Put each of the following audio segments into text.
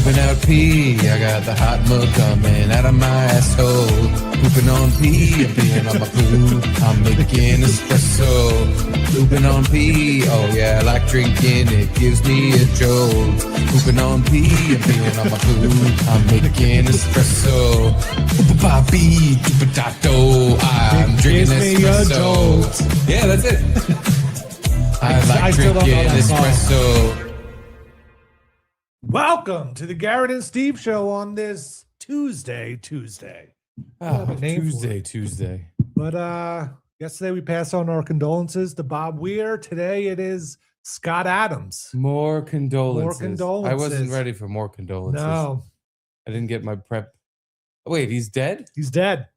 Pooping out pee, I got the hot mug coming out of my asshole. Pooping on pee, I'm peeing on my poop. I'm making espresso. Pooping on pee, oh yeah, I like drinking, it gives me a jolt. Pooping on pee, I'm peeing on my poop. I'm making espresso. Poop-a-pee, poop-a-da-do, I'm drinking espresso. Yeah, that's it. I like drinking espresso. Welcome to the Garrett and Steve show on this Tuesday. Tuesday. But yesterday we passed on our condolences to Bob Weir. Today it is Scott Adams. More condolences. I wasn't ready for more condolences. No. I didn't get my prep. Wait, he's dead? He's dead.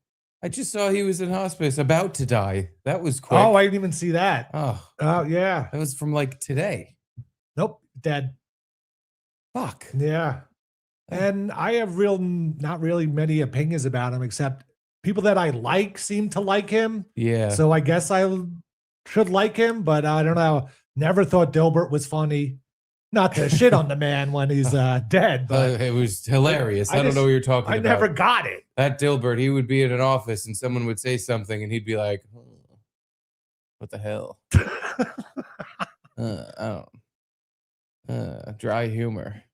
I just saw he was in hospice, about to die. That was quick. Oh, I didn't even see that. Oh, yeah. That was from like today. Nope, dead. Fuck. Yeah. And I have not really many opinions about him, except people that I like seem to like him. Yeah. So I guess I should like him, but I don't know. Never thought Dilbert was funny. Not to shit on the man when he's dead, but it was hilarious. I don't know what you're talking about. I never got it. That Dilbert, he would be in an office and someone would say something and he'd be like, oh, what the hell? I don't. Dry humor.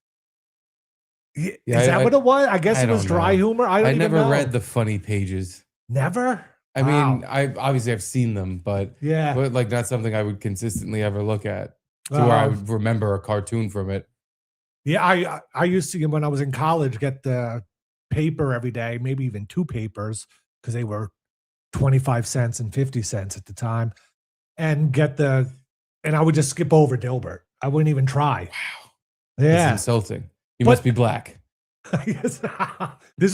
Yeah, is that what it was? I guess it was dry humor. I never read the funny pages. Never? I mean, I've seen them, but yeah, like not something I would consistently ever look at to where I would remember a cartoon from it. Yeah, I used to, when I was in college, get the paper every day, maybe even two papers, because they were 25 cents and 50 cents at the time, and I would just skip over Dilbert. I wouldn't even try. Wow. Yeah. That's insulting. You must be black. This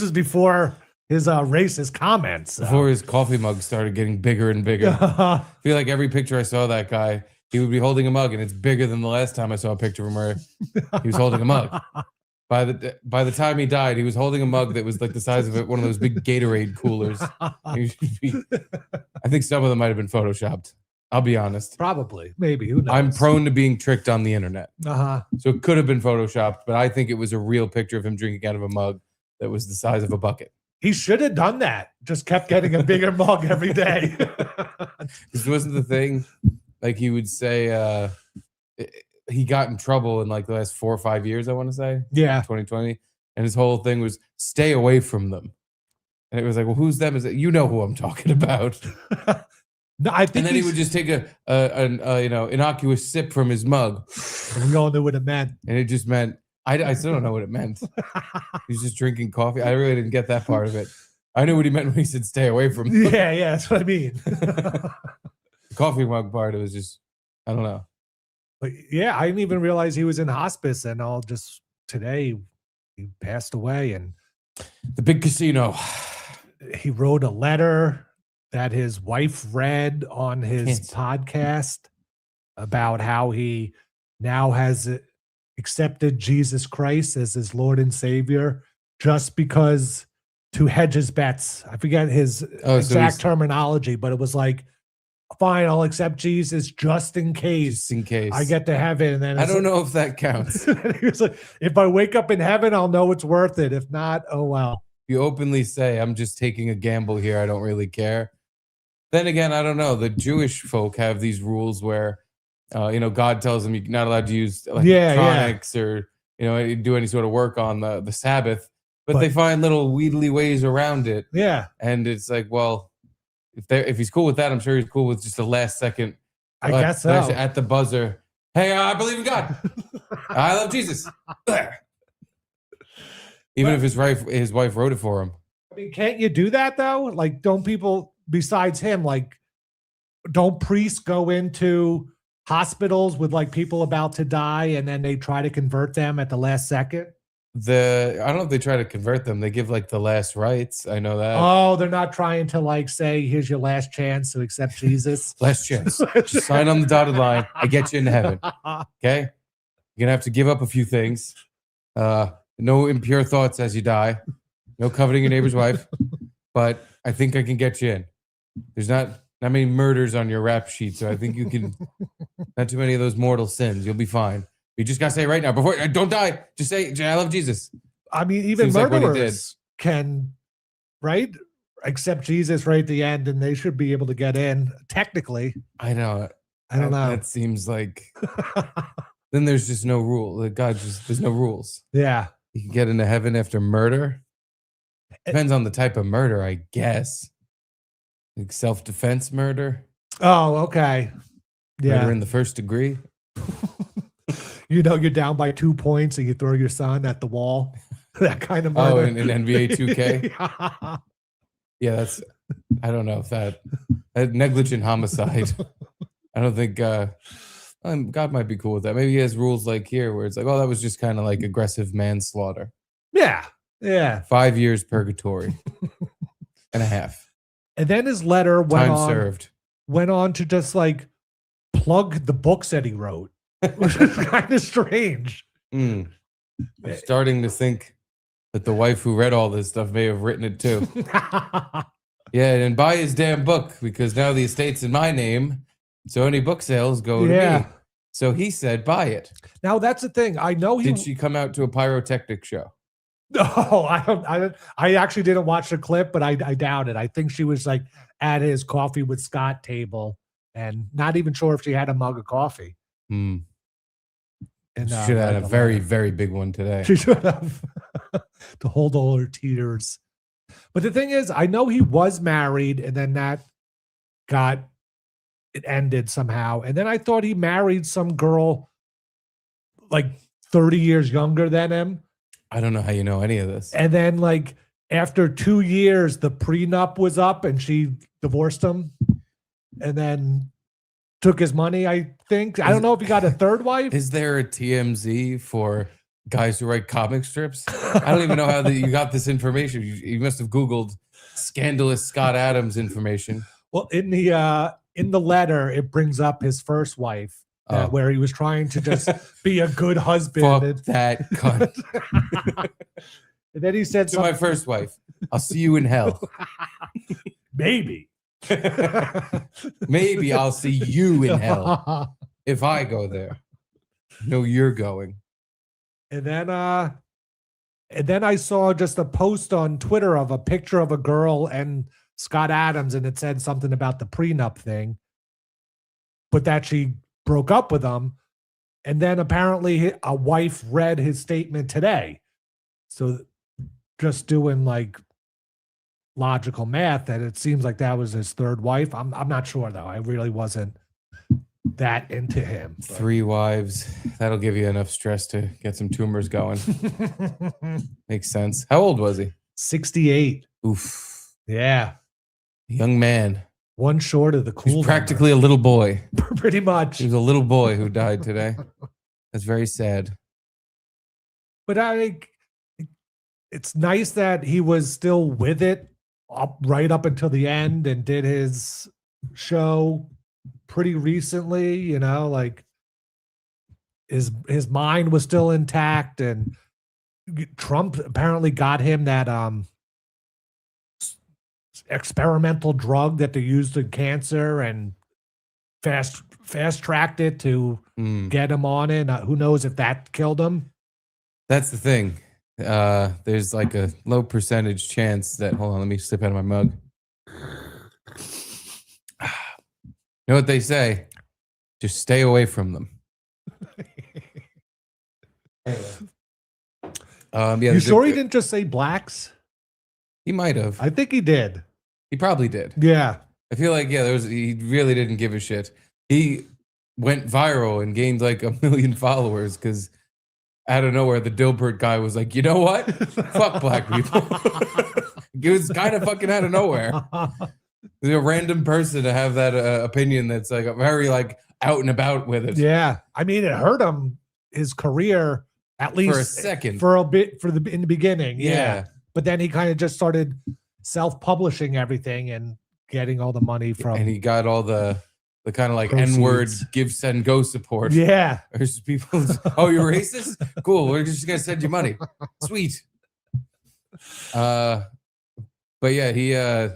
was before his racist comments. Before his coffee mug started getting bigger and bigger. I feel like every picture I saw that guy, he would be holding a mug, and it's bigger than the last time I saw a picture of him where he was holding a mug. By the time he died, he was holding a mug that was like the size of one of those big Gatorade coolers. I think some of them might have been photoshopped. I'll be honest. Probably. Maybe. Who knows? I'm prone to being tricked on the internet. Uh-huh. So it could have been photoshopped, but I think it was a real picture of him drinking out of a mug that was the size of a bucket. He should have done that. Just kept getting a bigger mug every day. This wasn't the thing. Like he would say, he got in trouble in like the last 4 or 5 years, I want to say. Yeah. 2020. And his whole thing was stay away from them. And it was like, well, who's them? Is it, you know who I'm talking about. No, I think and then he would just take an innocuous sip from his mug. We all knew what it meant. And it just meant, I still don't know what it meant. He was just drinking coffee. I really didn't get that part of it. I knew what he meant when he said stay away from them. Yeah, that's what I mean. The coffee mug part, it was just, I don't know. But yeah, I didn't even realize he was in hospice, and just today he passed away. And the big casino. He wrote a letter that his wife read on his podcast about how he now has accepted Jesus Christ as his Lord and Savior just because to hedge his bets. I forget his exact terminology, but it was like, fine, I'll accept Jesus just in case. I get to heaven. And then I don't know if that counts. He was like, if I wake up in heaven, I'll know it's worth it. If not, oh well. You openly say, I'm just taking a gamble here. I don't really care. Then again, I don't know. The Jewish folk have these rules where, God tells them you're not allowed to use electronics or, do any sort of work on the Sabbath. But they find little wheedly ways around it. Yeah. And it's like, well, if he's cool with that, I'm sure he's cool with just the last second. I guess so. At the buzzer. Hey, I believe in God. I love Jesus. Even if his wife wrote it for him. I mean, can't you do that though? Like, don't people besides him, like, don't priests go into hospitals with like people about to die and then they try to convert them at the last second? I don't know if they try to convert them. They give like the last rites. I know that. Oh, they're not trying to like say, here's your last chance to accept Jesus. Last chance. Just sign on the dotted line. I get you into heaven. Okay. You're going to have to give up a few things. No impure thoughts as you die. No coveting your neighbor's wife. But I think I can get you in. There's not many murders on your rap sheet, so I think you can. Not too many of those mortal sins. You'll be fine. You just gotta say it right now before don't die. Just say I love Jesus. I mean, even Seems like what he murderers can, right, accept Jesus right at the end, and they should be able to get in. Technically, I know. I don't know. That seems like then there's just no rule. Like God, there's no rules. Yeah, you can get into heaven after murder. Depends on the type of murder, I guess. Like self-defense murder. Oh, okay. Yeah. Murder in the first degree. You're down by 2 points and you throw your son at the wall. That kind of murder. Oh, in NBA 2K? Yeah, that's, I don't know if that negligent homicide. I don't think, God might be cool with that. Maybe he has rules like here where it's like, oh, that was just kind of like aggressive manslaughter. Yeah. Yeah. 5 years purgatory and a half. And then his letter went on to just like plug the books that he wrote, which is kind of strange. I'm starting to think that the wife who read all this stuff may have written it too. Yeah, and buy his damn book because now the estate's in my name, so any book sales go to me. So he said, buy it. Now that's the thing. I know Did she come out to a pyrotechnic show? No, I actually didn't watch the clip, but I doubt it. I think she was like at his coffee with Scott table and not even sure if she had a mug of coffee. And she should have had a very, very big one today. She should have to hold all her tears. But the thing is, I know he was married and then it ended somehow. And then I thought he married some girl like 30 years younger than him. I don't know how you know any of this. And then like after 2 years, the prenup was up and she divorced him and then took his money, I think. I don't know if he got a third wife. Is there a TMZ for guys who write comic strips? I don't even know how you got this information. You must have Googled scandalous Scott Adams information. Well, in the letter, it brings up his first wife. Where he was trying to just be a good husband. Fuck that cunt. And then he said to my first wife, I'll see you in hell. Maybe. Maybe I'll see you in hell if I go there. No, you're going. And then I saw just a post on Twitter of a picture of a girl and Scott Adams, and it said something about the prenup thing, but that she broke up with him. And then apparently a wife read his statement today. So just doing like logical math, that it seems like that was his third wife. I'm not sure though. I really wasn't that into him. 3 wives. That'll give you enough stress to get some tumors going. Makes sense. How old was he? 68. Oof. Yeah. Young man. One short of the cool. He's practically a little boy. Pretty much. He was a little boy who died today. That's very sad. But it's nice that he was still with it right up until the end and did his show pretty recently, you know, like his mind was still intact, and Trump apparently got him that experimental drug that they used in cancer and fast tracked it to get him on it. Who knows if that killed him? That's the thing. There's like a low percentage chance that, hold on, let me sip out of my mug. You know what they say? Just stay away from them. You sure he didn't just say blacks? He might have. I think he did. He probably did. Yeah. I feel like, he really didn't give a shit. He went viral and gained like 1 million followers because out of nowhere, the Dilbert guy was like, you know what? Fuck black people. It was kind of fucking out of nowhere. A random person to have that opinion that's like a very like out and about with it. Yeah. I mean, it hurt him, his career, at least for a second. For a bit, in the beginning. Yeah. But then he kind of just started self-publishing everything and getting all the money from. And he got all the kind of like proceeds. N-word give, send, go support. Yeah. There's people, oh, you're racist? Cool. We're just going to send you money. Sweet. But yeah,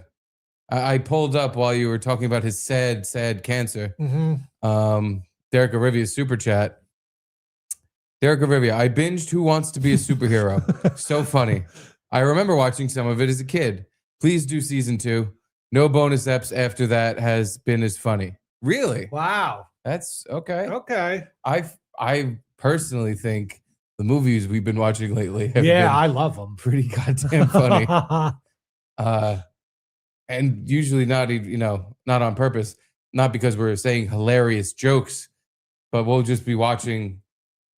I pulled up while you were talking about his sad cancer. Mm-hmm. Derek Arivia's super chat. Derek Rivia, I binged Who Wants to Be a Superhero. So funny. I remember watching some of it as a kid. Please do season 2. No bonus eps after that has been as funny. Really? Wow. That's okay. Okay. I personally think the movies we've been watching lately have Yeah, been I love them. pretty goddamn funny. And usually not even, not on purpose, not because we're saying hilarious jokes, but we'll just be watching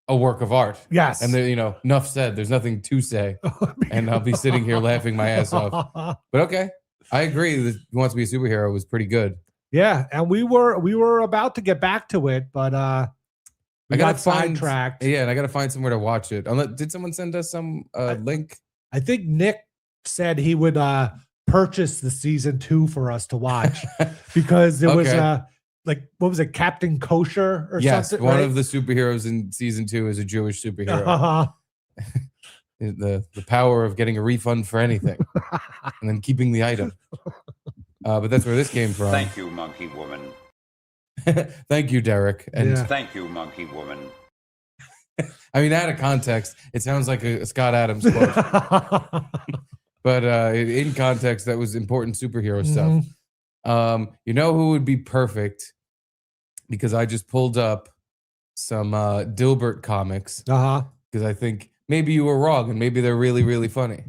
a work of art. Yes. And enough said. There's nothing to say. And I'll be sitting here laughing my ass off. But okay. I agree that Who Wants to Be a Superhero was pretty good. Yeah, and we were about to get back to it, but we got sidetracked. Yeah, and I gotta find somewhere to watch it. Did someone send us some link? I think Nick said he would purchase the season 2 for us to watch because there was what was it, Captain Kosher or something? Yes, one of the superheroes in season 2 is a Jewish superhero. The power of getting a refund for anything and then keeping the item. But that's where this came from. Thank you, Monkey Woman. Thank you, Derek. And Thank you, Monkey Woman. I mean, out of context, it sounds like a Scott Adams quote. But in context, that was important superhero stuff. You know who would be perfect? Because I just pulled up some Dilbert comics. Because I think maybe you were wrong and maybe they're really, really funny.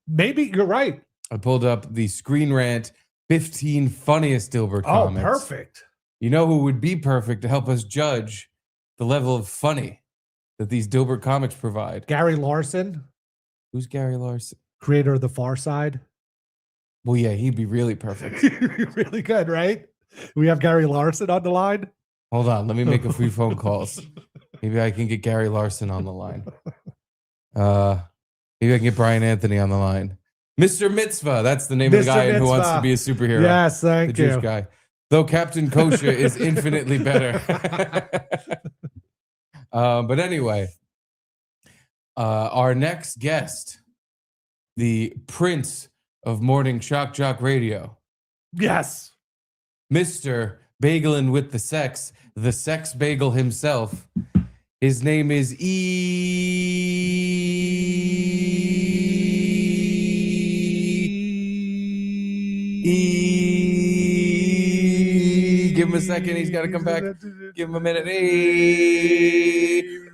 Maybe you're right. I pulled up the Screen Rant 15 funniest Dilbert comics. Oh, perfect. You know who would be perfect to help us judge the level of funny that these Dilbert comics provide? Gary Larson. Who's Gary Larson? Creator of The Far Side. Well, yeah, he'd be really perfect. Really good, right? We have Gary Larson on the line. Hold on, let me make a few phone calls. Maybe I can get Gary Larson on the line. Maybe I can get Brian Anthony on the line. Mr. Mitzvah, that's the name of the guy Who Wants to Be a Superhero. Yes, thank the you. Jewish guy. Though Captain Kosher is infinitely better. But anyway, our next guest, the Prince of Morning Shock Jock Radio. Yes. Mr. Bagelin with the sex bagel himself. His name is Give him a second. He's got to come back. Give him a minute.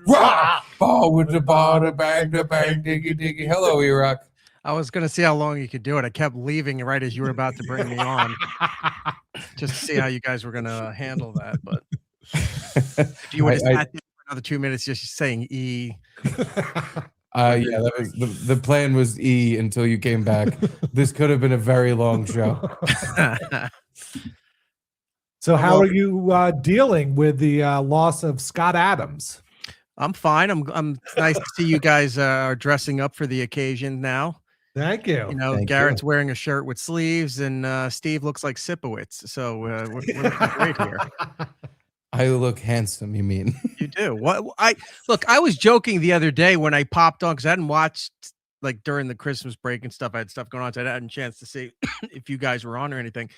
Rock! Ball with the ball, the bang, diggy, diggy. Hello, Erock. I was going to see how long you could do it. I kept leaving right as you were about to bring me on, just to see how you guys were going to handle that. But if you would have sat there for another 2 minutes just saying E. Yeah, that was the plan was E until you came back. This could have been a very long show. So how are you dealing with the loss of Scott Adams? I'm fine. I'm nice to see you guys are dressing up for the occasion now. Thank you. Thank Garrett's wearing a shirt with sleeves, and Steve looks like Sipowicz. So we're looking great here. I look handsome, you mean? You do. I was joking the other day when I popped on because I hadn't watched like during the Christmas break and stuff. I had stuff going on, so I hadn't a chance to see if you guys were on or anything.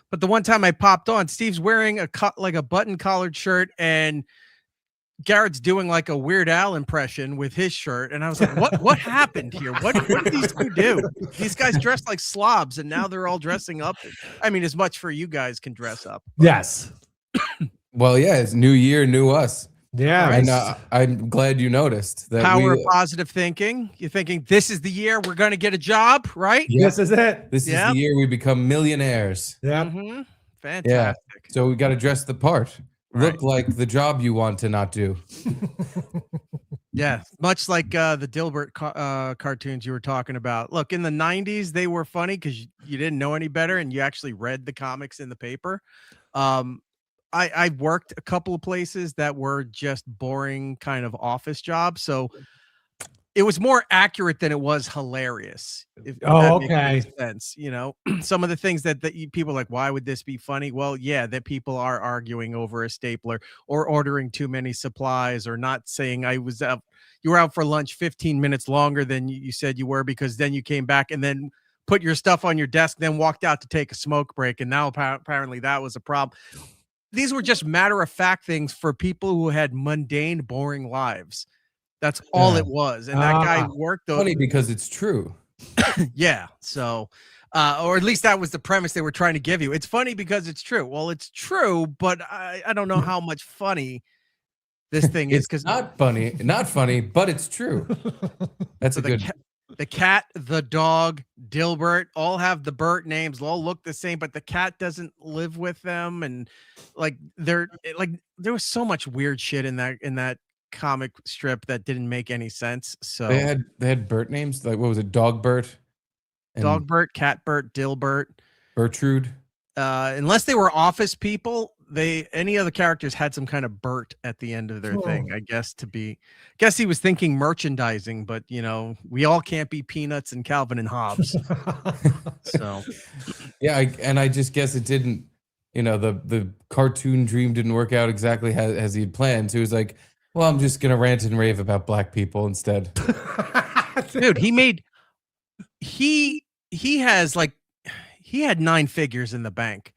But the one time I popped on, Steve's wearing a button collared shirt, and Garrett's doing like a Weird Al impression with his shirt, and I was like, "What happened here? What did these two do? These guys dressed like slobs, and now they're all dressing up. I mean, as much for you guys can dress up." But. Yes. Well, yeah, it's new year, new us. Yeah, and I'm glad you noticed that. Power of positive thinking. You're thinking this is the year we're going to get a job, right? Yeah. This is it. This is the year we become millionaires. Yeah, fantastic. Yeah. So we got to dress the part. Right. Look like the job you want to not do. Yeah, much like the Dilbert cartoons you were talking about. Look, in the 90s, they were funny because you didn't know any better and you actually read the comics in the paper. I worked a couple of places that were just boring kind of office jobs. So it was more accurate than it was hilarious. If that makes any sense. Some of the things that people are like, why would this be funny? Well, yeah, that people are arguing over a stapler or ordering too many supplies or not saying you were out for lunch 15 minutes longer than you said you were because then you came back and then put your stuff on your desk, then walked out to take a smoke break. And now apparently that was a problem. These were just matter-of-fact things for people who had mundane, boring lives. That's all it was. And that guy worked those. Funny because it's true. Yeah. So, or at least that was the premise they were trying to give you. It's funny because it's true. Well, it's true, but I don't know how much funny this thing is, because not funny, but it's true. That's the cat, the dog, Dilbert, all have the Bert names, all look the same, but the cat doesn't live with them, and like there was so much weird shit in that comic strip that didn't make any sense. So they had Bert names, like what was it, Dogbert, Dogbert, Catbert, Dilbert, Bertrude. Unless they were office people, any of the characters had some kind of Bert at the end of their thing. I guess he was thinking merchandising, but we all can't be Peanuts and Calvin and Hobbes. So yeah, I just guess it didn't. The cartoon dream didn't work out exactly as he had planned. So he was like, well, I'm just gonna rant and rave about black people instead. Dude, he had 9 figures in the bank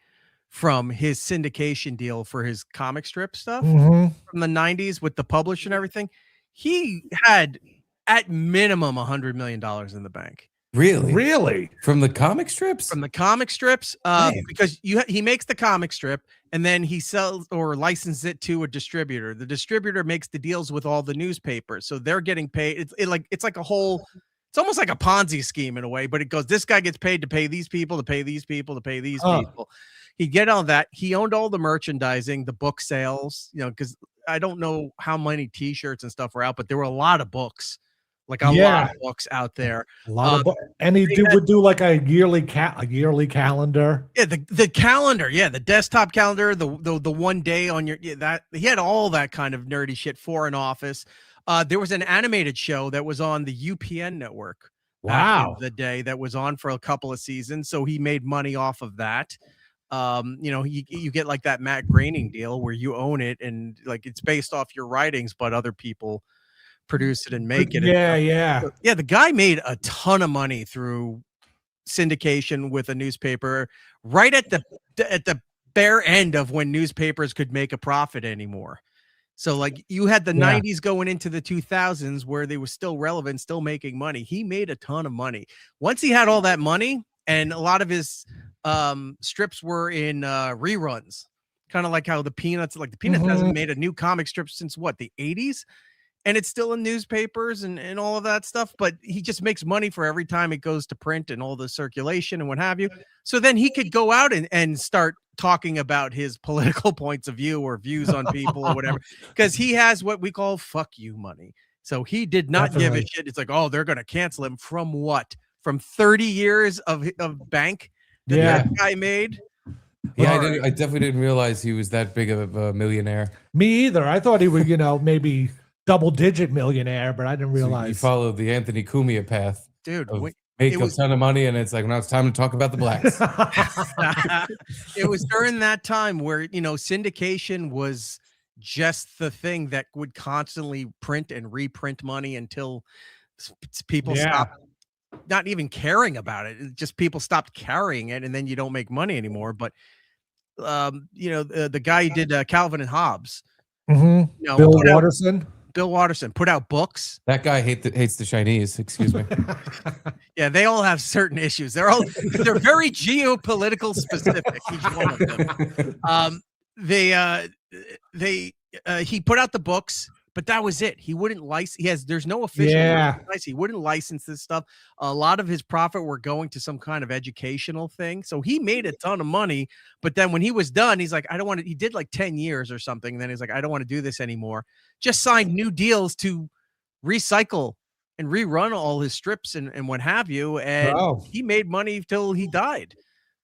from his syndication deal for his comic strip stuff from the 90s with the publisher and everything. He had at minimum $100 million in the bank. Really? From the comic strips? From the comic strips, because he makes the comic strip and then he sells or licenses it to a distributor. The distributor makes the deals with all the newspapers, so they're getting paid. It's like a whole. It's almost like a Ponzi scheme in a way, but it goes, this guy gets paid to pay these people, to pay these people, to pay these people. He'd get all that. He owned all the merchandising, the book sales, because I don't know how many T-shirts and stuff were out, but there were a lot of books, like a lot of books out there. A lot of books. And he would do like a yearly calendar. Yeah, the calendar. Yeah, the desktop calendar, the one day on your that he had all that kind of nerdy shit for an office. There was an animated show that was on the UPN network. Back in the day that was on for a couple of seasons, so he made money off of that. You get like that Matt Groening deal where you own it and like it's based off your writings, but other people produce it and make it. Yeah. The guy made a ton of money through syndication with a newspaper right at the bare end of when newspapers could make a profit anymore. So like you had the 90s going into the 2000s where they were still relevant, still making money. He made a ton of money. Once he had all that money, and a lot of his strips were in reruns, kind of like how the Peanuts hasn't made a new comic strip since what, the 80s? And it's still in newspapers and all of that stuff, but he just makes money for every time it goes to print and all the circulation and what have you. So then he could go out and start talking about his political points of view or views on people or whatever, because he has what we call fuck you money. So he did not give a shit. It's like, oh, they're going to cancel him from what? From 30 years of bank that guy made? Yeah, I definitely didn't realize he was that big of a millionaire. Me either. I thought he was, maybe double-digit millionaire, but I didn't realize. So you followed the Anthony Cumia path. Dude, make a ton of money, and it's like, now it's time to talk about the blacks. It was during that time where, syndication was just the thing that would constantly print and reprint money until people stopped not even caring about it. Just people stopped carrying it, and then you don't make money anymore. But, the guy who did Calvin and Hobbes. Bill Watterson. Bill Watterson put out books. That guy hates the Chinese. Excuse me. Yeah, they all have certain issues. They're very geopolitical specific. Each one of them. He put out the books, but that was it. He wouldn't license. There's no official license. He wouldn't license this stuff. A lot of his profit were going to some kind of educational thing. So he made a ton of money. But then when he was done, he's like, I don't want to. He did like 10 years or something. And then he's like, I don't want to do this anymore. Just signed new deals to recycle and rerun all his strips and what have you. And he made money till he died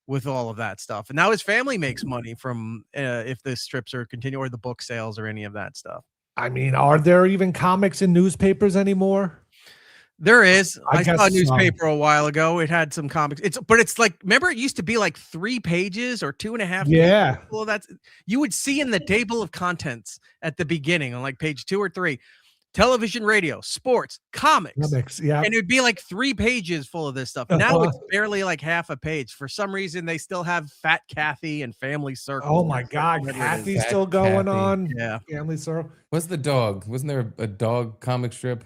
with all of that stuff. And now his family makes money from if the strips are continue or the book sales or any of that stuff. I mean, are there even comics in newspapers anymore? There is. I saw a newspaper a while ago. It had some comics. It's like, remember it used to be like 3 pages or 2.5 pages? Yeah. Well, you would see in the table of contents at the beginning on like page 2 or 3, television, radio, sports, comics. Yeah. And it would be like 3 pages full of this stuff. Now it's barely like half a page. For some reason, they still have Fat Kathy and Family Circle. Oh my God, Kathy's still going on. Yeah, Family Circle. What's the dog? Wasn't there a dog comic strip?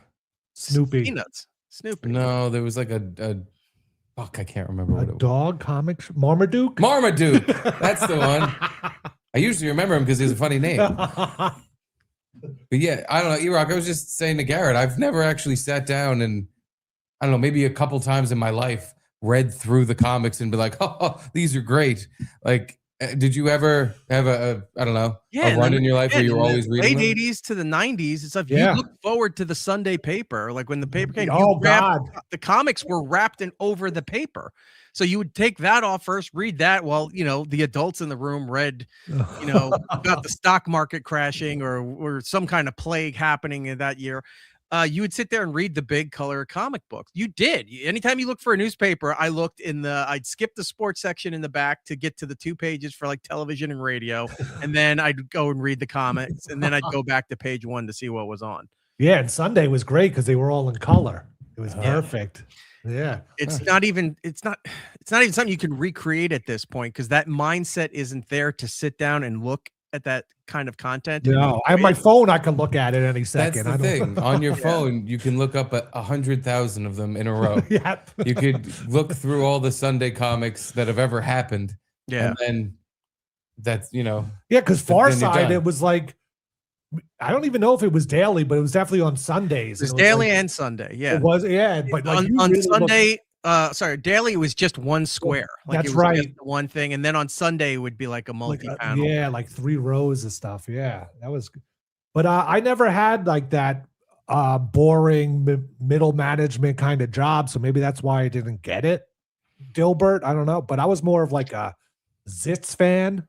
Snoopy. Peanuts. Snoopy. No, there was like a fuck. I can't remember what it was. Dog comic. Marmaduke. Marmaduke. That's the one. I usually remember him because he has a funny name. But yeah, I don't know, Erock, I was just saying to Garrett, I've never actually sat down and, I don't know, maybe a couple times in my life, read through the comics and be like, oh, these are great. Like, did you ever have a run in your life where you were always reading late them? 80s to the 90s? It's like Yeah. you look forward to the Sunday paper. Like when the paper came, Oh, God. the comics were wrapped in over the paper. So you would take that off first, read that while, the adults in the room read, about the stock market crashing or some kind of plague happening in that year. You would sit there and read the big color comic books. You did. Anytime you look for a newspaper, I'd skip the sports section in the back to get to the 2 pages for like television and radio. And then I'd go and read the comics. And then I'd go back to page 1 to see what was on. Yeah. And Sunday was great because they were all in color. It was perfect. Yeah. It's not even something you can recreate at this point because that mindset isn't there to sit down and look at that kind of content. No, I have my phone. I can look at it any second. That's the thing. On your phone, you can look up 100,000 of them in a row. Yep. You could look through all the Sunday comics that have ever happened. Yeah. And then that's, Yeah, because Far Side, it was like, I don't even know if it was daily, but it was definitely on Sundays. It was daily and Sunday. Yeah. It was, yeah. But like on really Sunday, daily it was just one square. Like that's it was right. just one thing. And then on Sunday it would be like a multi-panel. Yeah, like 3 rows of stuff. Yeah, that was good. But I never had like that boring middle management kind of job. So maybe that's why I didn't get it. Dilbert, I don't know. But I was more of like a Zitz fan.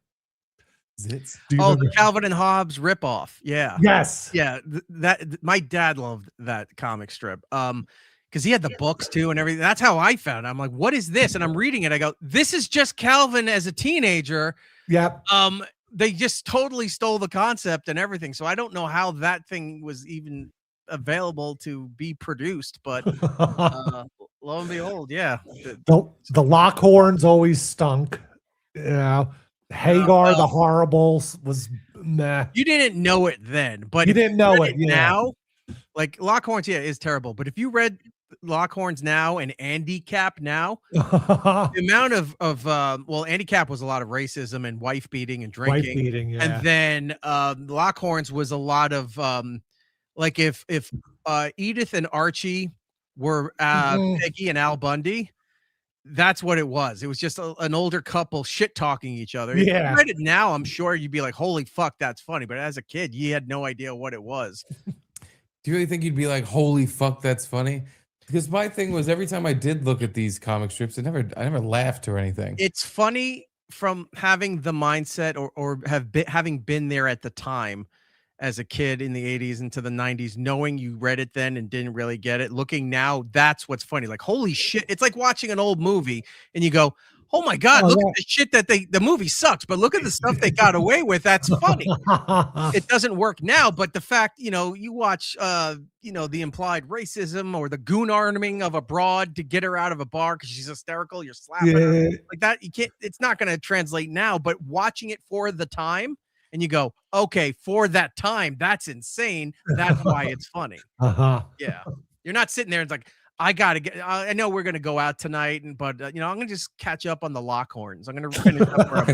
Zitz. The Calvin and Hobbes ripoff. Yeah. Yes. Yeah. That my dad loved that comic strip. Because he had the books too and everything. That's how I found it. I'm like, what is this? And I'm reading it. I go, this is just Calvin as a teenager. Yep. They just totally stole the concept and everything. So I don't know how that thing was even available to be produced, but lo and behold, yeah. The Lockhorns always stunk. Hagar the Horribles was meh. You didn't know it then, but you didn't know it now. Like Lockhorns, is terrible. But if you read Lockhorns now and Andy Cap now, the amount of Andy Cap was a lot of racism and wife beating and drinking. Wife beating, yeah. And then Lockhorns was a lot of like if Edith and Archie were Peggy and Al Bundy. That's what it was. It was just an older couple shit talking each other. Yeah. If you read it now, I'm sure you'd be like, holy fuck, that's funny. But as a kid, you had no idea what it was. Do you really think you'd be like, holy fuck, that's funny? Because my thing was every time I did look at these comic strips, I never laughed or anything. It's funny from having the mindset or having been there at the time as a kid in the 80s into the 90s, knowing you read it then and didn't really get it. Looking now, that's what's funny. Like, holy shit. It's like watching an old movie and you go, oh my God, look at the shit that the movie sucks, but look at the stuff they got away with. That's funny. It doesn't work now, but the fact, you watch, the implied racism or the goon arming of a broad to get her out of a bar because she's hysterical. You're slapping her like that. You can't, it's not going to translate now, but watching it for the time and you go, okay, for that time, that's insane. That's why it's funny. Yeah. You're not sitting there and it's like, I know we're going to go out tonight, but I'm going to just catch up on the Lockhorns. I'm going to finish up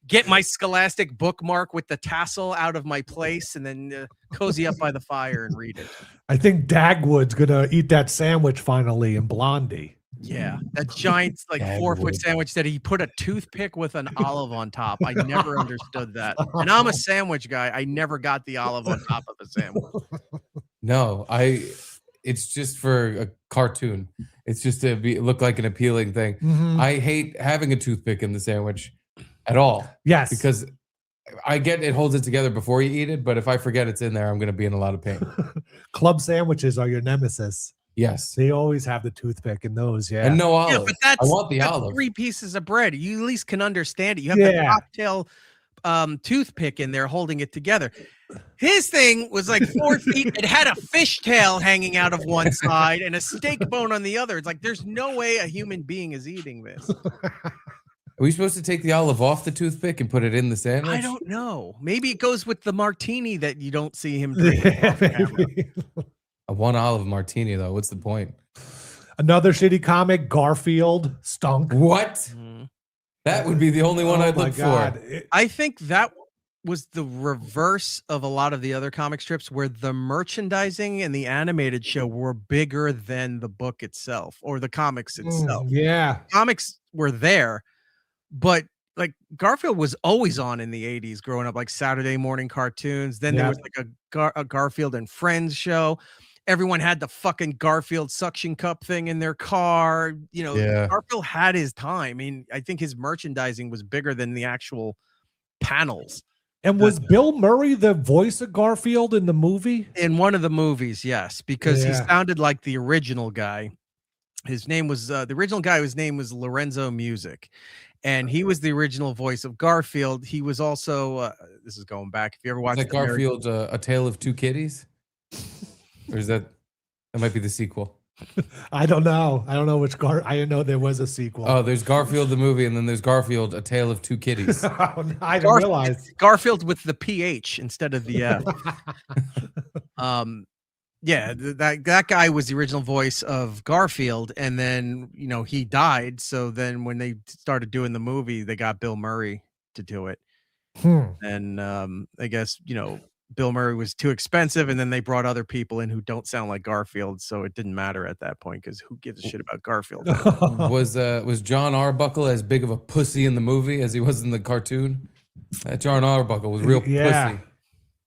get my Scholastic bookmark with the tassel out of my place and then cozy up by the fire and read it. I think Dagwood's going to eat that sandwich finally in Blondie. Yeah. That giant, like 4-foot sandwich that he put a toothpick with an olive on top. I never understood that. And I'm a sandwich guy. I never got the olive on top of a sandwich. No, it's just for a cartoon. It's just to look like an appealing thing. Mm-hmm. I hate having a toothpick in the sandwich at all. Yes. Because I get it holds it together before you eat it, but if I forget it's in there, I'm going to be in a lot of pain. Club sandwiches are your nemesis. Yes. They always have the toothpick in those, yeah. And no olive. Yeah, but I want the olive. 3 pieces of bread. You at least can understand it. You have the cocktail toothpick in there holding it together. His thing was like 4 feet. It had a fishtail hanging out of one side and a steak bone on the other. It's like there's no way a human being is eating this. Are we supposed to take the olive off the toothpick and put it in the sandwich? I don't know. Maybe it goes with the martini that you don't see him drink. A 1 olive martini, though. What's the point? Another shitty comic, Garfield, stunk. What? Mm-hmm. That would be the only one I'd look for. I think that was the reverse of a lot of the other comic strips where the merchandising and the animated show were bigger than the book itself or the comics itself. Yeah. Comics were there, but like Garfield was always on in the 80s growing up, like Saturday morning cartoons. Then there was like a Garfield and Friends show. Everyone had the fucking Garfield suction cup thing in their car. You know, Garfield had his time. I mean, I think his merchandising was bigger than the actual panels. And was Bill Murray the voice of Garfield in the movie? In one of the movies, yes, because he sounded like the original guy. His name was the original guy. His name was Lorenzo Music, and he was the original voice of Garfield. He was also this is going back. If you ever watched Garfield, A Tale of Two Kitties, or is that might be the sequel? I don't know. I don't know which I didn't know there was a sequel. Oh, there's Garfield the movie, and then there's Garfield, A Tale of Two Kitties. I didn't realize. Garfield with the PH instead of the F. Yeah, that guy was the original voice of Garfield, and then he died. So then when they started doing the movie, they got Bill Murray to do it. And I guess Bill Murray was too expensive, and then they brought other people in who don't sound like Garfield, so it didn't matter at that point because who gives a shit about Garfield? Was John Arbuckle as big of a pussy in the movie as he was in the cartoon? John Arbuckle was real pussy.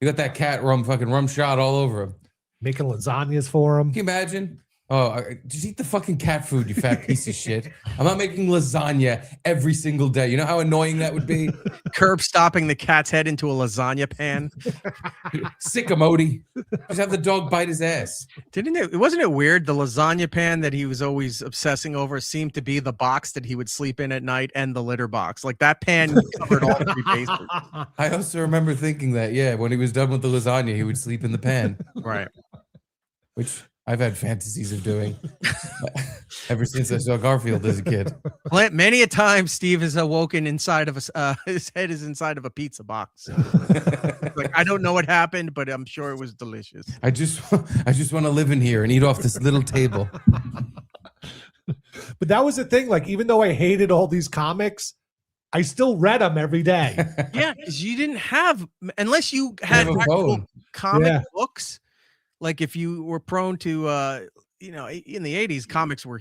You got that cat rum shot all over him. Making lasagnas for him. Can you imagine? Oh, just eat the fucking cat food, you fat piece of shit. I'm not making lasagna every single day. You know how annoying that would be? Curb stopping the cat's head into a lasagna pan. Sick of Modi. Just have the dog bite his ass. Wasn't it weird? The lasagna pan that he was always obsessing over seemed to be the box that he would sleep in at night and the litter box. Like that pan covered all 3 bases. I also remember thinking that, when he was done with the lasagna, he would sleep in the pan. Right. Which I've had fantasies of doing ever since I saw Garfield as a kid. Many a time, Steve has awoken inside of his head is inside of a pizza box. Like I don't know what happened, but I'm sure it was delicious. I just want to live in here and eat off this little table. But that was the thing. Like even though I hated all these comics, I still read them every day. Yeah, because you didn't have unless you had actual comic books. Like if you were prone to, in the 80s, comics were,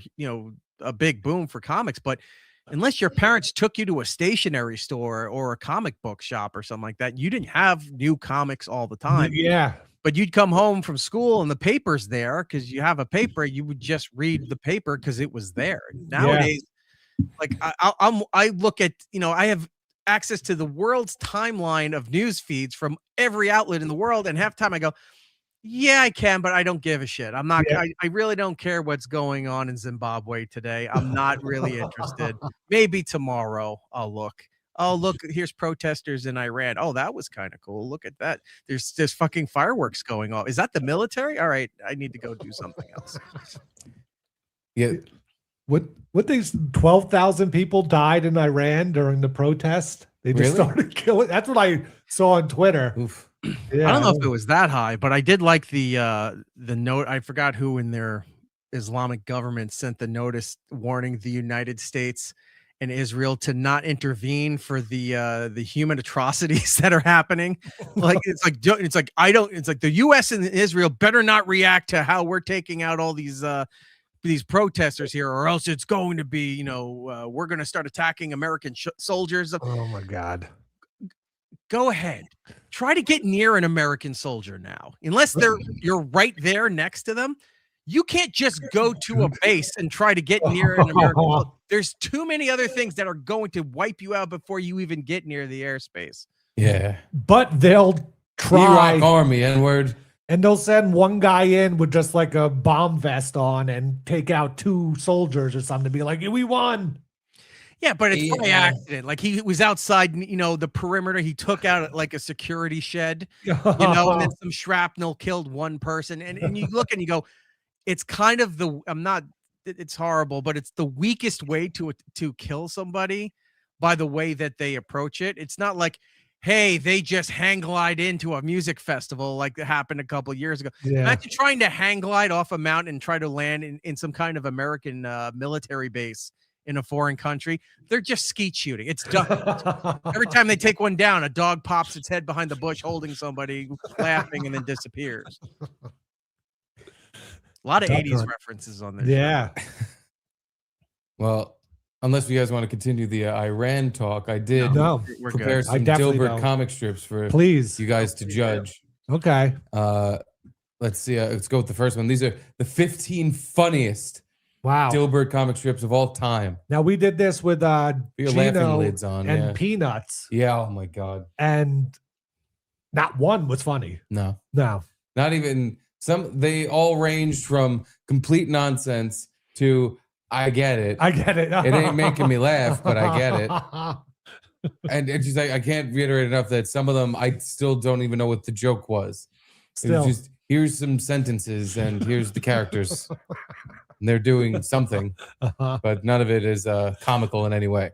a big boom for comics. But unless your parents took you to a stationery store or a comic book shop or something like that, you didn't have new comics all the time. Yeah. But you'd come home from school and the paper's there because you have a paper. You would just read the paper because it was there. Nowadays, like I look at, I have access to the world's timeline of news feeds from every outlet in the world. And half the time I go, yeah, I can, but I don't give a shit. I'm not. I really don't care what's going on in Zimbabwe today. I'm not really interested. Maybe tomorrow I'll look. Oh, look, here's protesters in Iran. Oh, that was kind of cool. Look at that. There's fucking fireworks going on. Is that the military? All right, I need to go do something else. Yeah. What these 12,000 people died in Iran during the protest? They just started killing. That's what I saw on Twitter. Oof. Yeah, I don't know if it was that high, but I did like the note. I forgot who in their Islamic government sent the notice warning the United States and Israel to not intervene for the human atrocities that are happening. Like it's like the U.S. and Israel better not react to how we're taking out all these protesters here, or else it's going to be we're going to start attacking American soldiers. Oh my God. Go ahead. Try to get near an American soldier now. Unless you're right there next to them, you can't just go to a base and try to get near an American soldier. There's too many other things that are going to wipe you out before you even get near the airspace. Yeah. But they'll try. Erock army, N-word. And they'll send one guy in with just like a bomb vest on and take out 2 soldiers or something to be like, we won. Yeah, but it's by Yeah. accident. Like he was outside, the perimeter. He took out like a security shed, and then some shrapnel killed one person. And you look and you go, it's kind of it's horrible, but it's the weakest way to kill somebody by the way that they approach it. It's not like, hey, they just hang glide into a music festival like that happened a couple years ago. Yeah. Imagine trying to hang glide off a mountain and try to land in some kind of American military base in a foreign country. They're just skeet shooting. It's done. Every time they take one down, a dog pops its head behind the bush holding somebody, laughing, and then disappears. A lot of 80s references on this. Yeah. Well, unless you guys want to continue the Iran talk, I did We're prepare good. some definitely Dilbert don't. comic strips for Please. you guys to judge. Okay. Let's see. Let's go with the first one. These are the 15 funniest Wow. Dilbert comic strips of all time. Now we did this with Your laughing Gino lids on, and yeah. Peanuts, Yeah. Oh my God. and not one was funny. No. No. Not even some. They all ranged from complete nonsense to I get it. I get it. It ain't making me laugh, but I get it. And it's just like I can't reiterate enough that some of them I still don't even know what the joke was. It Still. was just here's some sentences and here's the characters. And they're doing something, but none of it is comical in any way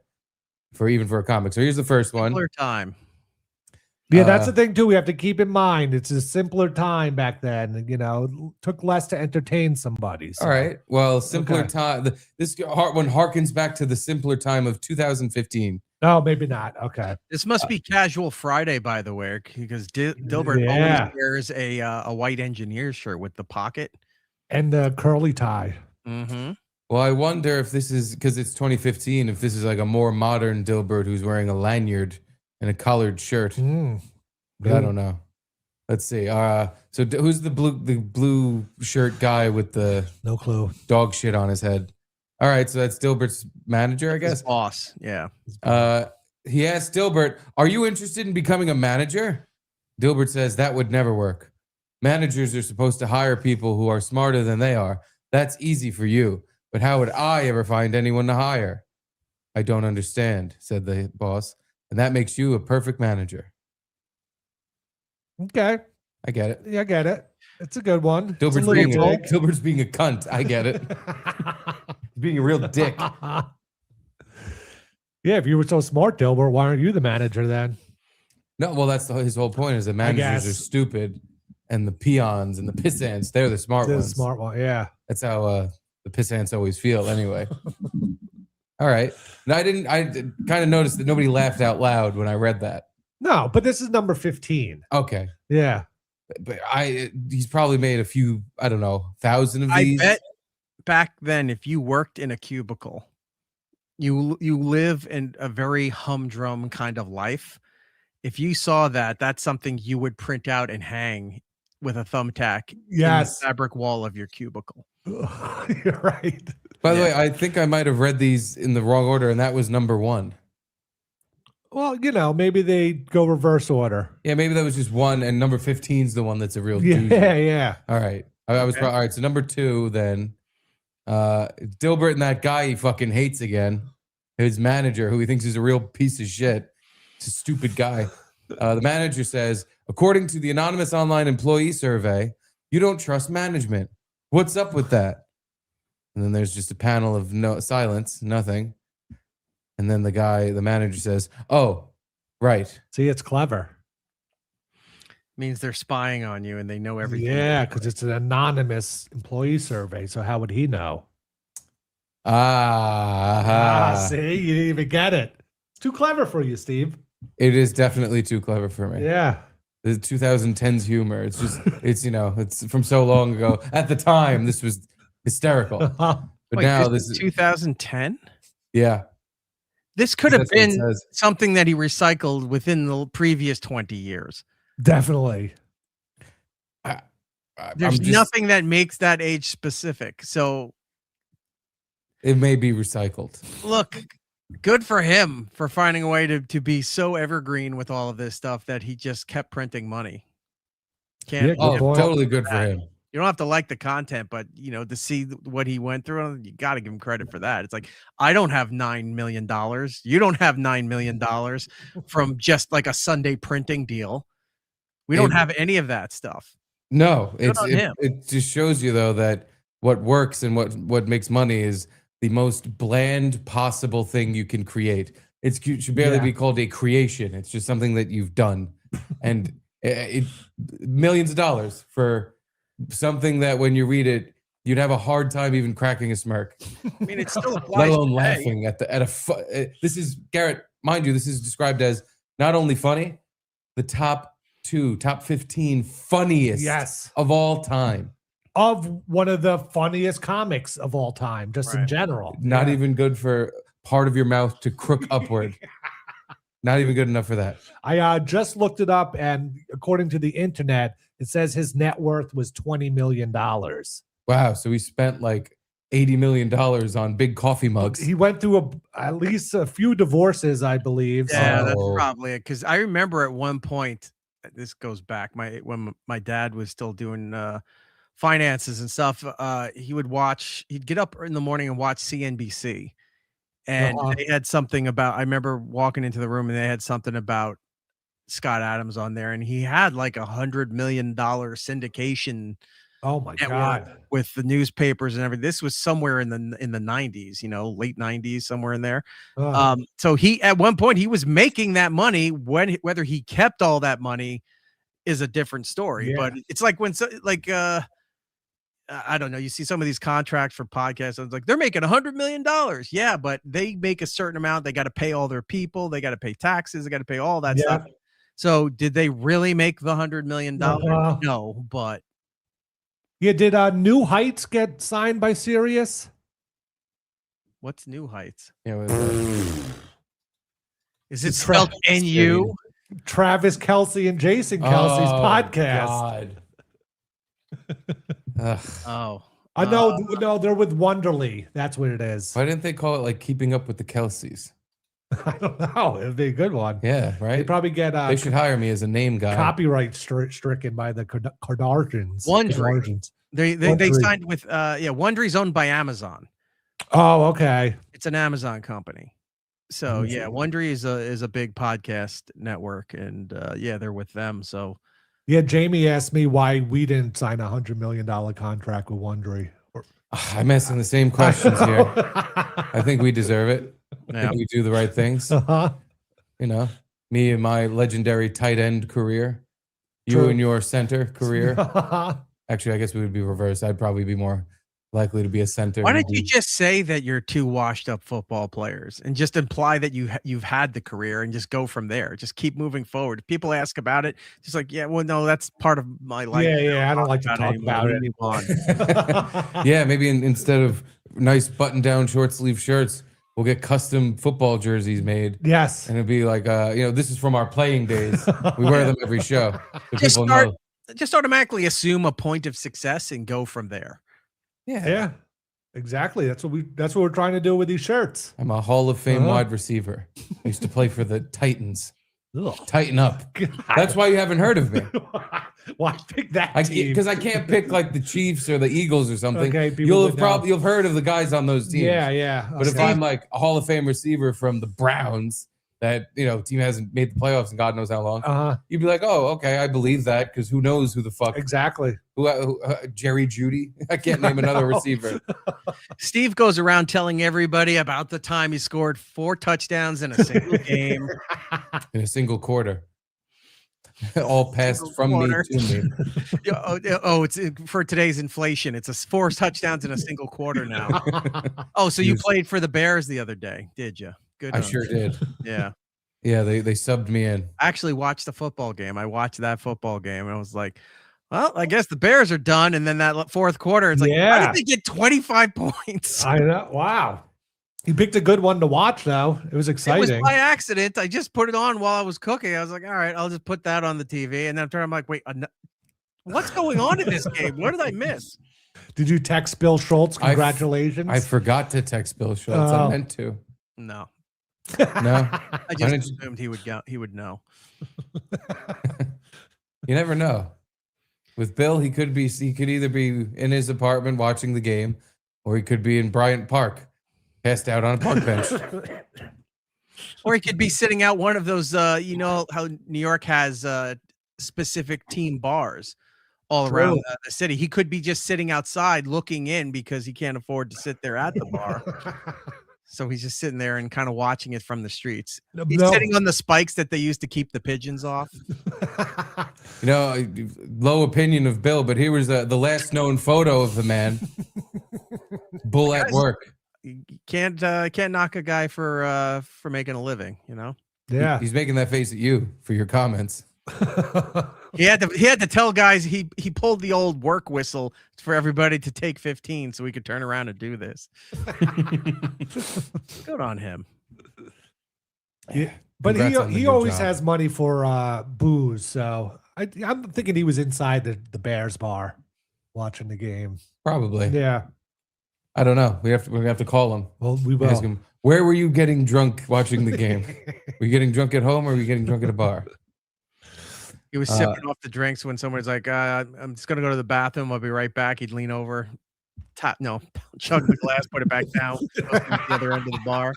for a comic. So here's the first one. Simpler time. Yeah, that's the thing too. We have to keep in mind it's a simpler time back then. It took less to entertain somebody. So. All right. Well, simpler Okay. time. This one harkens back to the simpler time of 2015. No, maybe not. Okay. This must be Casual Friday, by the way, because Dilbert Yeah. always wears a white engineer shirt with the pocket. And the curly tie. Mm-hmm. Well, I wonder if this is because it's 2015. If this is like a more modern Dilbert who's wearing a lanyard and a collared shirt. But I don't know. Let's see. So who's the blue shirt guy with the No clue. dog shit on his head? All right, so that's Dilbert's manager, I guess. His boss, yeah. He asked Dilbert, "Are you interested in becoming a manager?" Dilbert says that would never work. Managers are supposed to hire people who are smarter than they are. That's easy for you, but how would I ever find anyone to hire? I don't understand, said the boss, and that makes you a perfect manager. Okay. I get it. Yeah, I get it. It's a good one. It's a Dilbert's little being, big. Dilbert's being a cunt. I get it. He's being a real dick. Yeah, if you were so smart, Dilbert, why aren't you the manager then? No, well, that's his whole point is that managers are guess. stupid and the peons and the pissants, they're the smart The ones. smart one, yeah. That's how the pissants always feel anyway. All right. And I kind of noticed that nobody laughed out loud when I read that. No, but this is number 15. Okay. Yeah. But he's probably made a few, I don't know, 1,000 of these. I bet back then, if you worked in a cubicle, you live in a very humdrum kind of life. If you saw that, that's something you would print out and hang with a thumbtack in Yes. the fabric wall of your cubicle. You're right. By the way, I think I might have read these in the wrong order, and that was number 1. Well, maybe they go reverse order. Yeah, maybe that was just 1, and number 15 is the one that's a real Yeah, doozy. yeah. All right. I was all right. So number 2 then. Dilbert and that guy he fucking hates again. His manager, who he thinks is a real piece of shit. It's a stupid guy. The manager says, according to the anonymous online employee survey, you don't trust management. What's up with that? And then there's just a panel of silence, nothing. And then the manager says, oh, right. See, it's clever. Means they're spying on you and they know everything. Yeah, because it's an anonymous employee survey. So how would he know? See, you didn't even get it. It's too clever for you, Steve. It is definitely too clever for me. Yeah. The 2010s humor. It's just, it's from so long ago. At the time, this was hysterical. But Wait, now this is 2010? Yeah. This could have That's what it been says. something that he recycled within the previous 20 years. Definitely. There's nothing that makes that age specific. So it may be recycled. look, good for him for finding a way to be so evergreen with all of this stuff that he just kept printing money. Yeah, Oh, point. totally good for him. You don't have to like the content, but to see what he went through, you got to give him credit for that. It's like, I don't have $9 million. You don't have $9 million from just like a Sunday printing deal. We don't have any of that stuff. No, Good on him. it just shows you though that what works and what makes money is the most bland possible thing you can create. It should barely be called a creation. It's just something that you've done, and millions of dollars for something that when you read it, you'd have a hard time even cracking a smirk. I mean, it's still let alone laughing at this is Garrett, mind you, this is described as not only funny, the top 15 funniest of all time. Of one of the funniest comics of all time, just in general. Not even good for part of your mouth to crook upward. Not even good enough for that. I just looked it up, and according to the internet, it says his net worth was $20 million. Wow. So he spent like $80 million on big coffee mugs. He went through at least a few divorces, I believe. Yeah, that's probably it. Because I remember at one point, this goes back, when my dad was still doing finances and stuff, he'd get up in the morning and watch CNBC. And they had something about, I remember walking into the room and they had something about Scott Adams on there, and he had like $100 million syndication. Oh my God. With the newspapers and everything. This was somewhere in the 90s, late 90s, somewhere in there. So he, at one point, he was making that money. Whether he kept all that money is a different story. But it's like when I don't know, you see some of these contracts for podcasts, and it's like they're making $100 million. Yeah, but they make a certain amount. They got to pay all their people. They got to pay taxes. They got to pay all that stuff. So did they really make the $100 million? No, but. Yeah, did New Heights get signed by Sirius? What's New Heights? Yeah, is it spelled N-U? Travis Kelce and Jason Kelsey's podcast. God. Oh. I know. No, they're with Wonderly. That's what it is. Why didn't they call it like Keeping Up with the Kelseys? I don't know. It'd be a good one. Yeah, right. They probably get. They should hire me as a name guy. Copyright stricken by the Kardashians. Wondery. They signed with. Wondery's owned by Amazon. Oh, okay. It's an Amazon company. So Wondery is a big podcast network, and they're with them. So. Yeah, Jamie asked me why we didn't sign a $100 million contract with Wondery. I'm asking the same questions here. I think we deserve it. I think we do the right things. Me and my legendary tight end career, you and your center career. Actually, I guess we would be reversed. I'd probably be more likely to be a center. Why don't you just say that you're two washed up football players and just imply that you've had the career and just go from there? Just keep moving forward. If people ask about it, just like, no, that's part of my life. Yeah, I don't like to talk about it. Yeah, maybe instead of nice button down short sleeve shirts, we'll get custom football jerseys made. Yes. And it'd be like, this is from our playing days. We wear them every show. So just automatically assume a point of success and go from there. Yeah, exactly. That's what we're trying to do with these shirts. I'm a Hall of Fame wide receiver. I used to play for the Titans. Ugh. Tighten up. God. That's why you haven't heard of me. Why pick that team? Because I can't pick like the Chiefs or the Eagles or something. Okay, you'll have heard of the guys on those teams. Yeah. But if I'm like a Hall of Fame receiver from the Browns, that team hasn't made the playoffs in God knows how long, you'd be like, oh, okay, I believe that, because who knows who the fuck exactly who Jerry Jeudy. I can't name another receiver. Steve goes around telling everybody about the time he scored 4 touchdowns in a single game, in a single quarter. All passed from me to me. It's for today's inflation. It's 4 touchdowns in a single quarter now. Oh, so you played for the Bears the other day, did you? Good. I sure did. Yeah. Yeah, they subbed me in. I actually watched the football game. I watched that football game and I was like, well, I guess the Bears are done. And then that fourth quarter, it's like, how did they get 25 points? I know. Wow. You picked a good one to watch, though. It was exciting. It was by accident. I just put it on while I was cooking. I was like, all right, I'll just put that on the TV. And then I'm like, wait, what's going on in this game? What did I miss? Did you text Bill Schultz? Congratulations. I forgot to text Bill Schultz. I meant to. No. No. I just assumed he would know. You never know. With Bill, he could either be in his apartment watching the game, or he could be in Bryant Park, passed out on a park bench. Or he could be sitting out one of those, you know how New York has specific team bars all around the city. He could be just sitting outside looking in because he can't afford to sit there at the bar. So he's just sitting there and kind of watching it from the streets. He's sitting on the spikes that they used to keep the pigeons off. You know, low opinion of Bill, but here was the last known photo of the man. Bull at work. You can't knock a guy for making a living, you know? Yeah. He's making that face at you for your comments. He had to tell guys he pulled the old work whistle for everybody to take 15 so we could turn around and do this. Good on him. Yeah, but he always has money for booze, so I'm thinking he was inside the Bears bar watching the game. Probably. Yeah. I don't know. We're gonna have to call him. Well, we will ask him. Where were you getting drunk watching the game? Were you getting drunk at home, or were you getting drunk at a bar? He was sipping off the drinks when someone's like, I'm just going to go to the bathroom. I'll be right back. He'd lean over, chug the glass, put it back down, go to the other end of the bar.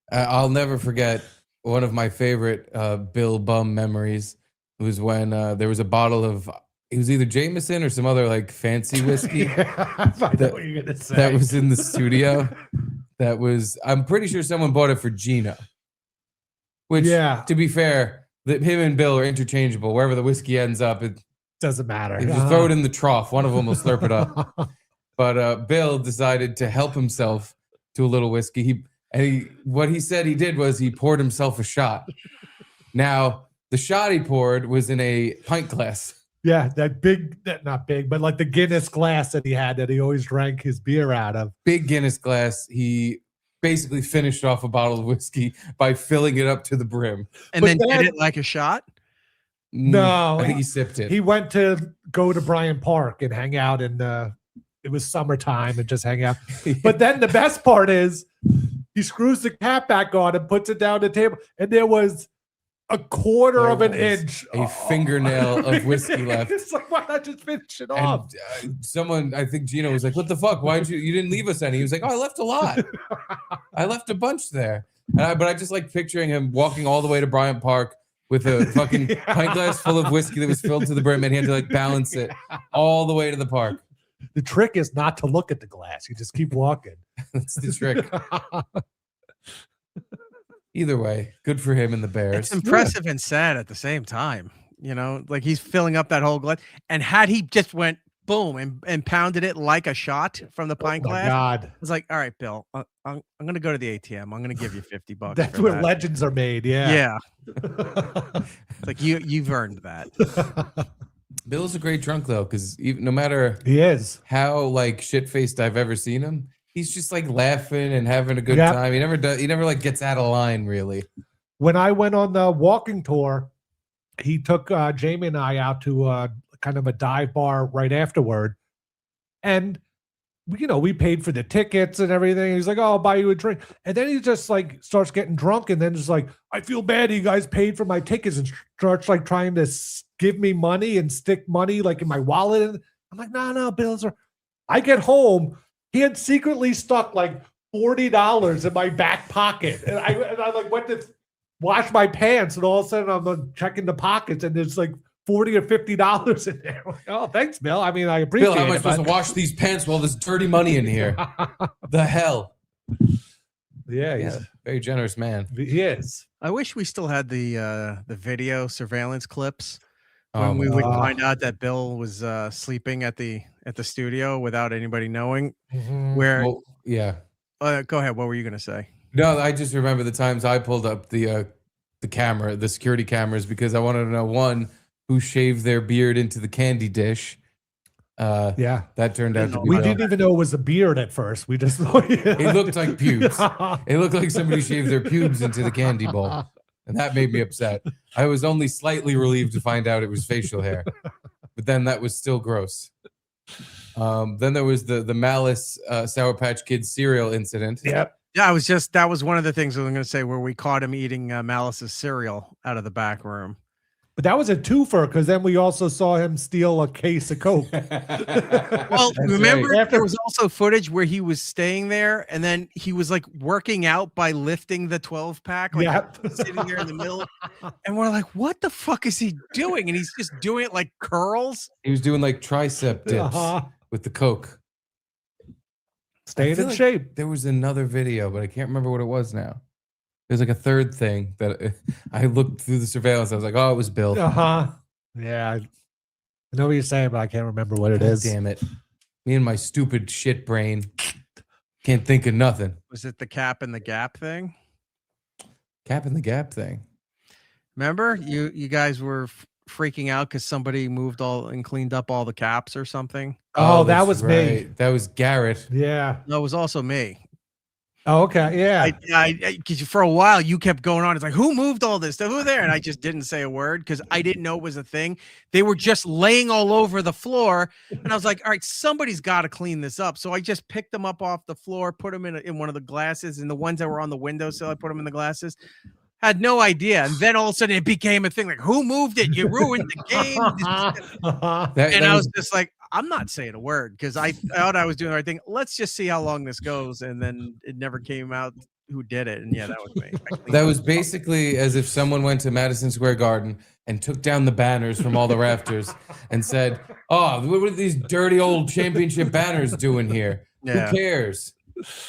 I'll never forget one of my favorite Bill Bum memories. It was when there was a bottle of, it was either Jameson or some other like fancy whiskey. I know what you're going to say. That was in the studio. I'm pretty sure someone bought it for Gina. Which, to be fair, that him and Bill are interchangeable. Wherever the whiskey ends up, it doesn't matter. Just throw it in the trough. One of them will slurp it up. But Bill decided to help himself to a little whiskey. What he said he did was he poured himself a shot. Now, the shot he poured was in a pint glass. Yeah, not big, but like the Guinness glass that he had that he always drank his beer out of. Big Guinness glass. He basically finished off a bottle of whiskey by filling it up to the brim. And then did it like a shot? No. I think he sipped it. He went to go to Bryant Park and hang out it was summertime and just hang out. But then the best part is he screws the cap back on and puts it down the table. And there was a quarter of an inch. A fingernail of whiskey left. It's like, why not just finish it off? Someone, I think Gino was like, what the fuck? Why did you didn't leave us any? He was like, oh, I left a lot. I left a bunch there. But I just like picturing him walking all the way to Bryant Park with a fucking pint glass full of whiskey that was filled to the brim, and he had to like balance it all the way to the park. The trick is not to look at the glass. You just keep walking. That's the trick. Either way, good for him and the Bears. It's impressive and sad at the same time. You know, like he's filling up that whole glass. And had he just went boom and pounded it like a shot from the pint glass, God. It's like, all right, Bill, I'm going to go to the ATM. I'm going to give you $50. That's where legends are made. Yeah. Yeah. It's like you've earned that. Bill's a great drunk though, because no matter he is how like shit faced I've ever seen him, he's just like laughing and having a good time. He never like gets out of line really. When I went on the walking tour, he took Jamie and I out to kind of a dive bar right afterward. And, we paid for the tickets and everything. He's like, oh, I'll buy you a drink. And then he just like starts getting drunk and then just like, I feel bad you guys paid for my tickets, and starts like trying to give me money and stick money like in my wallet. And I'm like, no, bills are. I get home. He had secretly stuck like $40 in my back pocket. And I like went to wash my pants, and all of a sudden I'm checking the pockets and there's like $40 or $50 in there. Like, oh, thanks, Bill. I mean, I appreciate it. Bill, how am I supposed to wash these pants while there's dirty money in here? The hell? Yeah, he's a very generous man. He is. I wish we still had the video surveillance clips when we would find out that Bill was sleeping at the studio without anybody knowing. Mm-hmm. Where? Well, yeah. Go ahead. What were you going to say? No, I just remember the times I pulled up the camera, the security cameras, because I wanted to know, one, who shaved their beard into the candy dish. That turned out to be. We didn't even know it was a beard at first. We just thought it looked like pubes. It looked like somebody shaved their pubes into the candy bowl, and that made me upset. I was only slightly relieved to find out it was facial hair, but then that was still gross. Then there was the Malice Sour Patch Kids cereal incident. Yep. Yeah, that was one of the things I was going to say, where we caught him eating Malice's cereal out of the back room. But that was a twofer because then we also saw him steal a case of Coke. Well, remember there was also footage where he was staying there and then he was like working out by lifting the 12 pack, like sitting there in the middle. And we're like, what the fuck is he doing? And he's just doing it like curls. He was doing like tricep dips with the Coke. Staying in shape. There was another video, but I can't remember what it was now. There's like a third thing that I looked through the surveillance. I was like, oh, it was Bill. Yeah. I know what you're saying, but I can't remember what it is. Damn it. Me and my stupid shit brain can't think of nothing. Was it the Cap and the Gap thing? Cap and the Gap thing. Remember? You guys were freaking out because somebody moved all and cleaned up all the caps or something. Oh, that was me. That was Garrett. Yeah. No, it was also me. Oh, okay. Yeah. Because for a while you kept going on. It's like, who moved all this stuff? Who there? And I just didn't say a word because I didn't know it was a thing. They were just laying all over the floor. And I was like, all right, somebody's got to clean this up. So I just picked them up off the floor, put them in one of the glasses, and the ones that were on the windowsill, I put them in the glasses. Had no idea. And then all of a sudden it became a thing like, who moved it? You ruined the game. And I was just like, I'm not saying a word because I thought I was doing the right thing. Let's just see how long this goes. And then it never came out who did it. And yeah, that was me. That was basically as if someone went to Madison Square Garden and took down the banners from all the rafters and said, oh, what are these dirty old championship banners doing here? Yeah. Who cares?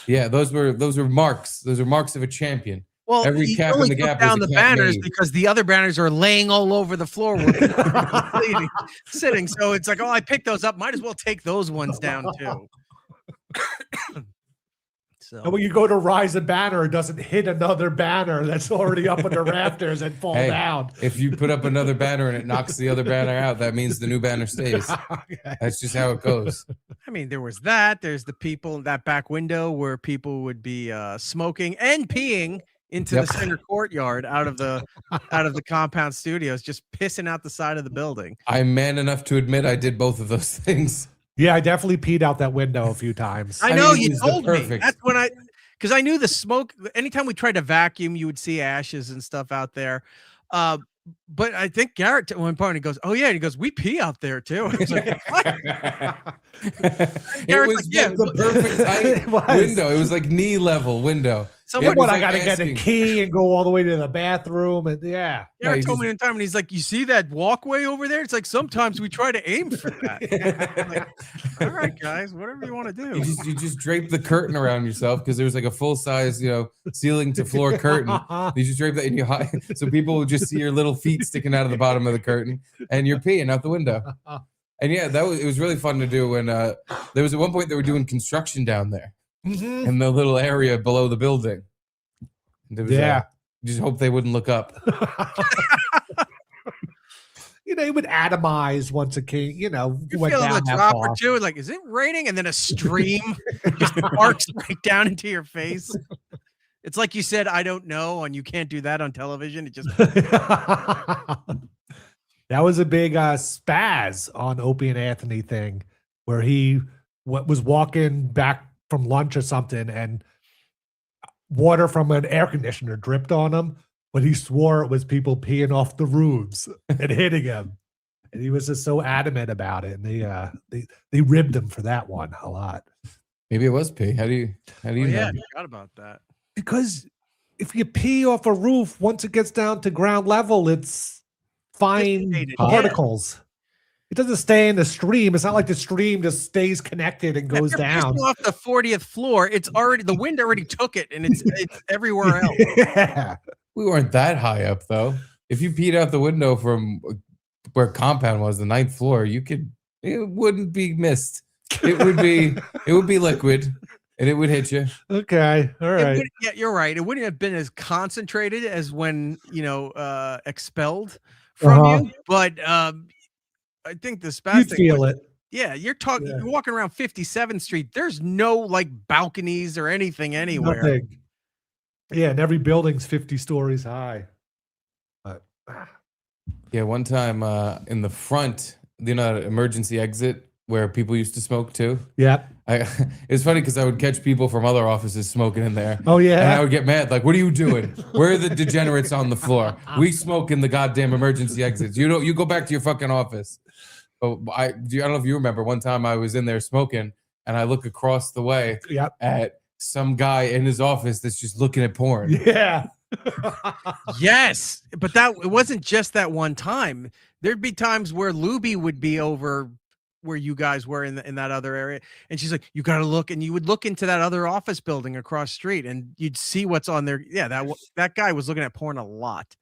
Yeah, those were marks. Those are marks of a champion. Well, every Cap in the Gap down the banners because the other banners are laying all over the floor where sitting. So it's like, oh, I picked those up. Might as well take those ones down too. So and when you go to rise a banner, it doesn't hit another banner that's already up on the rafters and fall down. If you put up another banner and it knocks the other banner out, that means the new banner stays. Okay. That's just how it goes. I mean, there was that. There's the people in that back window where people would be smoking and peeing into the center courtyard out of the compound studios, just pissing out the side of the building. I'm man enough to admit I did both of those things. Yeah, I definitely peed out that window a few times. I know you told me. That's when because I knew the smoke. Anytime we tried to vacuum, you would see ashes and stuff out there. But I think Garrett at one point he goes, "Oh yeah," he goes, "We pee out there too." I was like, what? It was like, the perfect height window. It was like knee level window. Someone, I got to get a key and go all the way to the bathroom, and Garrett told me one time, and he's like, "You see that walkway over there? It's like sometimes we try to aim for that." I'm like, all right, guys, whatever you want to do. You just drape the curtain around yourself because there was like a full size, ceiling to floor curtain. You just drape that in your high, so people will just see your little feet sticking out of the bottom of the curtain, and you're peeing out the window. And yeah, it was really fun to do. And there was at one point they were doing construction down there. In the little area below the building. Just hope they wouldn't look up. It would atomize once a king, you went feel down a drop or two, like, is it raining? And then a stream just sparks right down into your face. It's like you said, I don't know, and you can't do that on television. It just that was a big spaz on Opie and Anthony thing where he was walking back from lunch or something and water from an air conditioner dripped on him, but he swore it was people peeing off the roofs and hitting him. And he was just so adamant about it. And they ribbed him for that one a lot. Maybe it was pee. How do you know? Yeah, I forgot about that. Because if you pee off a roof, once it gets down to ground level, it's fine particles. It doesn't stay in the stream. It's not like the stream just stays connected and goes down. Off the 40th floor, it's already the wind already took it, and it's everywhere else. Yeah. We weren't that high up though. If you peed out the window from where compound was, the 9th floor, it wouldn't be mist. It would be liquid, and it would hit you. Okay, all right. Yeah, you're right. It wouldn't have been as concentrated as when expelled from you, but I think the spastic. You feel it. Yeah, you're talking. Yeah. You're walking around 57th Street. There's no like balconies or anything anywhere. Nothing. Yeah, and every building's 50 stories high. But yeah, one time in the front, emergency exit where people used to smoke too. Yeah. It's funny because I would catch people from other offices smoking in there. Oh yeah. And I would get mad. Like, what are you doing? Where are the degenerates on the floor? We smoke in the goddamn emergency exits. You go back to your fucking office. Oh, I don't know if you remember one time I was in there smoking and I look across the way at some guy in his office that's just looking at porn. Yeah. Yes, but it wasn't just that one time. There'd be times where Luby would be over where you guys were in that other area, and she's like, "You got to look," and you would look into that other office building across the street, and you'd see what's on there. Yeah, that guy was looking at porn a lot.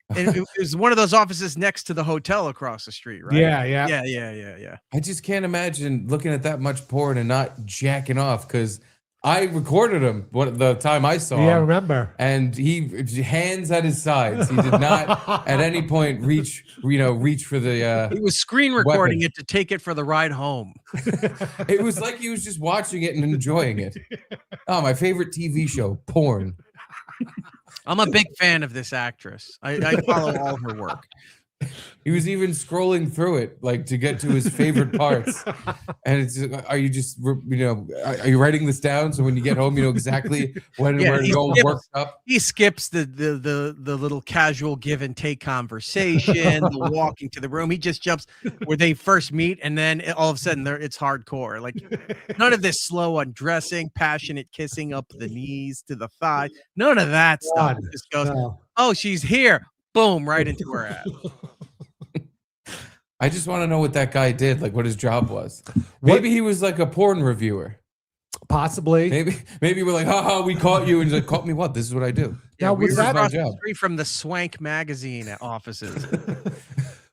And it was one of those offices next to the hotel across the street, right? Yeah. I just can't imagine looking at that much porn and not jacking off because I recorded him the time I saw him. Yeah, I remember. And he hands at his sides. He did not at any point reach for the he was screen recording weapon. it to take it for the ride home. It was like he was just watching it and enjoying it. Oh, my favorite TV show, porn. I'm a big fan of this actress. I follow all her work. He was even scrolling through it, like to get to his favorite parts. And it's, are you writing this down so when you get home, you know exactly where to go work up? He skips the little casual give and take conversation, the walking to the room. He just jumps where they first meet, and then all of a sudden it's hardcore. Like none of this slow undressing, passionate kissing up the knees to the thigh. None of that stuff. It just goes, oh, she's here. Boom, right into her ass. I just want to know what that guy did, like what his job was. Maybe he was like a porn reviewer. Possibly. Maybe we're like, haha, we caught you. And he's like, caught me what? This is what I do. Yeah, now, was that across the street from the Swank magazine offices?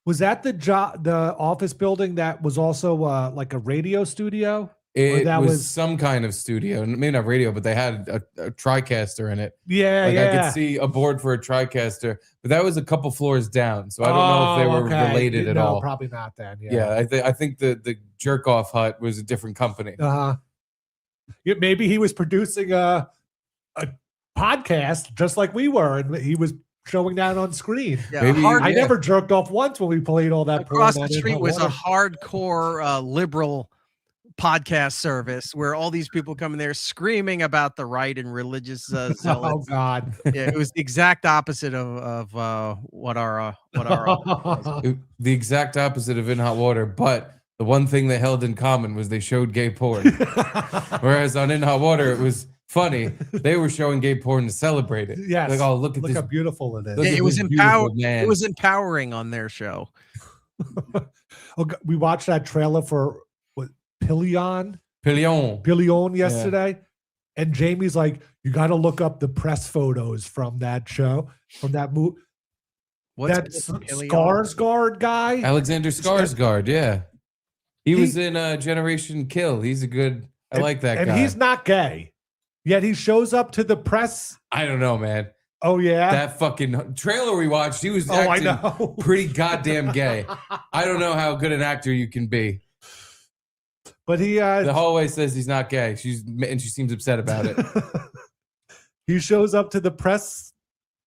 Was that the office building that was also like a radio studio? It was some kind of studio, maybe not radio, but they had a TriCaster in it. Yeah, I could see a board for a TriCaster, but that was a couple floors down, so I don't know if they were related at all. Probably not then. Yeah, I think the jerk off hut was a different company. Maybe he was producing a podcast just like we were, and he was showing that on screen. Yeah, maybe, I never jerked off once when we played all that. Across the street was a hardcore liberal podcast service where all these people come in there screaming about the right and religious zealots. Oh God! Yeah, it was the exact opposite of what our the exact opposite of In Hot Water. But the one thing they held in common was they showed gay porn. Whereas on In Hot Water, it was funny. They were showing gay porn to celebrate it. Yes. Like, oh, look how beautiful it is. It was empowering. It was empowering on their show. We watched that trailer for Pillion yesterday, and Jamie's like, you got to look up the press photos from that show, from that movie. That Skarsgård guy, Alexander Skarsgård, yeah, he was in Generation Kill. He's a good. I like that guy, and he's not gay, yet he shows up to the press. I don't know, man. Oh yeah, that fucking trailer we watched, he was acting pretty goddamn gay. I don't know how good an actor you can be. But the hallway says he's not gay. She seems upset about it. He shows up to the press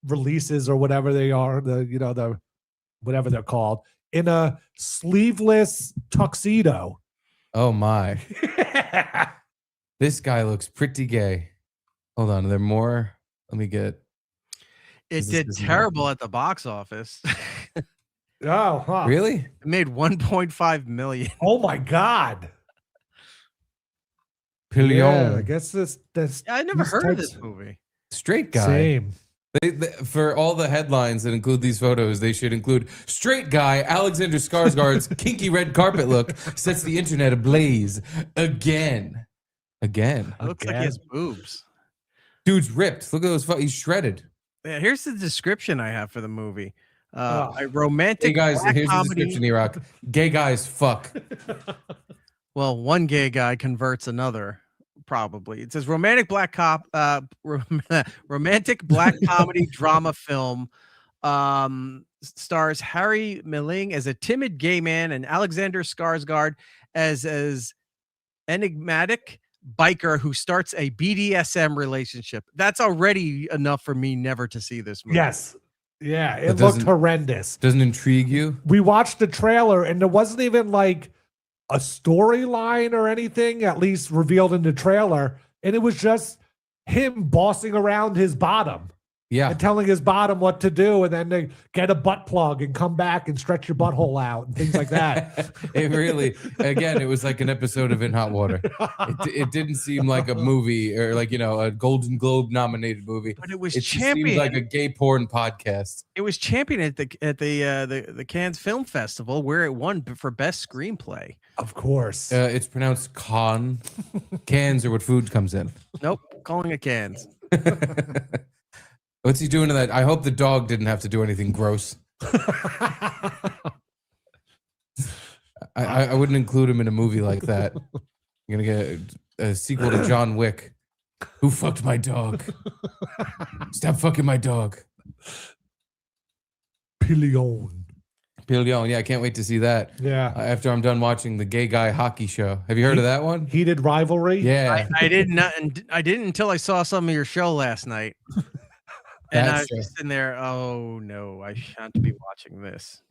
releases or whatever they are, the whatever they're called, in a sleeveless tuxedo. Oh my. This guy looks pretty gay. Hold on, are there more? Let me get. It did terrible at the box office. Really? It made 1.5 million. Oh my God. Pillion. Yeah, I guess that's I never heard of this movie. Straight guy. Same. They, for all the headlines that include these photos, they should include straight guy Alexander Skarsgård's kinky red carpet look sets the internet ablaze again. It looks like he has boobs. Dude's ripped. Look at those. He's shredded. Yeah, here's the description I have for the movie. A romantic. Hey guys, here's comedy. The description, Erock. Gay guys fuck. Well, one gay guy converts another. Probably. It says romantic black comedy drama film. Stars Harry Milling as a timid gay man and Alexander Skarsgård as enigmatic biker who starts a BDSM relationship. That's already enough for me never to see this movie. Yes. Yeah, it looked horrendous. Doesn't intrigue you? We watched the trailer and there wasn't even like a storyline or anything, at least revealed in the trailer. And it was just him bossing around his bottom. Yeah. And telling his bottom what to do, and then they get a butt plug and come back and stretch your butthole out and things like that. It really, again, it was like an episode of In Hot Water. It didn't seem like a movie or like, a Golden Globe nominated movie. But it was It seemed champion. like a gay porn podcast. It was champion at the Cannes Film Festival, where it won for best screenplay. Of course. It's pronounced con. Cans are what food comes in. Nope, calling it Cannes. What's he doing to that? I hope the dog didn't have to do anything gross. I wouldn't include him in a movie like that. You're going to get a sequel to John Wick. Who fucked my dog? Stop fucking my dog. Pillion. Yeah, I can't wait to see that. Yeah. After I'm done watching the gay guy hockey show. Have you heard of that one? Heated Rivalry? Yeah. I didn't until I saw some of your show last night. And I was just in there, oh no, I shan't be watching this.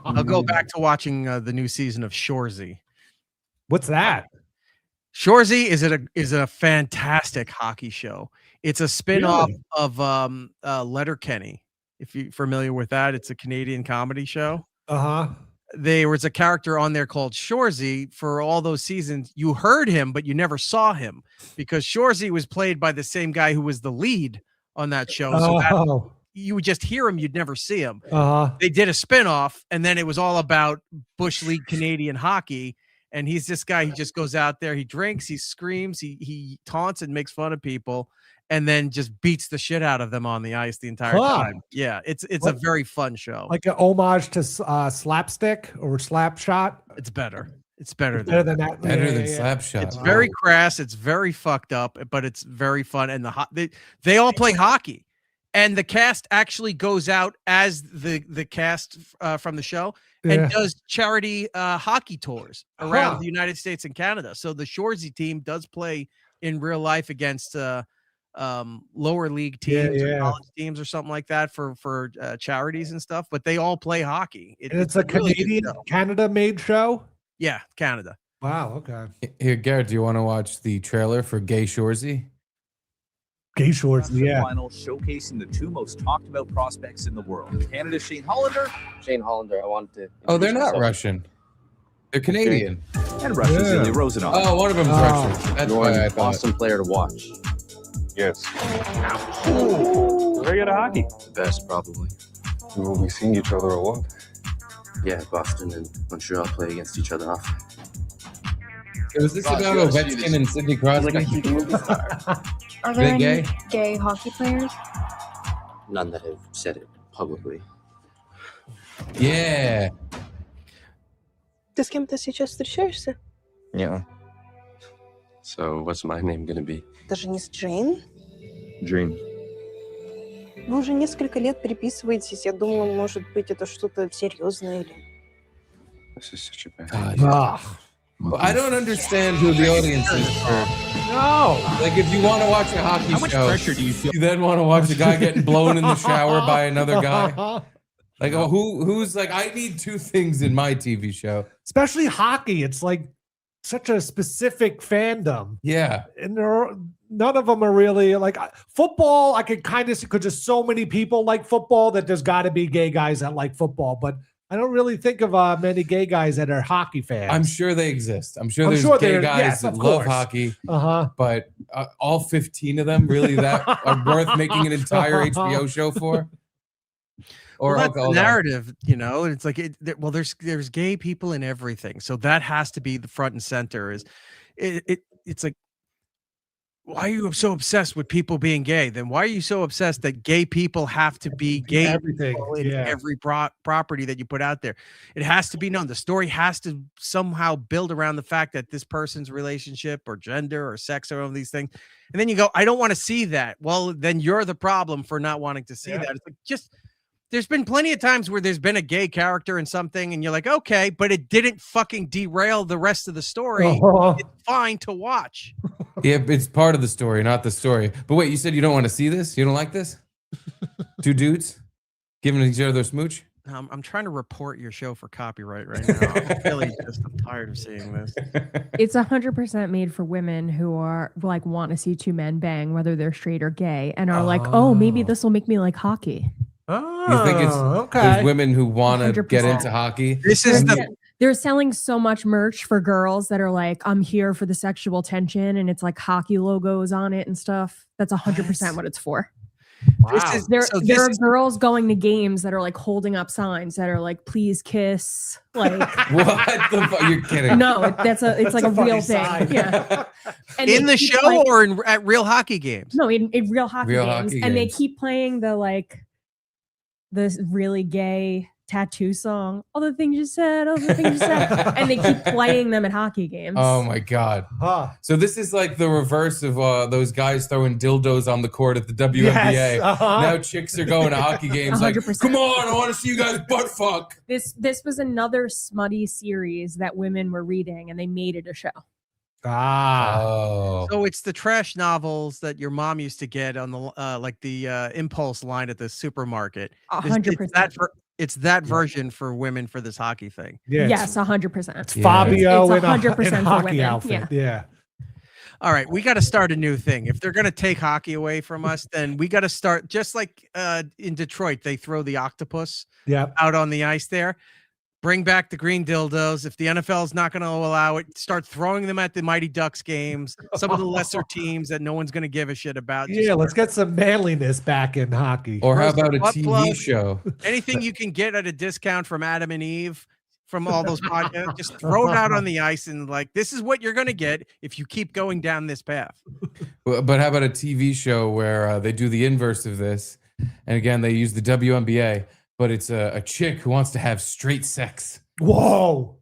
I'll go back to watching the new season of Shoresy. What's that? Shoresy is a fantastic hockey show. It's a spin-off of Letterkenny. If you're familiar with that, it's a Canadian comedy show. Uh-huh. There was a character on there called Shoresy for all those seasons. You heard him, but you never saw him because Shoresy was played by the same guy who was the lead on that show. So that, you would just hear him, you'd never see him. They did a spin-off, and then it was all about Bush League Canadian hockey. And he's this guy, he just goes out there, he drinks, he screams, he taunts and makes fun of people, and then just beats the shit out of them on the ice the entire time. Yeah, it's a very fun show. Like an homage to Slapstick or Slapshot? It's better. It's better than that. Better than Slapshot. It's very crass. It's very fucked up, but it's very fun. And they all play hockey, and the cast actually goes out as the cast from the show and does charity hockey tours around the United States and Canada. So the Shoresy team does play in real life against lower league teams or college teams or something like that for charities and stuff. But they all play hockey. It's a Canadian, Canada-made show. Yeah, Canada. Wow, okay. Here, Garrett, do you want to watch the trailer for Gay Shoresy? Gay Shoresy, yeah. Final showcasing the two most talked about prospects in the world. Canada's Shane Hollander. I wanted to. Oh, they're not Russian. They're Canadian. And Russian Ilya Rozanov. Oh, one of them's Russian. That's why I thought. Awesome player to watch. Yes. Very good at hockey. The best, probably. Will we seeing each other a lot? Yeah, Boston and Montreal play against each other often. Was this about Ovechkin and Sidney Crosby? Are there They any gay hockey players? None that have said it publicly. Yeah. Ты с кем-то сейчас встречаешься? Yeah. So what's my name gonna be? Даже не с Джейн? Dream. Вы уже несколько лет переписываетесь. Я думала, может быть, это что-то серьезное или... This is such a bad. Well, I don't understand who the audience is for. No. Like, if you want to watch a hockey How much show, pressure do you feel? you then want to watch a guy getting blown in the shower by another guy. Like, oh, who's like, I need two things in my TV show. Especially hockey. It's like such a specific fandom. Yeah. And none of them are really like football. I could kind of see because there's so many people like football that there's got to be gay guys that like football. But I don't really think of many gay guys that are hockey fans. I'm sure they exist. I'm sure there's gay guys that love hockey. But all 15 of them really that are worth making an entire HBO show for? Or that's the narrative, you know. It's like there's gay people in everything, so that has to be the front and center. It's like, why are you so obsessed with people being gay? Then why are you so obsessed that gay people have to be gay? Everything, in every property that you put out there, it has to be known. The story has to somehow build around the fact that this person's relationship or gender or sex or all of these things, and then you go, I don't want to see that. Well, then you're the problem for not wanting to see that. It's like there's been plenty of times where there's been a gay character in something and you're like, okay, but it didn't fucking derail the rest of the story. It's fine to watch. Yeah, it's part of the story, not the story. But wait, you said you don't want to see this? You don't like this? Two dudes giving each other a smooch? I'm trying to report your show for copyright right now. I'm tired of seeing this. It's 100% made for women who are like want to see two men bang, whether they're straight or gay, and are like, oh, maybe this will make me like hockey. Oh, You think it's okay. there's women who want to 100%. get into hockey? This is They're selling so much merch for girls that are like, I'm here for the sexual tension, and it's like hockey logos on it and stuff. That's 100% what it's for. Wow. There are girls going to games that are like holding up signs that are like, please kiss. Like, What the fuck? You're kidding. no, it's like a real thing. sign. Yeah. And in they the keep, show like, or at real hockey games? no, in real hockey Real games. hockey And they games. keep playing the really gay tattoo song. All the things you said, all the things you said. And they keep playing them at hockey games. Oh my god. Huh. So this is like the reverse of those guys throwing dildos on the court at the WNBA. Yes, Now chicks are going to hockey games like, 100%. come on, I want to see you guys butt fuck. This was another smutty series that women were reading, and they made it a show. Oh. So it's the trash novels that your mom used to get on the impulse line at the supermarket. 100%. It's that version for women for this hockey thing. Yeah, Yes, 100%. it's Fabio It's in 100% a for hockey women. outfit. Yeah. All right, we got to start a new thing. If they're going to take hockey away from us, then we got to start just like in Detroit, they throw the octopus out on the ice there. Bring back the green dildos. If the NFL is not going to allow it, start throwing them at the Mighty Ducks games, some of the lesser teams that no one's going to give a shit about. Yeah, let's get some manliness back in hockey. Or how about a Butt TV plug. show? Anything you can get at a discount from Adam and Eve, from all those podcasts, just throw it out on the ice and like, this is what you're going to get if you keep going down this path. But how about a TV show where they do the inverse of this? And again, they use the WNBA, but it's a chick who wants to have straight sex. Whoa.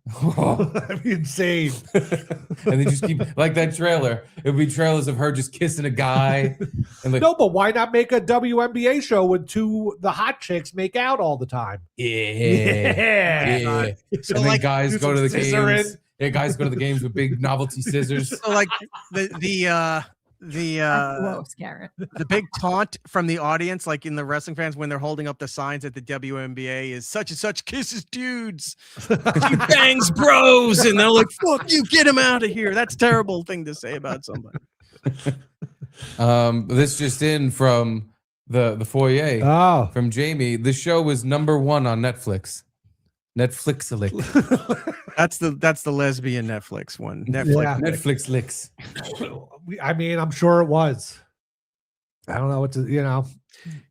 That'd be insane. And they just keep like that trailer. It would be trailers of her just kissing a guy. And like, No, but why not make a WNBA show with the hot chicks make out all the time? yeah. So And then like, guys do go to the some games. scissoring. Yeah, guys go to the games with big novelty scissors. So like the Gross, Garrett. the big taunt from the audience, like in the wrestling fans when they're holding up the signs at the WNBA, is such and such kisses dudes, she bangs bros, and they're like, "Fuck you, get him out of here." That's a terrible thing to say about somebody. This just in from the foyer from Jamie. The show was #1 on Netflix. Netflix lick. That's the lesbian Netflix one. Netflix licks. I mean, I'm sure it was. I don't know what to,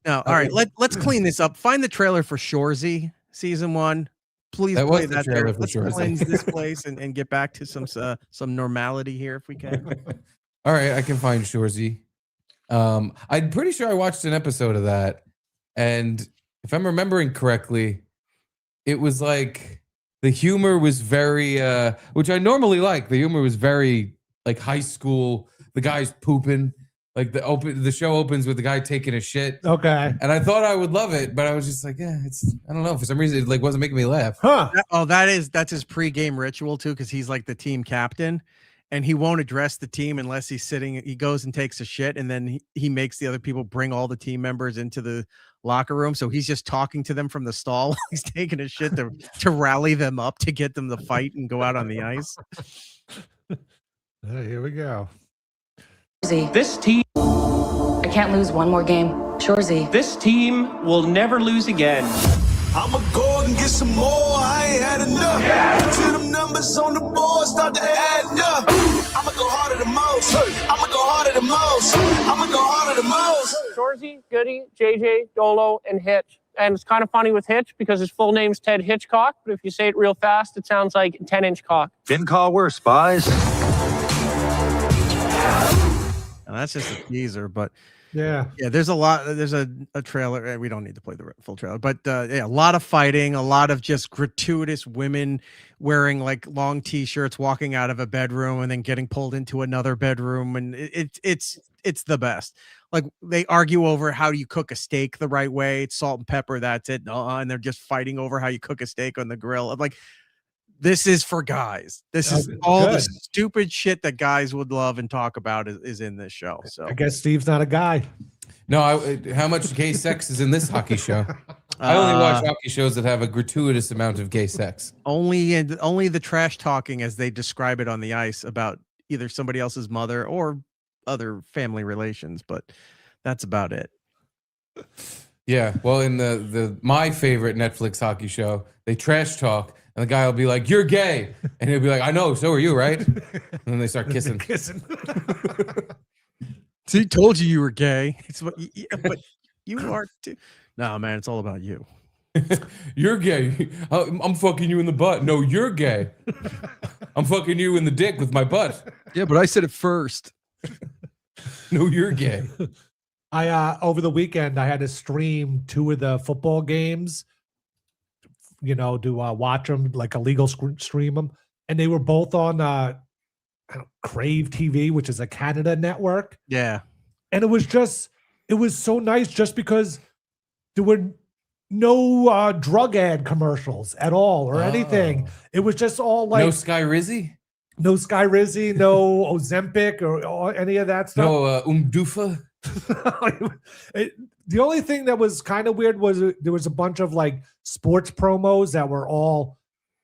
No, all right. Let's clean this up. Find the trailer for Shoresy season 1. Please That play was the that trailer there. for Let's Shoresy. cleanse this place and get back to some normality here if we can. All right, I can find Shoresy. I'm pretty sure I watched an episode of that, and if I'm remembering correctly, it was like the humor was very, which I normally like. The humor was very like high school. The guy's pooping. Like the show opens with the guy taking a shit. Okay. And I thought I would love it, but I was just like, yeah, I don't know. For some reason, it like wasn't making me laugh. Huh. That's his pregame ritual too, because he's like the team captain, and he won't address the team unless he's sitting. He goes and takes a shit, and then he makes the other people bring all the team members into the locker room. So he's just talking to them from the stall while he's taking a shit to rally them up to get them to fight and go out on the ice. Here we go. This team, I can't lose one more game. Shoresy. This team will never lose again. I'ma go and get some more. I ain't had enough. Yeah. See them numbers on the board start to add up. I'ma go harder than most. I'ma go harder than most. I'ma go harder than most. Shoresy, Goody, JJ, Dolo, and Hitch. And it's kind of funny with Hitch because his full name's Ted Hitchcock, but if you say it real fast, it sounds like 10-inch cock. Didn't call worse, spies. And that's just a teaser, but yeah, there's a lot. There's a trailer. We don't need to play the full trailer, but a lot of fighting, a lot of just gratuitous women wearing like long t-shirts, walking out of a bedroom and then getting pulled into another bedroom, and it's the best. Like they argue over how you cook a steak the right way. It's salt and pepper. That's it. And they're just fighting over how you cook a steak on the grill. I'm like, this is for guys. This is all the stupid shit that guys would love and talk about is in this show. So I guess Steve's not a guy. No, how much gay sex is in this hockey show? I only watch hockey shows that have a gratuitous amount of gay sex. Only the trash talking as they describe it on the ice about either somebody else's mother or other family relations, but that's about it. Yeah, well, in my favorite Netflix hockey show, they trash talk, and the guy will be like, "You're gay," and he'll be like, "I know, so are you, right?" And then they start kissing. He told you were gay. It's what, but you are too. No, man, it's all about you. You're gay. I'm fucking you in the butt. No, you're gay. I'm fucking you in the dick with my butt. Yeah, but I said it first. No, you're gay. I over the weekend I had to stream 2 of the football games, to watch them, like illegal stream them, and they were both on Crave TV, which is a Canada network. Yeah, and it was so nice just because there were no drug ad commercials at all or anything. It was just all like no Sky Rizzy, no Ozempic or any of that stuff. No Umdufa. The only thing that was kind of weird was there was a bunch of like sports promos that were all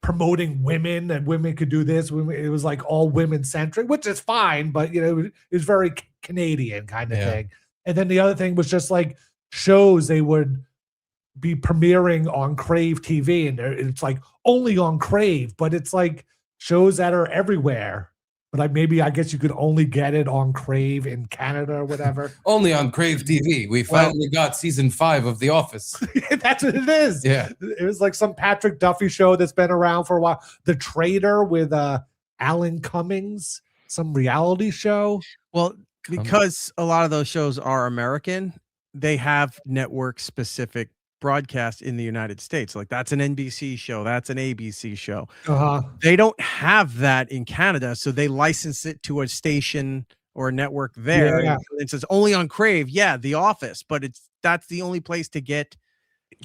promoting women and women could do this. It was like all women centric, which is fine, but it was very Canadian kind of thing. And then the other thing was just like shows they would be premiering on Crave TV, and it's like only on Crave, but it's like shows that are everywhere. But I guess you could only get it on Crave in Canada or whatever. Only on Crave TV. We finally got season 5 of The Office. That's what it is. Yeah. It was like some Patrick Duffy show that's been around for a while. The Trader with Alan Cummings, some reality show. Well, because a lot of those shows are American, they have network specific broadcast in the United States. Like that's an NBC show, that's an ABC show. They don't have that in Canada, so they license it to a station or a network there. Yeah. It says only on Crave. Yeah, The Office, but that's the only place to get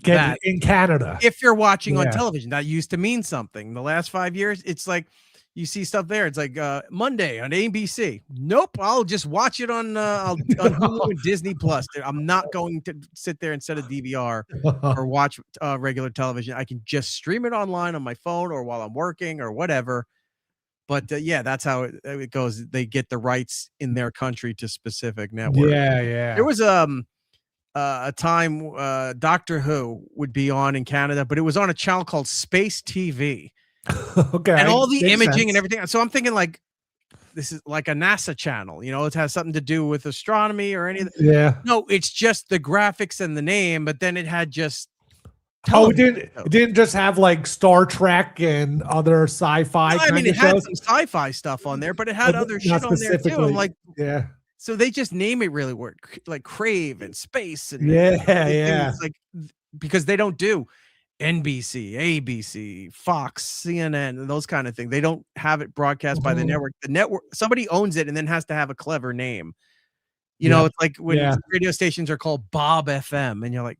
that in Canada. If you're watching on television, that used to mean something. The last 5 years, it's like you see stuff there. It's like Monday on ABC. Nope, I'll just watch it on Hulu and Disney Plus. I'm not going to sit there and set a DVR or watch regular television. I can just stream it online on my phone or while I'm working or whatever. But that's how it goes. They get the rights in their country to specific networks. Yeah. There was a time Doctor Who would be on in Canada, but it was on a channel called Space TV. Okay. And all the Makes imaging sense. and everything. So I'm thinking like this is like a NASA channel, it has something to do with astronomy or anything. Yeah. No, it's just the graphics and the name, but then it had just it didn't just have like Star Trek and other sci-fi. I mean, it kind had of some sci-fi stuff on there, but it had But other not shit on there too. specifically. I'm like, yeah. so they just name it really weird, like Crave and Space and Yeah. It's like because they don't do NBC, ABC, Fox, CNN, and those kind of things. They don't have it broadcast by the network. The network, somebody owns it and then has to have a clever name. It's like when radio stations are called Bob FM, and you're like,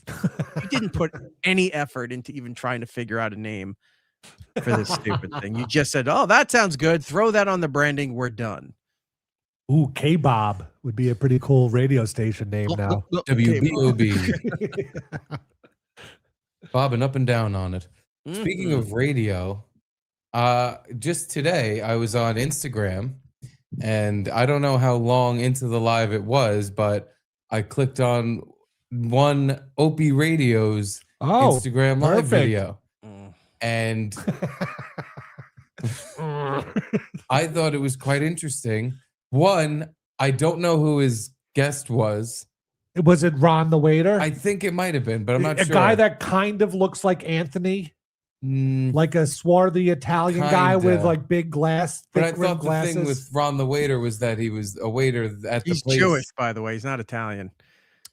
you didn't put any effort into even trying to figure out a name for this stupid thing. You just said, "Oh, that sounds good. Throw that on the branding. We're done." Ooh, K-Bob would be a pretty cool radio station name now. WBOB. Bobbing up and down on it. Speaking of radio, just today I was on Instagram, and I don't know how long into the live it was, but I clicked on one Opie Radio's Instagram live video, and I thought it was quite interesting. One, I don't know who his guest was. Was it Ron the waiter? I think it might have been, but I'm not a sure. guy that kind of looks like Anthony, like a swarthy Italian guy with like big glass. But I thick rimmed thought the glasses. thing with Ron the waiter was that he was a waiter at the He's place. Jewish, by the way. He's not Italian.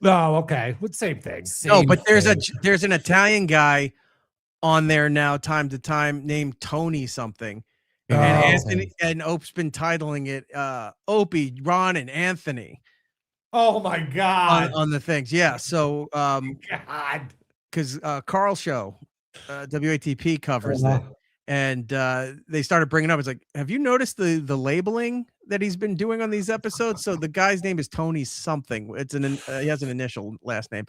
Oh, okay. Well, same thing. No, but there's an Italian guy on there now, time to time, named Tony something. And Anthony and Ope's been titling it Opie, Ron, and Anthony. Oh my God. On the things. Yeah. So God. Because Carl Show, WATP covers it. And they started bringing up, it's like, have you noticed the labeling that he's been doing on these episodes? So the guy's name is Tony something. It's he has an initial last name.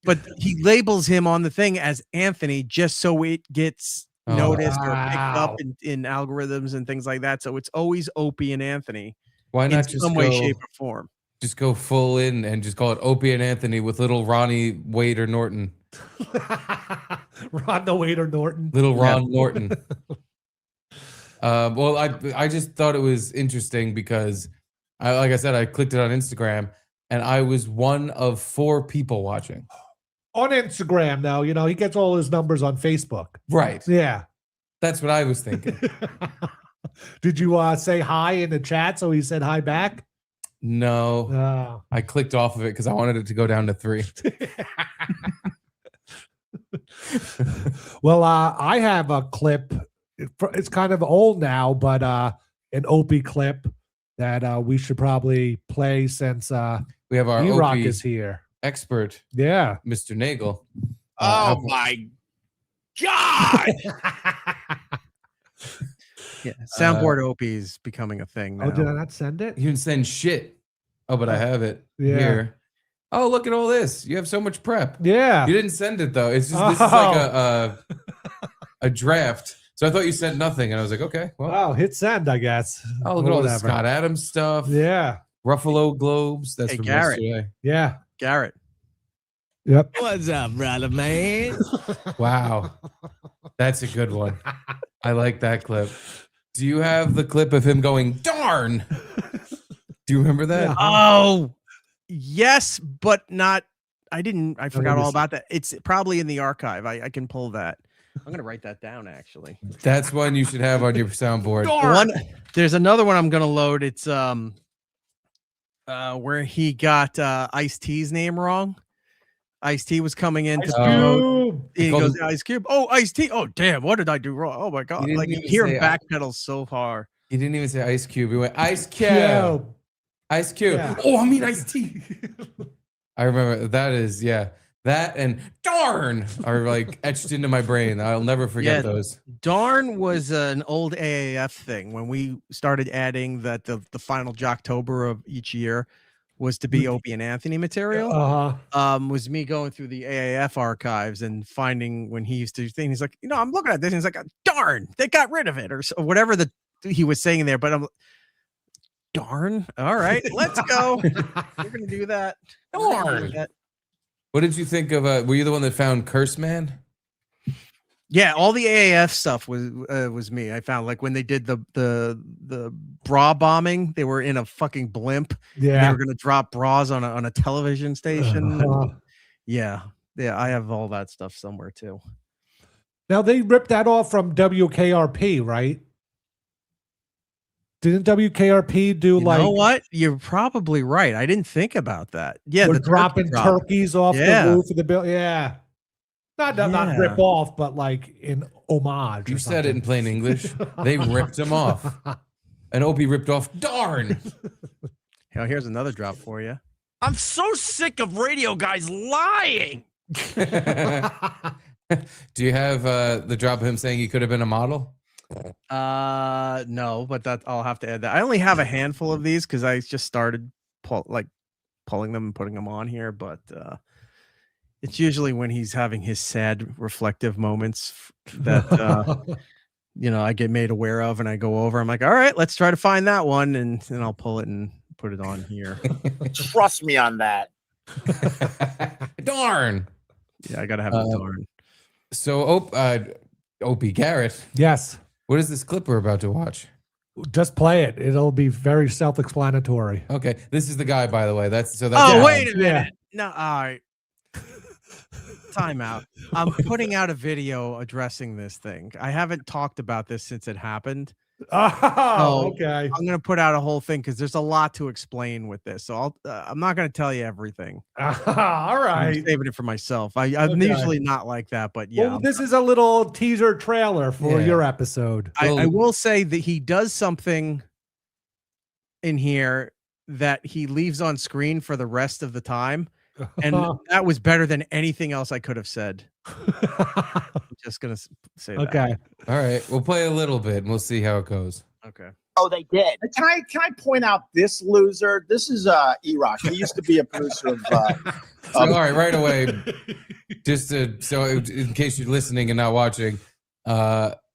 but he labels him on the thing as Anthony just so it gets noticed or picked up in algorithms and things like that. So it's always Opie and Anthony. Why not in just some way, shape, or form? Just go full in and just call it Opie and Anthony with little Ronnie Wade or Norton. Ron the Waiter Norton. Little Ron Norton. Well, I just thought it was interesting because, like I said, I clicked it on Instagram and I was one of 4 people watching. On Instagram now, you know, he gets all his numbers on Facebook. Right. Yeah. That's what I was thinking. Did you say hi in the chat so he said hi back? No. I clicked off of it because I wanted it to go down to 3. Well, I have a clip. It's kind of old now, but an Opie clip that we should probably play since we have our Erock Opie is here. Expert. Yeah. Mr. Nagel. Oh my God. Yeah, soundboard Opie is becoming a thing now. Oh, did I not send it? You didn't send shit. Oh, but I have it here. Oh, look at all this. You have so much prep. Yeah. You didn't send it though. It's just this is like a draft. So I thought you sent nothing, and I was like, okay, well. Oh, hit send, I guess. Oh, look at all this Scott Adams stuff. Yeah. Ruffalo Globes. That's from Garrett. yesterday. Yeah. Garrett. Yep. What's up, brother, man? Wow. That's a good one. I like that clip. Do you have the clip of him going, darn? Do you remember that? Oh, yes, but not. I forgot all about that. It's probably in the archive. I can pull that. I'm going to write that down, actually. That's one you should have on your soundboard. There's another one I'm going to load. It's where he got Ice-T's name wrong. Ice-T was coming in to promote. He goes, Ice Cube. Oh, Ice-T. Oh, damn. What did I do wrong? Oh, my God. Like, you hear him backpedal so far. He didn't even say Ice Cube. He went, Ice Cube. Ice Cube. Yeah. Oh, I mean Ice-T. I remember that is, that and darn are like etched into my brain. I'll never forget those. Darn was an old AAF thing when we started adding that the final Jocktober of each year was to be Opie and Anthony material. Was me going through the AAF archives and finding when he used to do things. He's like, I'm looking at this, and he's like, darn, they got rid of it, or whatever he was saying there. But I'm darn. All right, let's go. We're gonna do that. Darn. What did you think of? Were you the one that found Curse Man? Yeah, all the AAF stuff was me. I found like when they did the bra bombing, they were in a fucking blimp. Yeah, and they were gonna drop bras on a television station. Yeah, I have all that stuff somewhere too. Now they ripped that off from WKRP, right? Didn't WKRP do You know what? You're probably right. I didn't think about that. Yeah, we're the dropping turkeys off the roof of the building. Yeah. Not rip off, but like in homage. You said it in plain English. They ripped him off. And Opie ripped off darn. Hell, here's another drop for you. I'm so sick of radio guys lying. Do you have the drop of him saying he could have been a model? No, but I'll have to add that. I only have a handful of these because I just started pulling them and putting them on here, but it's usually when he's having his sad reflective moments that I get made aware of, and I go over. I'm like, all right, let's try to find that one, and then I'll pull it and put it on here. Trust me on that. Darn. Yeah, I gotta have the darn. So Opie Garrett. Yes. What is this clip we're about to watch? Just play it. It'll be very self-explanatory. Okay. This is the guy, by the way. That's wait a minute. Yeah. No, all right. Time out. I'm putting out a video addressing this thing. I haven't talked about this since it happened. Oh, okay. I'm gonna put out a whole thing because there's a lot to explain with this. So I'm not gonna tell you everything. All right. I'm saving it for myself. I'm usually not like that, but yeah. Well, this is a little teaser trailer for your episode. I will say that he does something in here that he leaves on screen for the rest of the time. And that was better than anything else I could have said. I'm just going to say that. Okay. All right. We'll play a little bit and we'll see how it goes. Okay. Oh, they did. Can I point out this loser? This is Erock. He used to be a producer of. So, all right away. Just so in case you're listening and not watching,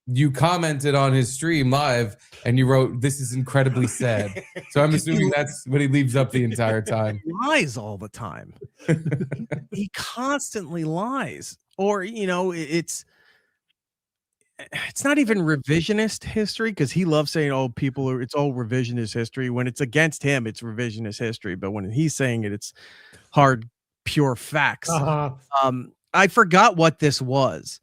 you commented on his stream live and you wrote, "This is incredibly sad." So I'm assuming that's what he leaves up the entire time. He lies all the time. He constantly lies, or it's not even revisionist history, because he loves saying, "Oh, it's all revisionist history." When it's against him, it's revisionist history. But when he's saying it, it's hard, pure facts. I forgot what this was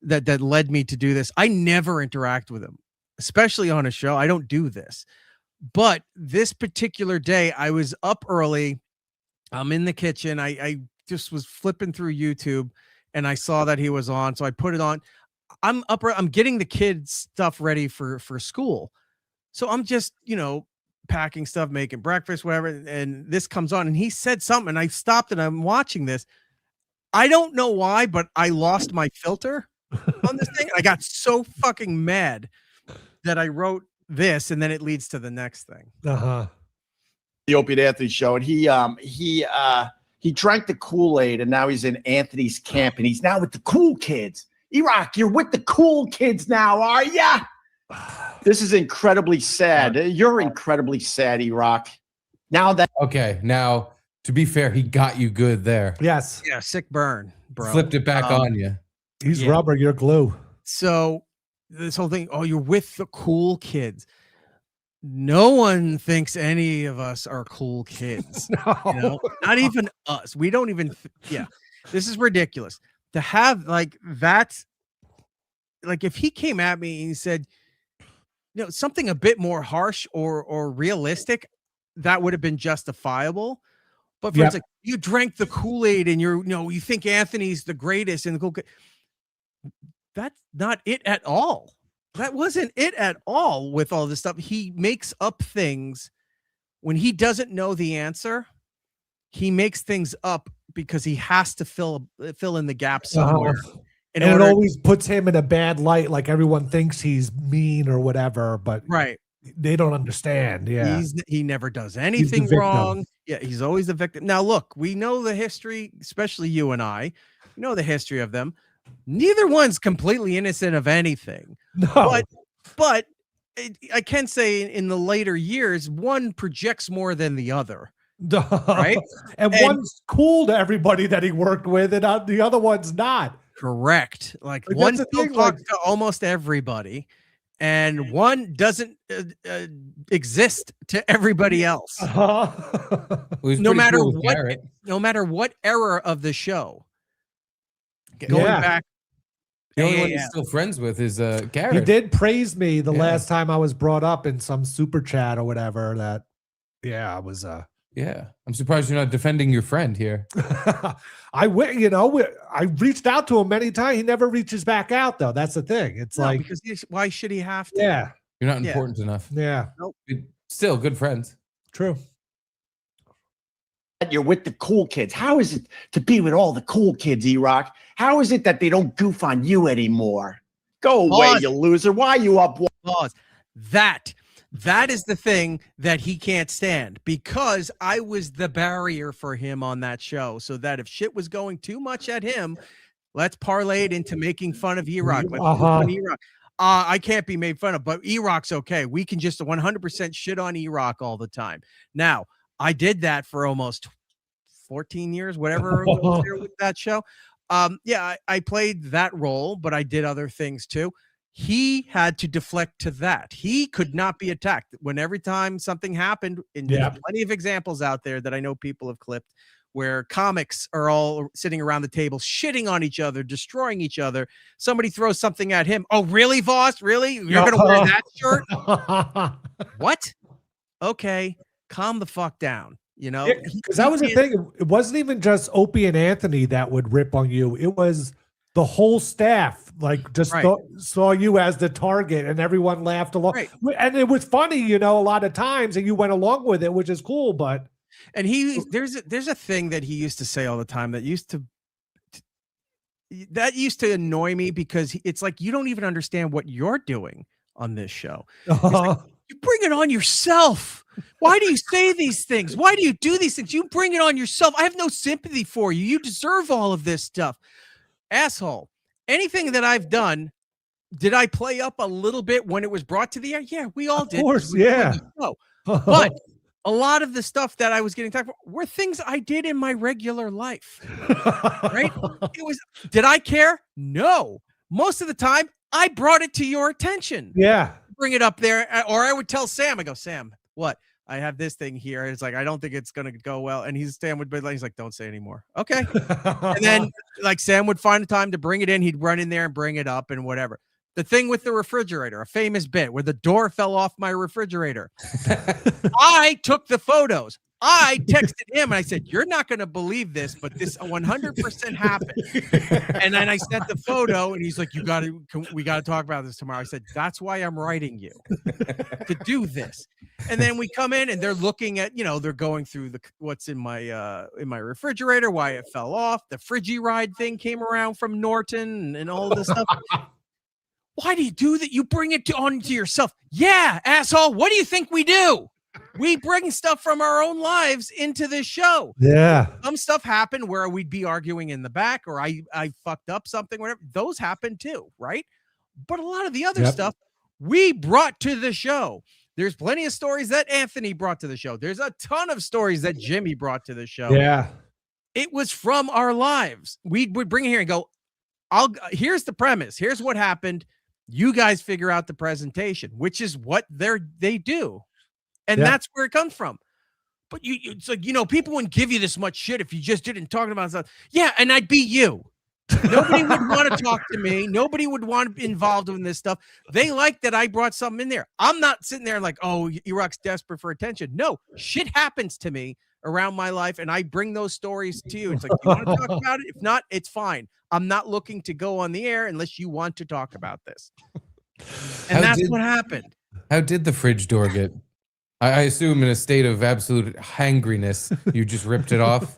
that led me to do this. I never interact with him, especially on a show. I don't do this. But this particular day, I was up early. I'm in the kitchen. I just was flipping through YouTube and I saw that he was on. So I put it on. I'm getting the kids' stuff ready for school. So I'm just, packing stuff, making breakfast, whatever. And this comes on and he said something and I stopped and I'm watching this. I don't know why, but I lost my filter on this thing. I got so fucking mad that I wrote this, and then it leads to the next thing. The Opie and Anthony show, and he drank the Kool-Aid, and now he's in Anthony's camp, and he's now with the cool kids. Erock, you're with the cool kids now, are ya? This is incredibly sad. You're incredibly sad, Erock. Now, to be fair, he got you good there. Yes. Yeah, sick burn, bro. Flipped it back on you. He's rubber, you're glue. So this whole thing, you're with the cool kids. No one thinks any of us are cool kids. No. Not even us. We don't even this is ridiculous. To have that's if he came at me and he said, something a bit more harsh or realistic, that would have been justifiable. But for it's like, you drank the Kool-Aid and you think Anthony's the greatest and the cool. That's not it at all. That wasn't it at all with all this stuff. He makes up things when he doesn't know the answer. He makes things up because he has to fill in the gap somewhere. And it always puts him in a bad light, like everyone thinks he's mean or whatever, but they don't understand. Yeah. He never does anything wrong. Yeah, he's always the victim. Now, look, we know the history, especially you and I, know the history of them. Neither one's completely innocent of anything. No. But I can say in the later years, one projects more than the other. Right? and one's cool to everybody that he worked with, and the other one's not. Correct. Like one still talks to almost everybody, and one doesn't exist to everybody else. No matter what era of the show. Going back, the only one he's still friends with is Garrett. He did praise me the last time I was brought up in some super chat or whatever. I was. I'm surprised you're not defending your friend here. I reached out to him many times. He never reaches back out, though. That's the thing. It's because why should he have to? Yeah, you're not important enough. Yeah, nope. Still good friends. True. You're with the cool kids. How is it to be with all the cool kids, Erock? How is it that they don't goof on you anymore? Go away, you loser. Why are you up? Pause. That is the thing that he can't stand, because I was the barrier for him on that show, so that if shit was going too much at him, let's parlay it into making fun of Erock. I can't be made fun of, but Erock's okay. We can just 100% shit on Erock all the time. Now, I did that for almost 14 years, whatever it was there with that show. I played that role, but I did other things too. He had to deflect to that. He could not be attacked. When every time something happened, and there's plenty of examples out there that I know people have clipped, where comics are all sitting around the table, shitting on each other, destroying each other. Somebody throws something at him. Oh, really, Voss? Really? You're going to wear that shirt? What? Okay. Calm the fuck down. Because that was the thing. It wasn't even just Opie and Anthony that would rip on you. It was the whole staff, saw you as the target, and everyone laughed along. Right. And it was funny, a lot of times, and you went along with it, which is cool. But there's a thing that he used to say all the time that used to annoy me, because it's like, you don't even understand what you're doing on this show. You bring it on yourself. Why do you say these things? Why do you do these things? You bring it on yourself. I have no sympathy for you. You deserve all of this stuff. Asshole. Anything that I've done, did I play up a little bit when it was brought to the air? Yeah, we all did. Of course, yeah. But a lot of the stuff that I was getting talked about were things I did in my regular life. Right? Did I care? No. Most of the time, I brought it to your attention. Yeah. Bring it up there. Or I would tell Sam, I go, Sam, what? I have this thing here. It's like, I don't think it's going to go well. And Sam would be like, he's like, don't say anymore. Okay. And then like Sam would find a time to bring it in. He'd run in there and bring it up and whatever. The thing with the refrigerator, a famous bit where the door fell off my refrigerator. I took the photos. I texted him and I said, you're not going to believe this, but this 100% happened. And then I sent the photo and he's like, we got to talk about this tomorrow. I said, that's why I'm writing you to do this. And then we come in and they're looking at, they're going through what's in my refrigerator, why it fell off. The Frigiride thing came around from Norton and all this stuff. Why do you do that? You bring it onto yourself. Yeah, asshole. What do you think we do? We bring stuff from our own lives into this show. Yeah. Some stuff happened where we'd be arguing in the back or I fucked up something, whatever. Those happen too, right? But a lot of the other stuff we brought to the show. There's plenty of stories that Anthony brought to the show. There's a ton of stories that Jimmy brought to the show. Yeah. It was from our lives. We would bring it here and go, here's the premise. Here's what happened. You guys figure out the presentation, which is what they do. And that's where it comes from. But it's like, people wouldn't give you this much shit if you just didn't talk about stuff. Yeah, and I'd be you. Nobody would want to talk to me. Nobody would want to be involved in this stuff. They like that I brought something in there. I'm not sitting there like, oh, Erock's desperate for attention. No, shit happens to me around my life, and I bring those stories to you. It's like, you want to talk about it? If not, it's fine. I'm not looking to go on the air unless you want to talk about this. And that's what happened. How did the fridge door get? I assume in a state of absolute hangriness, you just ripped it off.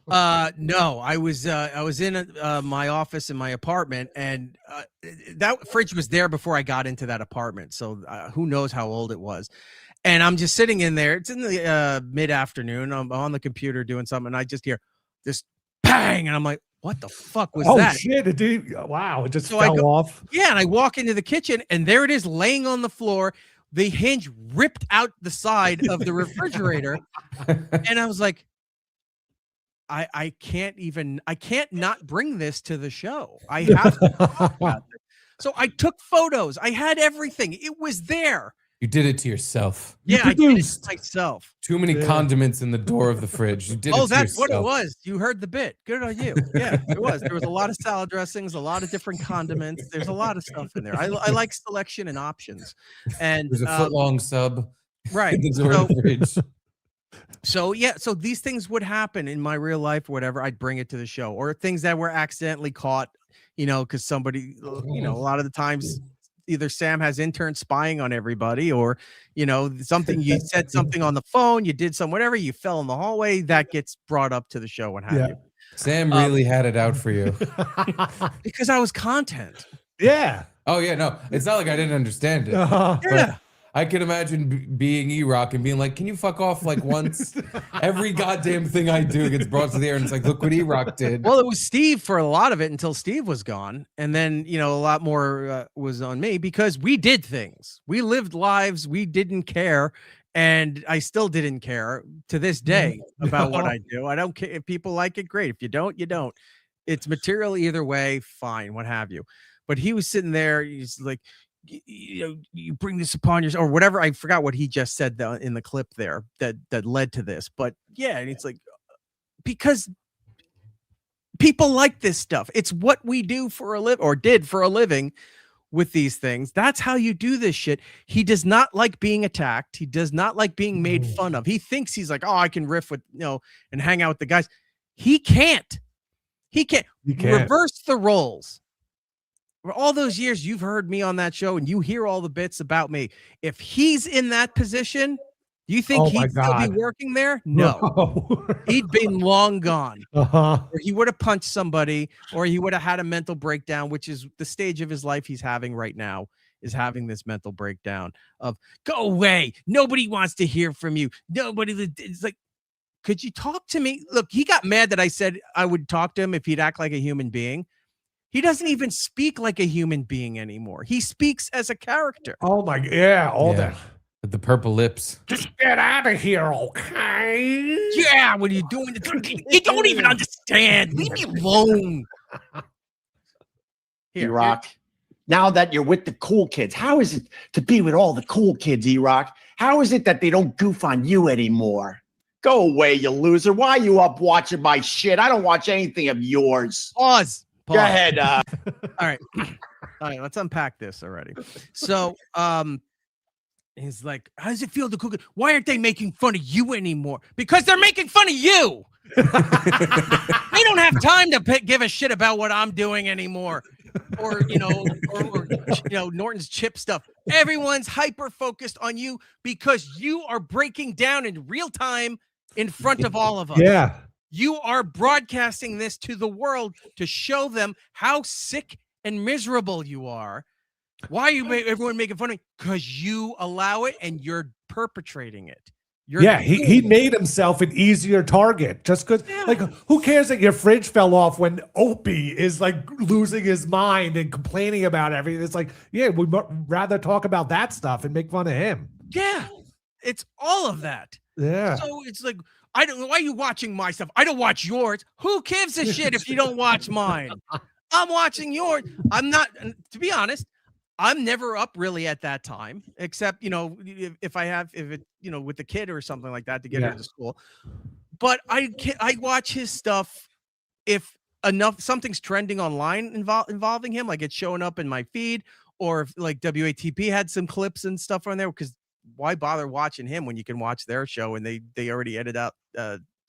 No, I was in my office in my apartment, and that fridge was there before I got into that apartment. So who knows how old it was. And I'm just sitting in there. It's in the mid-afternoon. I'm on the computer doing something, and I just hear this bang, and I'm like, what the fuck was that? Oh, shit. Wow. It just so fell off. Yeah, and I walk into the kitchen, and there it is laying on the floor. The hinge ripped out the side of the refrigerator. And I was like, I can't not bring this to the show. I have to talk about it. So I took photos. I had everything. It was there. You did it to yourself. Yeah, I did it to myself. Too many condiments in the door of the fridge. You did it to that's yourself. what it was. You heard the bit. Good on you. Yeah, it was. There was a lot of salad dressings, a lot of different condiments. There's a lot of stuff in there. I like selection and options. And there's a foot-long sub. Right. In the door of the fridge. So these things would happen in my real life, whatever. I'd bring it to the show, or things that were accidentally caught, because somebody, a lot of the times either Sam has interns spying on everybody, or, something, you said something on the phone, you did whatever, you fell in the hallway, that gets brought up to the show and have you. Sam really had it out for you. Because I was content. Yeah. Oh, yeah. No, it's not like I didn't understand it. Yeah. I can imagine being Erock and being like, can you fuck off like once? Every goddamn thing I do gets brought to the air, and it's like, look what Erock did. Well, it was Steve for a lot of it until Steve was gone. And then, a lot more was on me because we did things. We lived lives. We didn't care. And I still didn't care to this day about what I do. I don't care if people like it. Great. If you don't, you don't. It's material either way. Fine. What have you. But he was sitting there. He's like, you bring this upon yourself, or whatever. I forgot what he just said in the clip there that led to this. But yeah, and it's like, because people like this stuff. It's what we do for a living, or did for a living with these things. That's how you do this shit. He does not like being attacked. He does not like being made fun of. He thinks he's like, oh, I can riff with, and hang out with the guys. He can't. Reverse the roles. For all those years you've heard me on that show and you hear all the bits about me. If he's in that position, do you think he'd still be working there? No. He'd been long gone. Or he would have punched somebody, or he would have had a mental breakdown, which is the stage of his life he's having right now, is having this mental breakdown of go away. Nobody wants to hear from you. It's like, could you talk to me? Look, he got mad that I said I would talk to him if he'd act like a human being. He doesn't even speak like a human being anymore. He speaks as a character. Oh my, yeah, all that. With the purple lips. Just get out of here, okay? Yeah, what are you doing? You don't even understand. Leave me alone. Erock, now that you're with the cool kids, how is it to be with all the cool kids, Erock? How is it that they don't goof on you anymore? Go away, you loser. Why are you up watching my shit? I don't watch anything of yours. Pause. Go ahead. All right. Let's unpack this already. So, he's like, how does it feel to cook? Why aren't they making fun of you anymore? Because they're making fun of you. They don't have time to give a shit about what I'm doing anymore. Or Norton's chip stuff. Everyone's hyper focused on you because you are breaking down in real time in front of all of us. Yeah. You are broadcasting this to the world to show them how sick and miserable you are. Why are everyone making fun of me? Because you allow it and you're perpetrating it. He made himself an easier target just because, like, who cares that your fridge fell off when Opie is like losing his mind and complaining about everything? It's like, yeah, we'd rather talk about that stuff and make fun of him. Yeah, it's all of that. Yeah. So it's like, I don't know. Why are you watching my stuff? I don't watch yours. Who gives a shit if you don't watch mine? I'm watching yours. I'm not, to be honest, I'm never up really at that time, except, if with the kid or something like that to get her to school. But I watch his stuff if something's trending online involving him, like it's showing up in my feed, or if like WATP had some clips and stuff on there, because why bother watching him when you can watch their show and they already edit out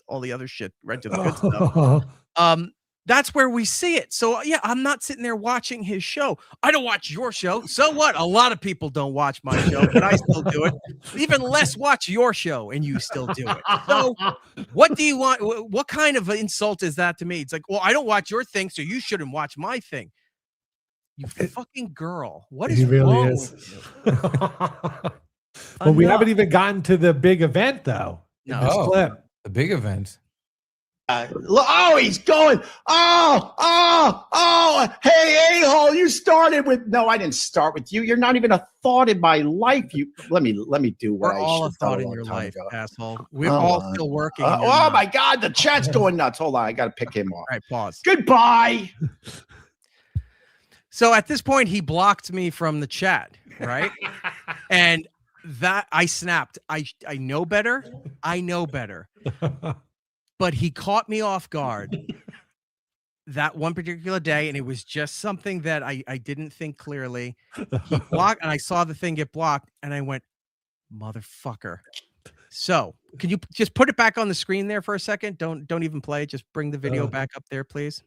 all the other shit right to the good stuff. That's where we see it. So yeah, I'm not sitting there watching his show. I don't watch your show. So what? A lot of people don't watch my show, but I still do it. Even less watch your show and you still do it. So what do you want? What kind of insult is that to me? It's like, well, I don't watch your thing, so you shouldn't watch my thing. You fucking girl. What is wrong with you? Well, we haven't even gotten to the big event though. No. Clip. The big event. He's going. Hey, a-hole, you started with. No, I didn't start with you. You're not even a thought in my life. Let me do what We're I all a should have thought done in your life, ago. asshole. We're all still working. My God, the chat's going nuts. Hold on, I got to pick him off. All right, pause. Goodbye. So at this point, he blocked me from the chat, right? And that I snapped. I know better. I know better. But he caught me off guard that one particular day, and it was just something that I didn't think clearly. He blocked, and I saw the thing get blocked, and I went, motherfucker. So can you just put it back on the screen there for a second? Don't even play it. Just bring the video back up there, please.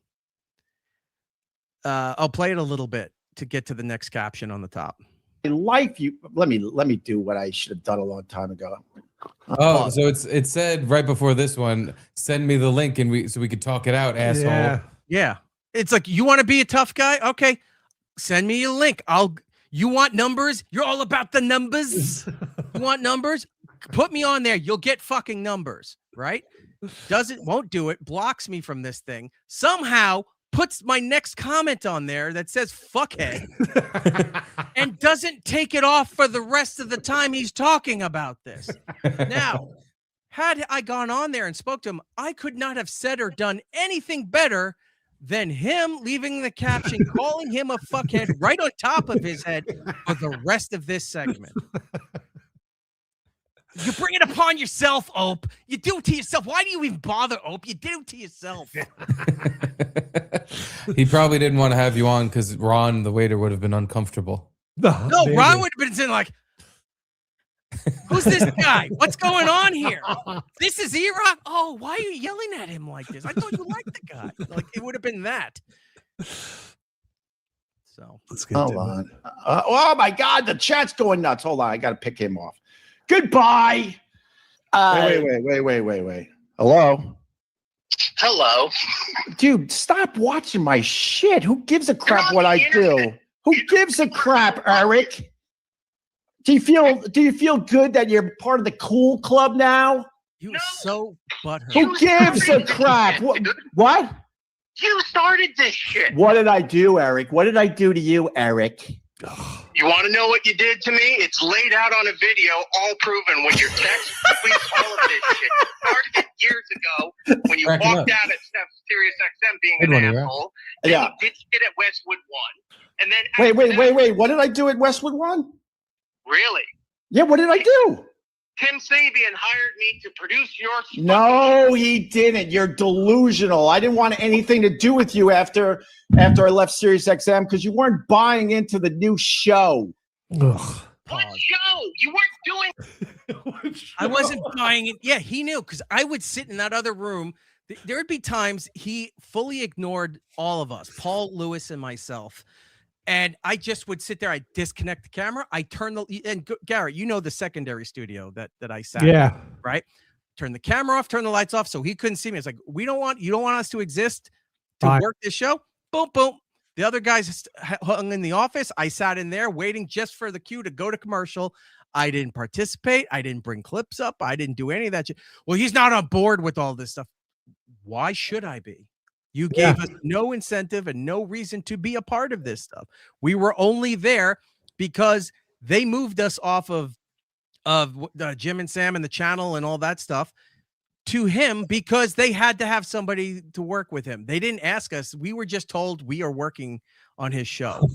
I'll play it a little bit to get to the next caption on the top. In life, let me do what I should have done a long time ago. Oh, so it said right before this one, send me the link and we could talk it out, asshole. Yeah. It's like, you want to be a tough guy? Okay. Send me a link. You want numbers? You're all about the numbers. You want numbers? Put me on there. You'll get fucking numbers, right? Won't do it. Blocks me from this thing. Somehow puts my next comment on there that says fuckhead and doesn't take it off for the rest of the time he's talking about this. Now, had I gone on there and spoke to him, I could not have said or done anything better than him leaving the caption, calling him a fuckhead right on top of his head for the rest of this segment. You bring it upon yourself, Ope. You do it to yourself. Why do you even bother, Ope? You did it to yourself. He probably didn't want to have you on because Ron, the waiter, would have been uncomfortable. No, Ron would have been saying like, who's this guy? What's going on here? This is Erock? Oh, why are you yelling at him like this? I thought you liked the guy. Like, it would have been that. So let's get hold on. Oh my God, the chat's going nuts. Hold on, I got to pick him off. Goodbye. Wait. Hello, dude. Stop watching my shit. Who gives a crap what I do? Who gives a crap, Erik? Do you feel good that you're part of the cool club now? You were so butthurt. Who gives a crap? What? You started this shit. What did I do, Erik? What did I do to you, Erik? You want to know what you did to me? It's laid out on a video, all proven with your text, tweets, all of this shit. You started it years ago when you walked out at Sirius XM being an asshole. Then you did shit at Westwood 1. And then Wait. What did I do at Westwood 1? Really? Yeah, what did I do? Tim Sabian hired me to produce your No, he didn't. You're delusional. I didn't want anything to do with you after I left Sirius XM because you weren't buying into the new show. What show? You weren't doing. I wasn't buying it. Yeah, he knew because I would sit in that other room. There would be times he fully ignored all of us, Paul, Lewis, and myself. And I just would sit there. I disconnect the camera. I turn and Garrett, you know the secondary studio that I sat in, right? Turn the camera off, turn the lights off, so he couldn't see me. It's like you don't want us to exist to work this show. Boom, boom. The other guys hung in the office. I sat in there waiting just for the cue to go to commercial. I didn't participate. I didn't bring clips up. I didn't do any of that shit. Well, he's not on board with all this stuff. Why should I be? You gave us no incentive and no reason to be a part of this stuff. We were only there because they moved us off of Jim and Sam and the channel and all that stuff to him because they had to have somebody to work with him. They didn't ask us. We were just told we are working on his show.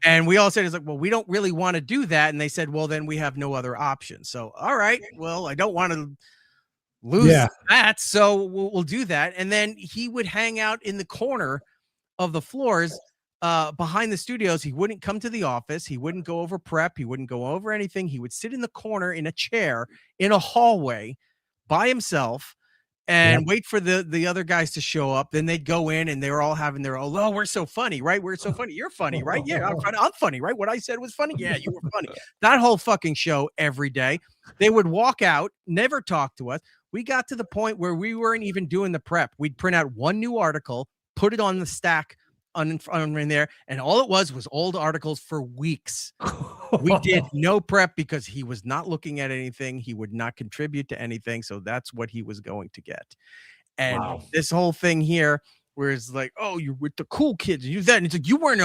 And we all said, it's like, well, we don't really want to do that. And they said, well, then we have no other option. So, all right, well, I don't want to lose that, so we'll do that. And then he would hang out in the corner of the floors behind the studios. He wouldn't come to the office. He wouldn't go over prep. He wouldn't go over anything. He would sit in the corner in a chair in a hallway by himself and wait for the other guys to show up. Then they'd go in and they were all having their oh, we're so funny, right? We're so funny. You're funny, right? Yeah, I'm funny, right? What I said was funny. Yeah, you were funny. That whole fucking show every day. They would walk out, never talk to us. We got to the point where we weren't even doing the prep. We'd print out one new article, put it on the stack in there, and all it was old articles for weeks. We did no prep because he was not looking at anything. He would not contribute to anything, so that's what he was going to get. And this whole thing here, where it's like, oh, you're with the cool kids, and you that, and it's like you weren't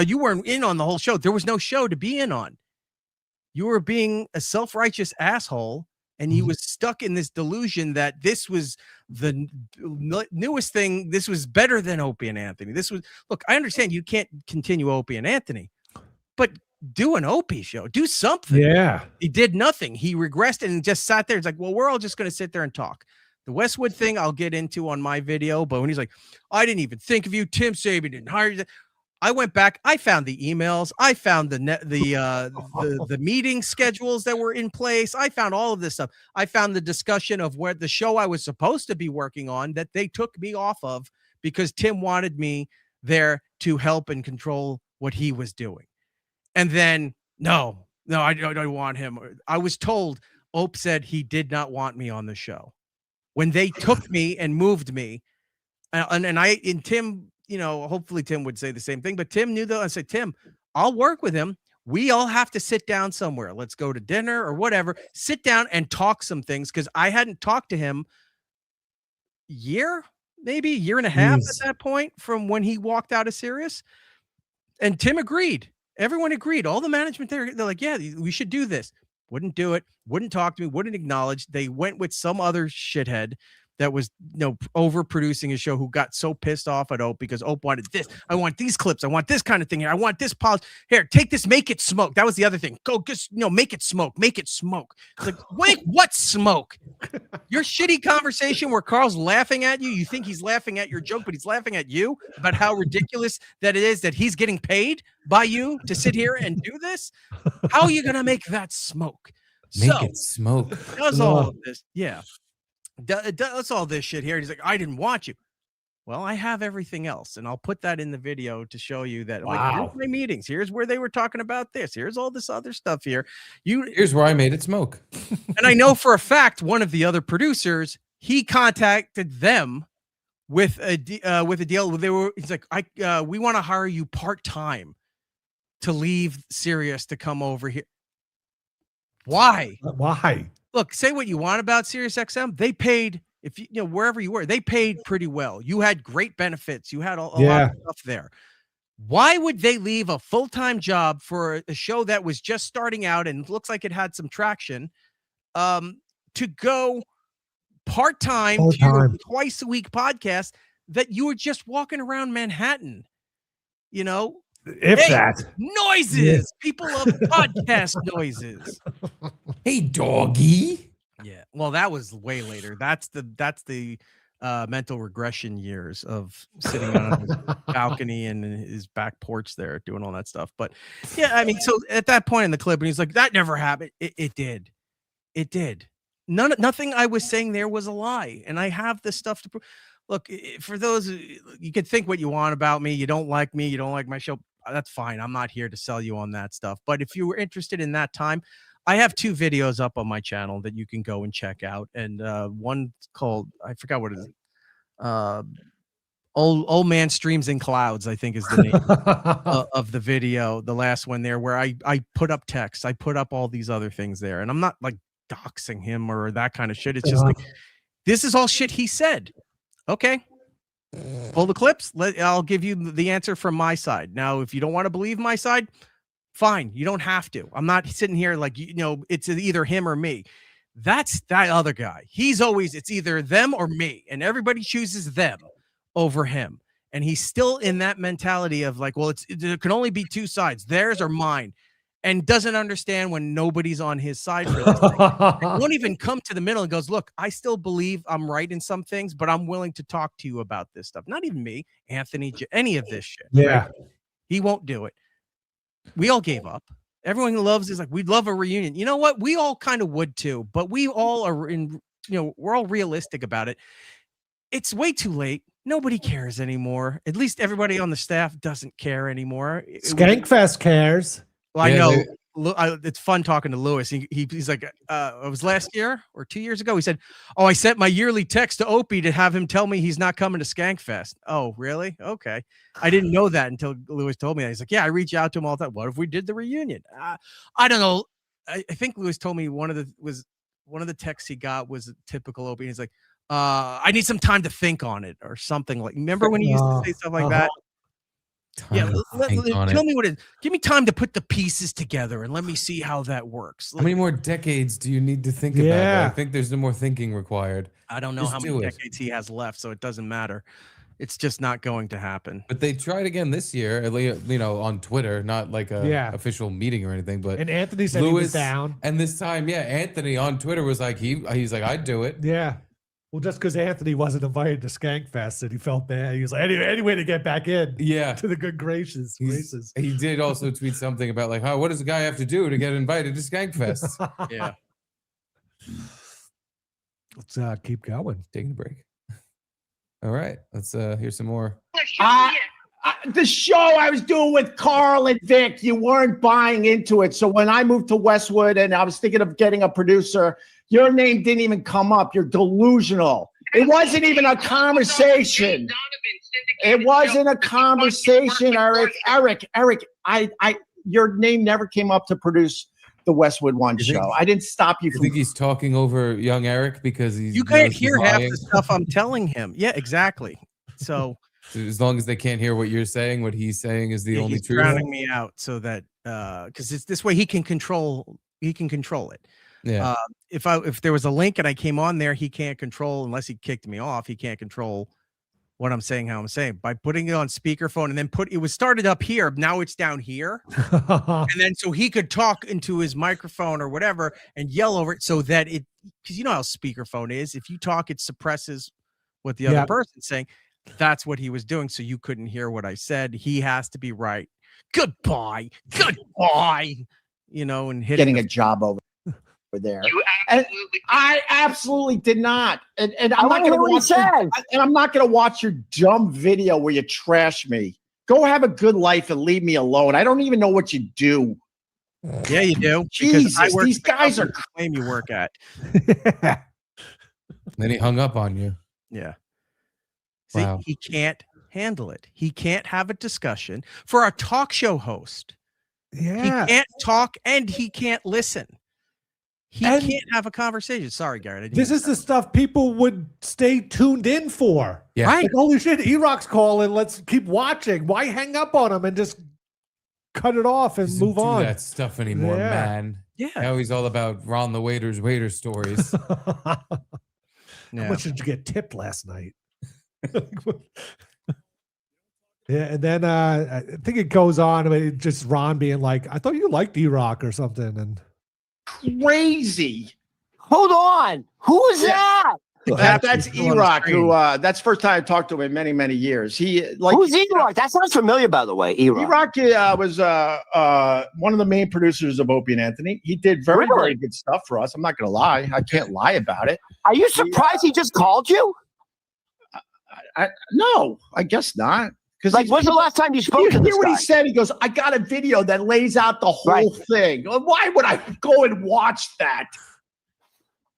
you weren't in on the whole show. There was no show to be in on. You were being a self-righteous asshole. And he was stuck in this delusion that this was the newest thing. This was better than Opie and Anthony. Look, I understand you can't continue Opie and Anthony, but do an Opie show. Do something. Yeah. He did nothing. He regressed and just sat there. It's like, well, we're all just going to sit there and talk. The Westwood thing I'll get into on my video, but when he's like, I didn't even think of you. Tim Sabian didn't hire you. I went back. I found the emails. I found the meeting schedules that were in place. I found all of this stuff. I found the discussion of where the show I was supposed to be working on that they took me off of because Tim wanted me there to help and control what he was doing. And then, no, I don't want him. I was told Ope said he did not want me on the show when they took me and moved me. And Tim, you know, hopefully Tim would say the same thing, but Tim knew that. I said, Tim, I'll work with him. We all have to sit down somewhere. Let's go to dinner or whatever, sit down and talk some things. Cause I hadn't talked to him maybe a year and a half at that point from when he walked out of Sirius. And Tim agreed. Everyone agreed. All the management there, they're like, yeah, we should do this. Wouldn't do it. Wouldn't talk to me. Wouldn't acknowledge. They went with some other shithead that was, overproducing his show, who got so pissed off at Ope because Ope wanted this. I want these clips. I want this kind of thing here. I want this pause. Here, take this, make it smoke. That was the other thing. Go, just, make it smoke. Make it smoke. It's like, wait, what smoke? Your shitty conversation where Carl's laughing at you. You think he's laughing at your joke, but he's laughing at you about how ridiculous that it is that he's getting paid by you to sit here and do this. How are you going to make that smoke? Make it smoke. Does all of this. Yeah. Does all this shit here. He's like, I didn't want you. Well, I have everything else, and I'll put that in the video to show you that. Like, here's my meetings. Here's where they were talking about this. Here's all this other stuff here. Here's where I made it smoke. And I know for a fact one of the other producers, he contacted them with a deal. He's like, we want to hire you part-time to leave Sirius to come over here. Why? Why? Look, say what you want about Sirius XM. They paid, if you know, wherever you were, they paid pretty well. You had great benefits. You had a lot of stuff there. Why would they leave a full-time job for a show that was just starting out and looks like it had some traction to go part-time to your twice a week podcast that you were just walking around Manhattan? You know, noises. People love podcast noises. Hey, doggy. Yeah. Well, that was way later. That's the mental regression years of sitting on his balcony and his back porch there doing all that stuff. But yeah, I mean, so at that point in the clip, and he's like, that never happened. It did. It did. Nothing I was saying there was a lie. And I have this stuff to prove. Look, for those, you can think what you want about me. You don't like me. You don't like my show. That's fine. I'm not here to sell you on that stuff. But if you were interested in that time, I have 2 videos up on my channel that you can go and check out. And one called, I forgot what it is. Old Man Streams in Clouds, I think is the name of the video. The last one there where I put up text. I put up all these other things there. And I'm not like doxing him or that kind of shit. It's just like, this is all shit he said. Okay. Pull the clips. I'll give you the answer from my side. Now, if you don't want to believe my side, fine. You don't have to. I'm not sitting here like, you know, it's either him or me. That's that other guy. He's always, it's either them or me. And everybody chooses them over him. And he's still in that mentality of like, well, there can only be 2 sides, theirs or mine. And doesn't understand when nobody's on his side for this. Won't even come to the middle and goes, look, I still believe I'm right in some things, but I'm willing to talk to you about this stuff. Not even me, Anthony, any of this shit. Yeah. Right? He won't do it. We all gave up. Everyone who loves is like, we'd love a reunion. You know what? We all kind of would too, but we all are we're all realistic about it. It's way too late. Nobody cares anymore. At least everybody on the staff doesn't care anymore. Skankfest cares. Well, I know it's fun talking to Lewis. He's like, it was last year or 2 years ago. He said, oh, I sent my yearly text to Opie to have him tell me he's not coming to Skankfest. Oh, really? Okay. I didn't know that until Lewis told me that. He's like, yeah, I reach out to him all the time. What if we did the reunion? I don't know. I think Lewis told me one of the texts he got was a typical Opie. He's like, I need some time to think on it or something like, remember when he used to say stuff like that? Yeah, tell me what it is. Give me time to put the pieces together and let me see how that works. How many more decades do you need to think about that? I think there's no more thinking required. I don't know how many decades he has left, so it doesn't matter. It's just not going to happen. But they tried again this year, you know, on Twitter, not like a official meeting or anything. But and Anthony said he was down. And this time, Anthony on Twitter was like, he's like, I'd do it. Yeah. Well, just because Anthony wasn't invited to Skankfest and he felt bad. He was like, any way to get back in. Yeah. To the good graces. He did also tweet something about like, what does a guy have to do to get invited to Skankfest? Yeah. Let's keep going. Taking a break. All right. Let's hear some more. The show I was doing with Carl and Vic, you weren't buying into it. So when I moved to Westwood and I was thinking of getting a producer, your name didn't even come up. You're delusional. It wasn't even a conversation. It wasn't a conversation, Erik. Erik, your name never came up to produce the Westwood One show. I didn't stop you. You think he's talking over young Erik because you can't hear half the stuff I'm telling him. Yeah, exactly. So as long as they can't hear what you're saying, what he's saying is the only truth. He's drowning me out so that because it's this way he can control it. Yeah. If there was a link and I came on there, he can't control unless he kicked me off. He can't control what I'm saying, how I'm saying by putting it on speakerphone and then it was started up here. Now it's down here. And then so he could talk into his microphone or whatever and yell over it so that because you know how speakerphone is. If you talk, it suppresses what the other person's saying. That's what he was doing. So you couldn't hear what I said. He has to be right. Goodbye. You know, and getting a job over there. And I absolutely did not. And I'm not going to watch and I'm not going to watch your dumb video where you trash me. Go have a good life and leave me alone. I don't even know what you do. Yeah, you do. Jesus, these guys are claim you work at. Then he hung up on you. Yeah. See, he can't handle it. He can't have a discussion for a talk show host. Yeah. He can't talk and he can't listen. He can't have a conversation. Sorry, Garrett. This is the stuff people would stay tuned in for. Yeah. Right. Like, holy shit, Erock's calling. Let's keep watching. Why hang up on him and just cut it off and Doesn't move do on? that stuff anymore, Yeah. man. Yeah. Now he's all about Ron the waiter stories. How Yeah. much did you get tipped last night? Yeah, and then I think it goes on. I mean, just Ron being like, "I thought you liked Erock or something," and Crazy. Hold on. Who is that? That's Erock, who that's the first time I talked to him in many, many years. Who's Erock? That sounds familiar, by the way. Erock. Erock was one of the main producers of Opie and Anthony. He did very, very good stuff for us. I'm not gonna lie. I can't lie about it. Are you surprised he just called you? No, I guess not. Because Like, when's the last time you spoke to this hear what he guy? said? He goes, "I got a video that lays out the whole thing. Why would I go and watch that?"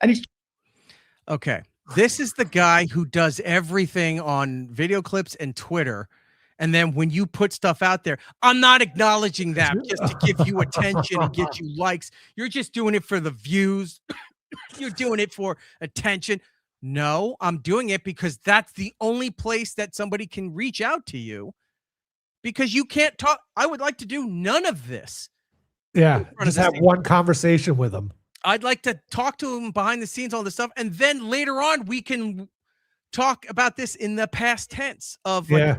And he's Okay. This is the guy who does everything on video clips and Twitter. And then when you put stuff out there, I'm not acknowledging that just to give you attention and get you likes. You're just doing it for the views. You're doing it for attention. No, I'm doing it because that's the only place that somebody can reach out to you, because you can't talk. I would like to do none of this. yeah, just have one conversation with him. I'd like to talk to him behind the scenes, all this stuff. And then later on, we can talk about this in the past tense of, like,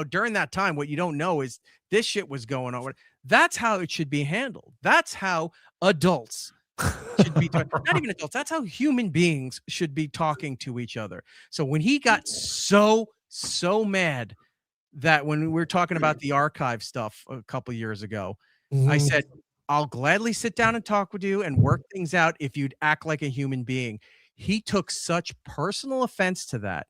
during that time. What you don't know is this shit was going on. That's how it should be handled. That's how adults should be talking. Not even adults. That's how human beings should be talking to each other. So when he got so mad that when we were talking about the archive stuff a couple years ago, I said, I'll gladly sit down and talk with you and work things out if you'd act like a human being. He took such personal offense to that.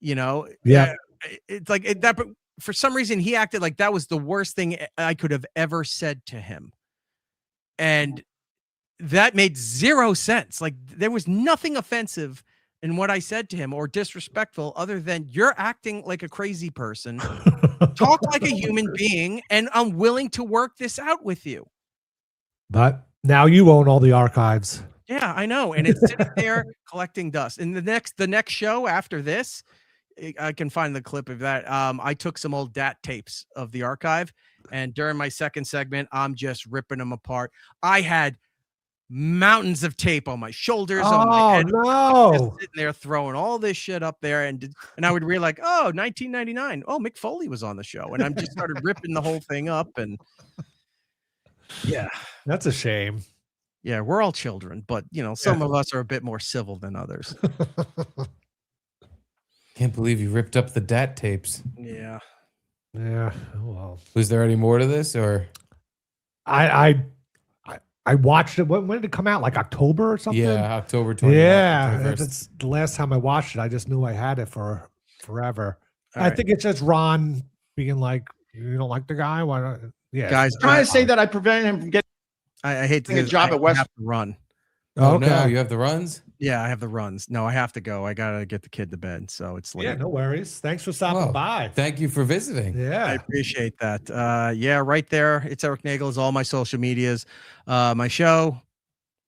It's like that, but for some reason he acted like that was the worst thing I could have ever said to him. And that made zero sense. Like, there was nothing offensive in what I said to him or disrespectful other than you're acting like a crazy person. Talk like a human being, and I'm willing to work this out with you. But now you own all the archives. Yeah, I know. And it's sitting there collecting dust. And the next show after this, I can find the clip of that. I took some old DAT tapes of the archive, and during my second segment, I'm just ripping them apart. I had mountains of tape on my shoulders, on my head. Just sitting there throwing all this shit up there, and I would read like, 1999. Oh, Mick Foley was on the show, and I'm just started ripping the whole thing up, and yeah, that's a shame. Yeah, we're all children, but some of us are a bit more civil than others. Can't believe you ripped up the DAT tapes. Yeah. Yeah. Oh, well. Was there any more to this, or? I watched it. When did it come out? Like October or something? Yeah, October 20th. Yeah, 21st. that's the last time I watched it. I just knew I had it for forever. All I right. think it's just Ron being like, "You don't like the guy? Why not?" Yeah, Guys, trying to say that I prevented him from getting I hate to a do job I at West. have to run. Oh, no, you have the runs? Yeah, I have the runs. No, I have to go. I gotta get the kid to bed, so it's late. Yeah, no worries. Thanks for stopping by. Thank you for visiting. Yeah, I appreciate that. Yeah, right there. It's Erik Nagel. Is all my social medias. My show,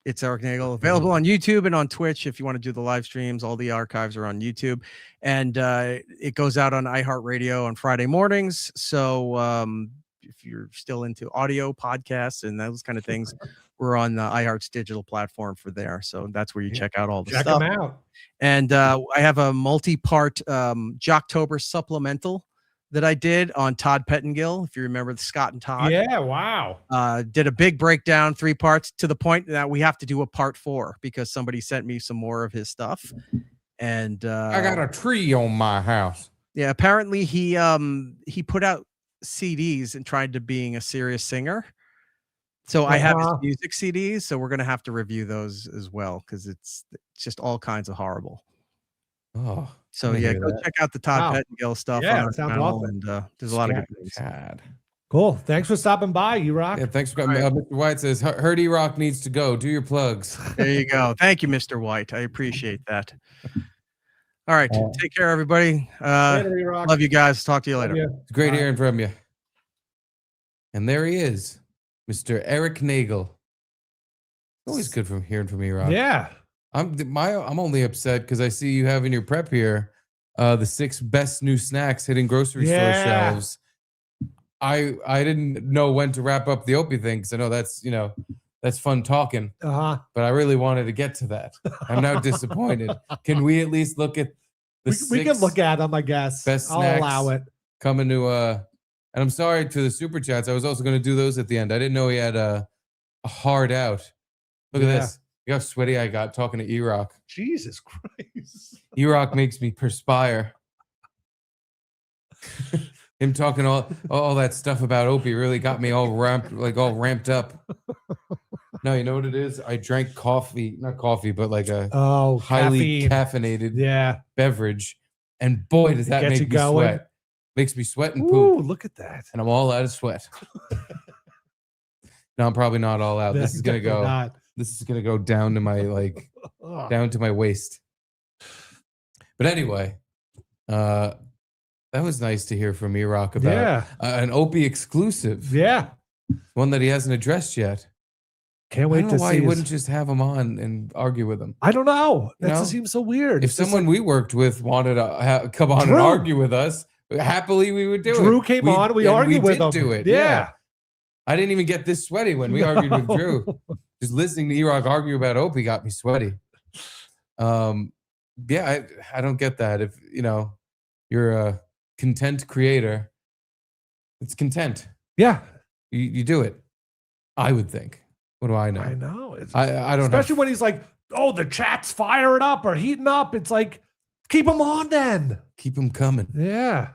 it's Erik Nagel, available on YouTube and on Twitch if you want to do the live streams. All the archives are on YouTube, and it goes out on iHeartRadio on Friday mornings. So if you're still into audio podcasts and those kind of things, we're on the iHeart's digital platform for there. So that's where you check out all the check stuff. them out. And I have a multi-part Jocktober supplemental that I did on Todd Pettengill. If you remember the Scott and Todd. Yeah, wow. Did a big breakdown, 3 parts, to the point that we have to do a part 4 because somebody sent me some more of his stuff. And I got a tree on my house. Yeah, apparently he put out CDs and tried to being a serious singer. So I have his music CDs, so we're gonna have to review those as well because it's just all kinds of horrible. Oh, so I yeah, hear go that. check out the Todd Pettengill stuff. Yeah, on our it sounds channel, awesome. and there's a lot of good things. Cool. Thanks for stopping by, Erock. Yeah, thanks for coming. Mr. White says, heard Erock needs to go. Do your plugs. There you go. Thank you, Mr. White. I appreciate that. All right. Take care, everybody. Later, Erock. Love you guys. Talk to you later. It's great hearing from you. And there he is. Mr. Erik Nagel. Always good from hearing from Erock. Yeah. I'm only upset because I see you have in your prep here the 6 best new snacks hitting grocery store shelves. I didn't know when to wrap up the Opie thing because I know that's fun talking. Uh-huh. But I really wanted to get to that. I'm now disappointed. Can we at least look at the we can look at them, I guess. best I'll snacks allow it. coming to and I'm sorry to the super chats. I was also going to do those at the end. I didn't know he had a hard out. Look at this. Look how sweaty I got talking to Erock. Jesus Christ. Erock makes me perspire. Him talking all that stuff about Opie really got me all ramped up. No, you know what it is? I drank coffee, not coffee, but like a highly caffeinated beverage. And boy, does that make me sweat. Makes me sweat and poop. Ooh, look at that. And I'm all out of sweat. No, I'm probably not all out. This is gonna go. This is gonna go down to my down to my waist. But anyway, that was nice to hear from Erock about an Opie exclusive. Yeah, one that he hasn't addressed yet. Can't wait I don't to know why see he wouldn't just have him on and argue with him. I don't know. You That know? just seems so weird. If It's just someone we worked with wanted to come on and Drew. argue with us, happily we would do it. Drew came on, we argued with him. Do it. Yeah. I didn't even get this sweaty when we argued with Drew. Just listening to Erock argue about Opie got me sweaty. Yeah, I don't get that. If you're a content creator, it's content. Yeah, you do it. I would think. What do I know? I know. I don't. Especially when he's like, "Oh, the chat's firing up or heating up." It's like, keep him on then. Keep him coming. Yeah.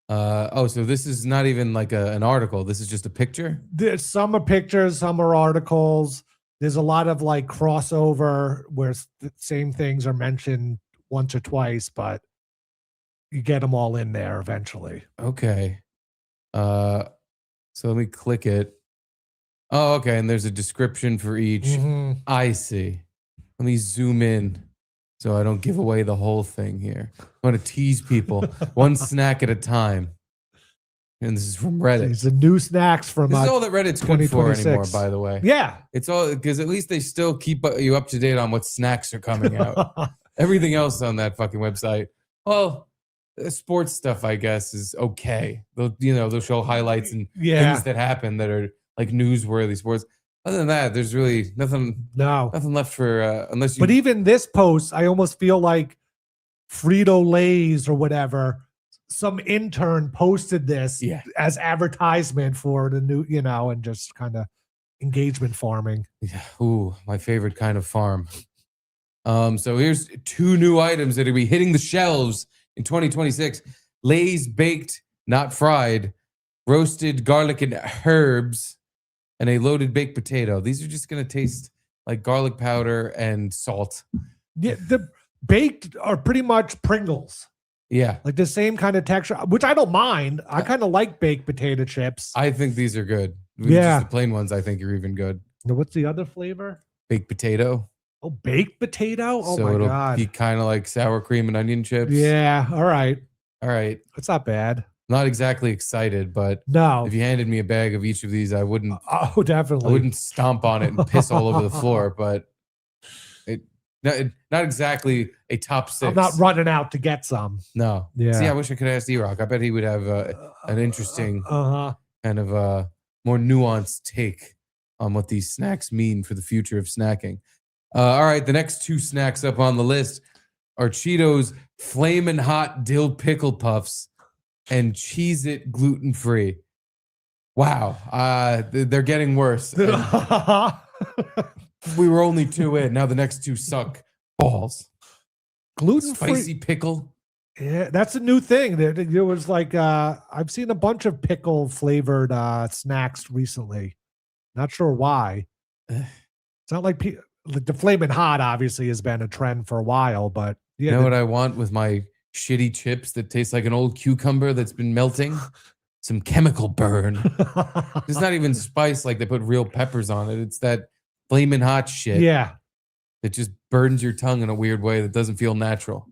So this is not even like an article. This is just a picture. There's some are pictures, some are articles. There's a lot of like crossover where the same things are mentioned once or twice, but you get them all in there eventually. Okay. So let me click it. Oh, okay. And there's a description for each. Mhm. I see. Let me zoom in so I don't give away the whole thing here. I want to tease people one snack at a time. And this is from Reddit. These are new snacks from This is all that Reddit's good for anymore, by the way. Yeah. It's all because at least they still keep you up to date on what snacks are coming out. Everything else on that fucking website, well, sports stuff, I guess, is okay. They'll show highlights and things that happen that are like newsworthy sports. Other than that, there's really nothing left for unless you. But even this post, I almost feel like Frito-Lay's or whatever, some intern posted this as advertisement for the new, and just kind of engagement farming. Yeah. Ooh, my favorite kind of farm. So here's 2 new items that will be hitting the shelves in 2026. Lay's baked, not fried, roasted garlic and herbs, and a loaded baked potato. These are just going to taste like garlic powder and salt. Yeah, the baked are pretty much Pringles. Yeah. Like the same kind of texture, which I don't mind. I kind of like baked potato chips. I think these are good. Yeah. Just the plain ones I think are even good. Now, what's the other flavor? Baked potato. Oh, baked potato? Oh, so my it'll God. be kind of like sour cream and onion chips. Yeah. All right. That's not bad. Not exactly excited, but no. If you handed me a bag of each of these, I wouldn't. Oh, definitely. I wouldn't stomp on it and piss all over the floor, but not exactly a top 6. I'm not running out to get some. No. Yeah. See, I wish I could ask Erock. I bet he would have an interesting kind of more nuanced take on what these snacks mean for the future of snacking. All right, the next 2 snacks up on the list are Cheetos Flamin' Hot Dill Pickle Puffs and Cheez-It gluten-free. Wow, they're getting worse. We were only 2 in. Now the next 2 suck balls. Gluten-free. Spicy pickle. Yeah, that's a new thing. There was like I've seen a bunch of pickle flavored snacks recently. Not sure why. It's not like the Flamin' Hot obviously has been a trend for a while, but You know what I want with my shitty chips that taste like an old cucumber that's been melting? Some chemical burn. It's not even spice like they put real peppers on it. It's that flaming hot shit. Yeah. It just burdens your tongue in a weird way that doesn't feel natural.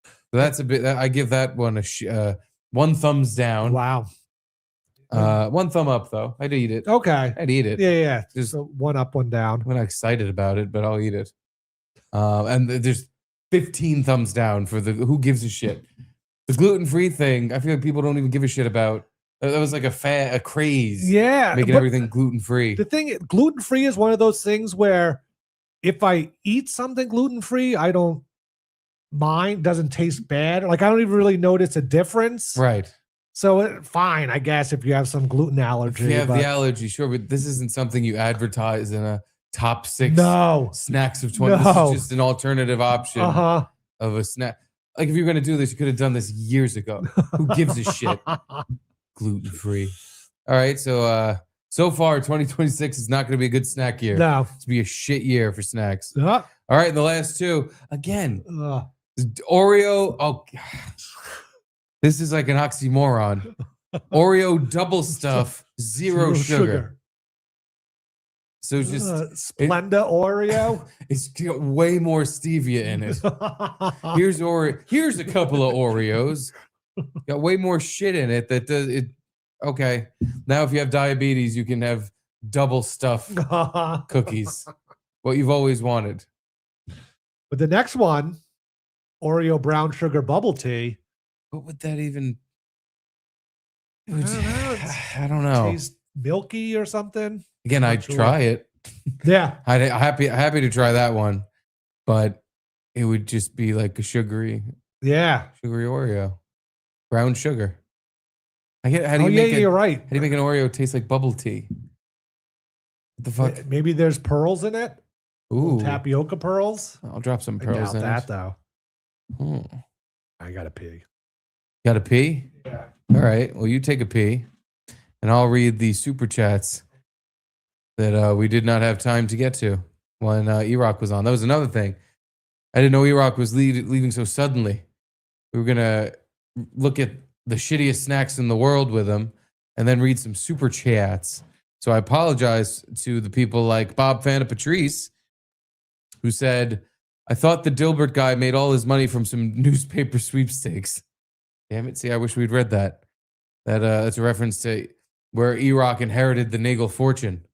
So that's a bit. I give that one 1 thumbs down. Wow. One thumb up though. I'd eat it. Okay. I'd eat it. Yeah. Just so one up, one down. I'm not excited about it, but I'll eat it. And there's 15 thumbs down for the who gives a shit. The gluten-free thing, I feel like people don't even give a shit about. That was like a craze. Yeah, making but everything gluten-free. The thing, gluten-free is one of those things where if I eat something gluten-free, I don't mind. Doesn't taste bad. Like I don't even really notice a difference. Right. So fine, I guess if you have some gluten allergy. If you have the allergy, sure, but this isn't something you advertise in a top 6 snacks of 20. This is just an alternative option of a snack. Like if you're going to do this, you could have done this years ago. Who gives a shit? Gluten-free. All right, so far 2026 is not going to be a good snack year. No. It's going to be a shit year for snacks. All right, the last two. Again, Oreo. Oh, God. This is like an oxymoron. Oreo double stuff, zero sugar. So it's just Splenda Oreo. It's got way more stevia in it. Here's a couple of Oreos. Got way more shit in it that does it. Okay, now if you have diabetes, you can have double stuff cookies. What you've always wanted. But the next one, Oreo brown sugar bubble tea. What would that even? I don't know. Taste milky or something. Again, I'd try it. Yeah, I'd happy to try that one, but it would just be like a sugary Oreo, brown sugar. How do you make you're right. How do you make an Oreo taste like bubble tea? What the fuck? Maybe there's pearls in it. Ooh, tapioca pearls. I'll drop some pearls in that it. though. Hmm. I gotta pee. Got to pee? Yeah. All right. Well, you take a pee, and I'll read the super chats that we did not have time to get to when Erock was on. That was another thing. I didn't know Erock was leaving so suddenly. We were gonna look at the shittiest snacks in the world with him, and then read some super chats. So I apologize to the people like Bob Fanta Patrice, who said, "I thought the Dilbert guy made all his money from some newspaper sweepstakes." Damn it. See, I wish we'd read that. That's a reference to where Erock inherited the Nagel fortune.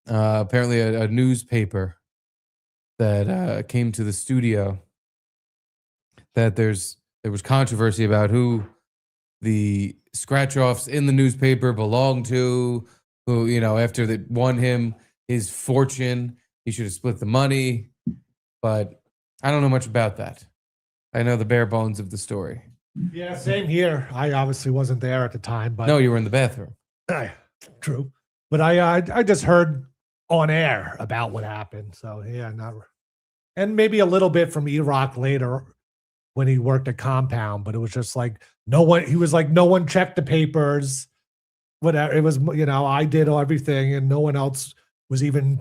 Apparently a newspaper that came to the studio that there was controversy about who the scratch-offs in the newspaper belonged to, who, after they won him his fortune, he should have split the money. But I don't know much about that. I know the bare bones of the story. Yeah, same here. I obviously wasn't there at the time, but no, you were in the bathroom. True, but I just heard on air about what happened. So yeah, and maybe a little bit from Erock later when he worked at Compound, but it was just like no one. He was like no one checked the papers. Whatever it was, I did everything, and no one else was even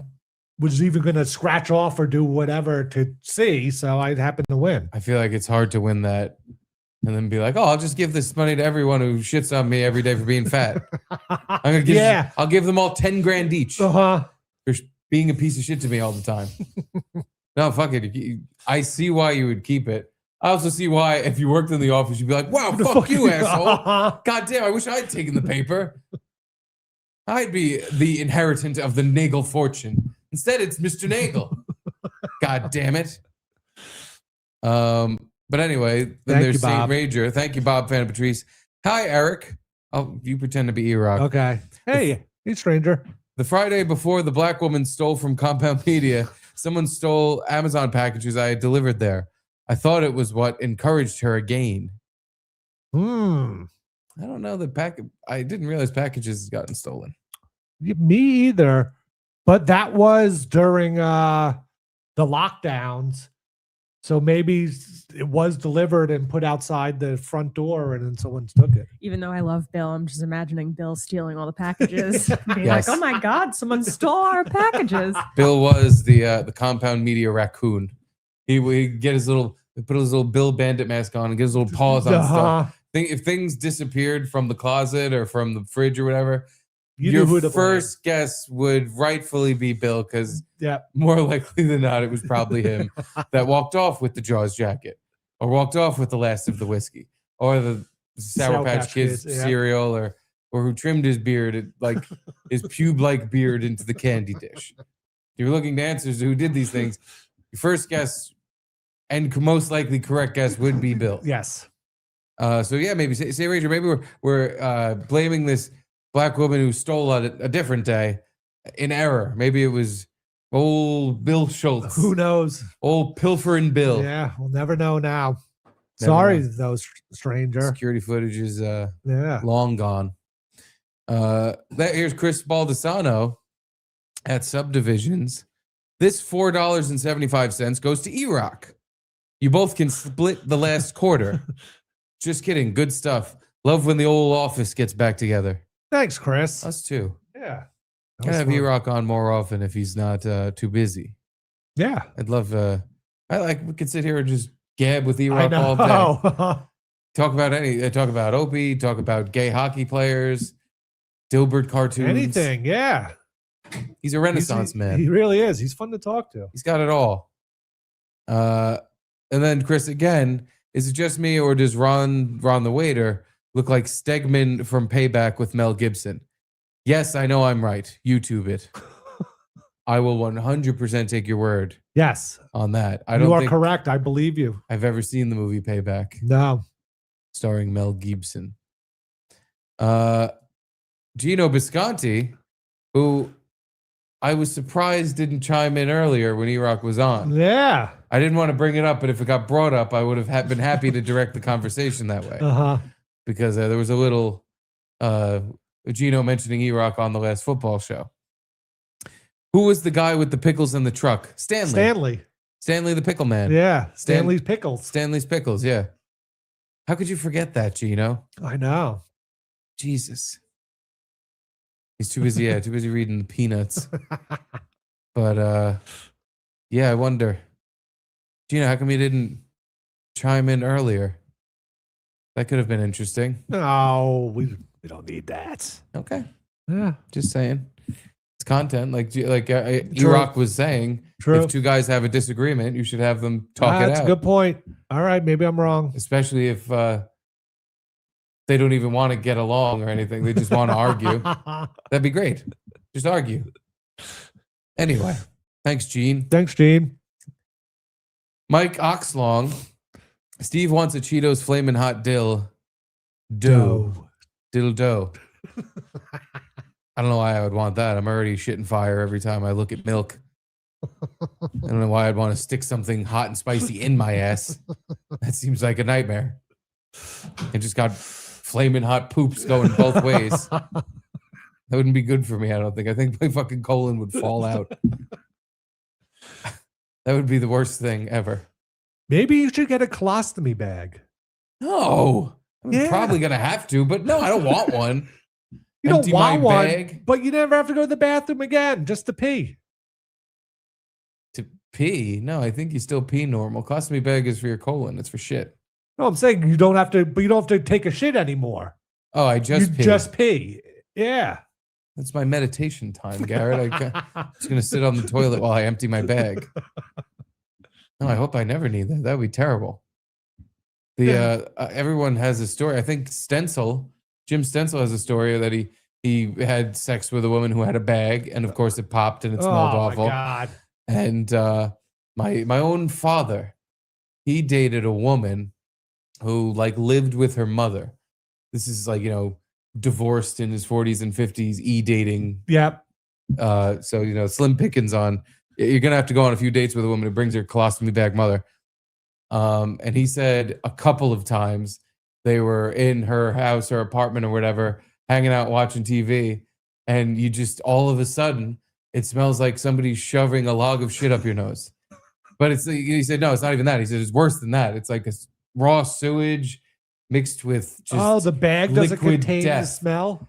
going to scratch off or do whatever to see. So I happened to win. I feel like it's hard to win that. And then be like, oh, I'll just give this money to everyone who shits on me every day for being fat. I'll give them all 10 grand each for being a piece of shit to me all the time. No, fuck it. I see why you would keep it. I also see why if you worked in the office, you'd be like, wow, fuck you, asshole. God damn, I wish I'd taken the paper. I'd be the inheritant of the Nagel fortune. Instead, it's Mr. Nagel. God damn it. But anyway, then there's St. Rager. Thank you, Bob Fanta Patrice. Hi, Erik. Oh, you pretend to be Erock. Okay. Hey, he's stranger. The Friday before the black woman stole from Compound Media, someone stole Amazon packages I had delivered there. I thought it was what encouraged her again. I don't know I didn't realize packages had gotten stolen. Me either. But that was during the lockdowns. So maybe it was delivered and put outside the front door and then someone took it. Even though I love Bill, I'm just imagining Bill stealing all the packages. Being like, oh my God, someone stole our packages. Bill was the Compound Media raccoon. He get put his little Bill Bandit mask on and get his little paws on stuff. If things disappeared from the closet or from the fridge or whatever, your first guess would rightfully be Bill, because more likely than not, it was probably him that walked off with the Jaws jacket, or walked off with the last of the whiskey, or the Sour Patch Kids cereal, or or who trimmed his beard, like his pube-like beard into the candy dish? If you're looking to answers to who did these things, your first guess and most likely correct guess would be Bill. Yes. So yeah, maybe say Rachel, maybe we're blaming this black woman who stole on a different day in error. Maybe it was old Bill Schultz. Who knows? Old pilfering Bill. Yeah, we'll never know now. Never Sorry, know. though, stranger. Security footage is long gone. Here's Chris Baldessano at Subdivisions. This $4.75 goes to Erock. You both can split the last quarter. Just kidding. Good stuff. Love when the old office gets back together. Thanks, Chris. Us too. Yeah. Gotta have Erock on more often if he's not too busy. Yeah. I'd love we could sit here and just gab with I Erock all know. day. Talk about Opie, talk about gay hockey players, Dilbert cartoons. Anything, yeah. He's a renaissance man. He really is. He's fun to talk to. He's got it all. And then Chris again, is it just me or does Ron the waiter look like Stegman from Payback with Mel Gibson? Yes, I know I'm right. YouTube it. I will 100% take your word. Yes. On that. You are correct. I believe you. I've ever seen the movie Payback. No. Starring Mel Gibson. Gino Bisconti, who I was surprised didn't chime in earlier when Erock was on. Yeah. I didn't want to bring it up, but if it got brought up, I would have been happy to direct the conversation that way. Uh-huh. Because there was a little Gino mentioning Erock on the last football show. Who was the guy with the pickles in the truck? Stanley the pickle man. Yeah. Stanley's Pickles. Stanley's Pickles, yeah. How could you forget that, Gino? I know. Jesus. He's too busy, too busy reading the Peanuts. But yeah, I wonder. Gino, how come you didn't chime in earlier? That could have been interesting. No, we don't need that. Okay. Yeah. Just saying. It's content. Like Erock was saying, True. If two guys have a disagreement, you should have them talk it out. That's a good point. All right, maybe I'm wrong. Especially if they don't even want to get along or anything. They just want to argue. That'd be great. Just argue. Anyway, thanks, Gene. Thanks, Gene. Mike Oxlong. Steve wants a Cheetos Flamin' Hot Dildo. I don't know why I would want that. I'm already shitting fire every time I look at milk. I don't know why I'd want to stick something hot and spicy in my ass. That seems like a nightmare. I just got flaming hot poops going both ways. That wouldn't be good for me, I don't think. I think my fucking colon would fall out. That would be the worst thing ever. Maybe you should get a colostomy bag. No. I'm probably going to have to, but no, I don't want one. You Empty don't want my one, bag. but you never have to go to the bathroom again just to pee. To pee? No, I think you still pee normal. Colostomy bag is for your colon. It's for shit. No, I'm saying you don't have to, but you don't have to take a shit anymore. Oh, I just pee. Just pee. Yeah. That's my meditation time, Garrett. I'm just going to sit on the toilet while I empty my bag. No, I hope I never need that. That would be terrible. Everyone has a story. I think Jim Stencil has a story that he had sex with a woman who had a bag, and of course it popped and it smelled awful. Oh my God. And my own father, he dated a woman who lived with her mother. This is divorced in his 40s and 50s, dating. Yep. So slim pickings on. You're gonna have to go on a few dates with a woman who brings her colostomy bag mother. And he said a couple of times they were in her house or apartment or whatever, hanging out watching TV, and you just all of a sudden it smells like somebody's shoving a log of shit up your nose. But he said no, it's not even that. He said it's worse than that. It's like a raw sewage mixed with just the bag doesn't contain death. the smell.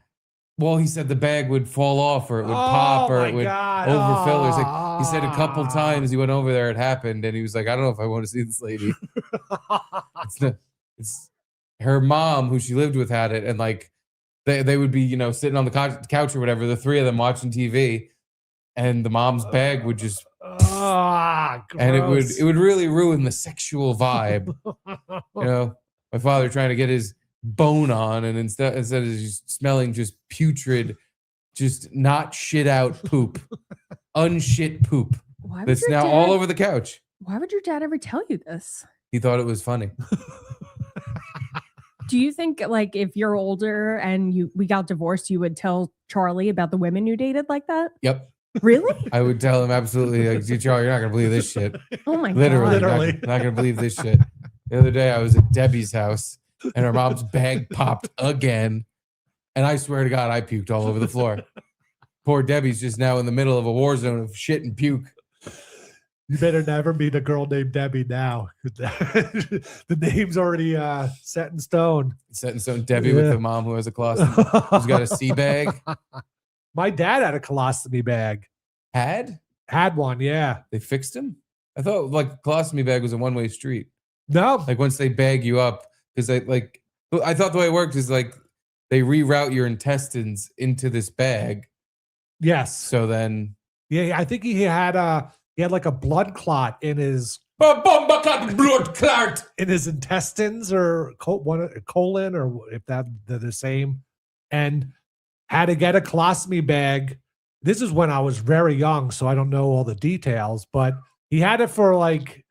Well, he said the bag would fall off or it would pop or it would overfill. He said a couple times he went over there, it happened, and he was like, I don't know if I want to see this lady. It's her mom, who she lived with, had it, and they would be, sitting on the couch or whatever, the three of them watching TV, and the mom's bag would just and it would really ruin the sexual vibe. My father trying to get his bone on, and instead of just smelling just putrid, just not shit out poop, unshit poop Why would that's your now dad- all over the couch. Why would your dad ever tell you this? He thought it was funny. Do you think like if you're older and we got divorced, you would tell Charlie about the women you dated like that? Yep. Really? I would tell him absolutely, like, Charlie, you're not gonna believe this shit. Oh my Literally, god. not gonna believe this shit. The other day I was at Debbie's house and her mom's bag popped again. And I swear to God, I puked all over the floor. Poor Debbie's just now in the middle of a war zone of shit and puke. You better never meet a girl named Debbie now. The name's already set in stone. Set in stone. Debbie with the mom who has a colostomy, who's got a sea bag. My dad had a colostomy bag. Had one, yeah. They fixed him? I thought like colostomy bag was a one-way street. No. Like once they bag you up, because I thought the way it worked is like they reroute your intestines into this bag. Yes. So then, yeah, I think he had like a blood clot in his blood clot in his intestines or colon, or if they're the same, and had to get a colostomy bag. This is when I was very young, so I don't know all the details, but he had it for like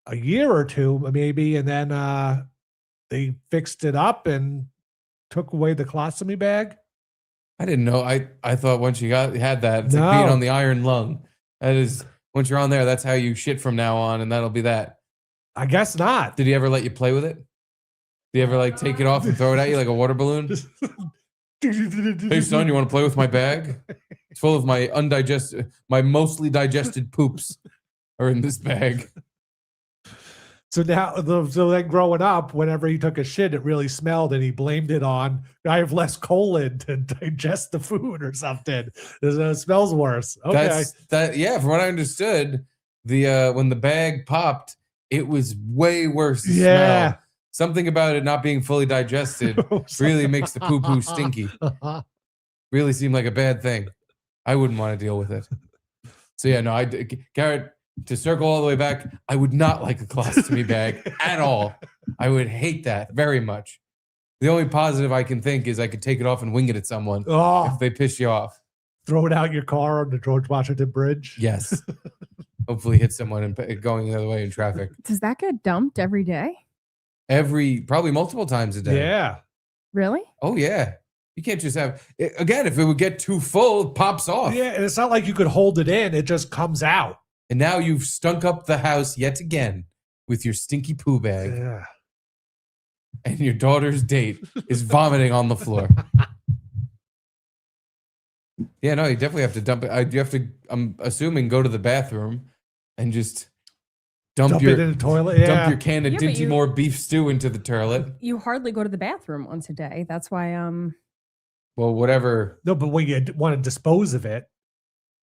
a year or two, maybe, and then they fixed it up and took away the colostomy bag. I didn't know. I thought once you had that, it's like being on the iron lung. That is, once you're on there, that's how you shit from now on, and that'll be that. I guess not. Did he ever let you play with it? Did he ever like take it off and throw it at you like a water balloon? Hey son, you want to play with my bag? It's full of my mostly digested poops are in this bag. So now, so then growing up, whenever he took a shit, it really smelled, and he blamed it on, I have less colon to digest the food or something. It smells worse. Okay. Yeah, from what I understood, when the bag popped, it was way worse to smell. Something about it not being fully digested really makes the poo-poo stinky. Really seemed like a bad thing. I wouldn't want to deal with it. So yeah, no, Garrett, to circle all the way back, I would not like a colostomy bag at all. I would hate that very much. The only positive I can think is I could take it off and wing it at someone if they piss you off. Throw it out your car on the George Washington Bridge. Yes. Hopefully hit someone and going the other way in traffic. Does that get dumped every day? Probably multiple times a day. Yeah. Really? Oh, yeah. You can't just have, again, if it would get too full, it pops off. Yeah, and it's not like you could hold it in. It just comes out. And now you've stunk up the house yet again with your stinky poo bag. Yeah. And your daughter's date is vomiting on the floor. Yeah, no, you definitely have to dump it. You have to, I'm assuming, go to the bathroom and just dump it in the toilet. Yeah. Dump your can of Dinty Moore beef stew into the toilet. You hardly go to the bathroom once a day. That's why Well, whatever. No, but when you want to dispose of it,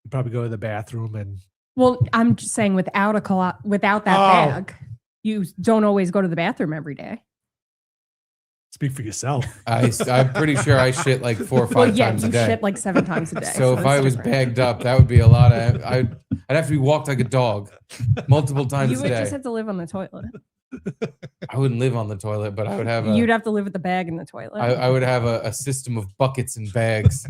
you probably go to the bathroom and. Well, I'm just saying without that bag, you don't always go to the bathroom every day. Speak for yourself. I'm pretty sure I shit like 4 or 5 times a day. You shit like 7 times a day. So if I was bagged up, that would be a lot of. I'd have to be walked like a dog multiple times a day. You would just have to live on the toilet. I wouldn't live on the toilet, but I would have. You'd have to live with the bag in the toilet. I would have a system of buckets and bags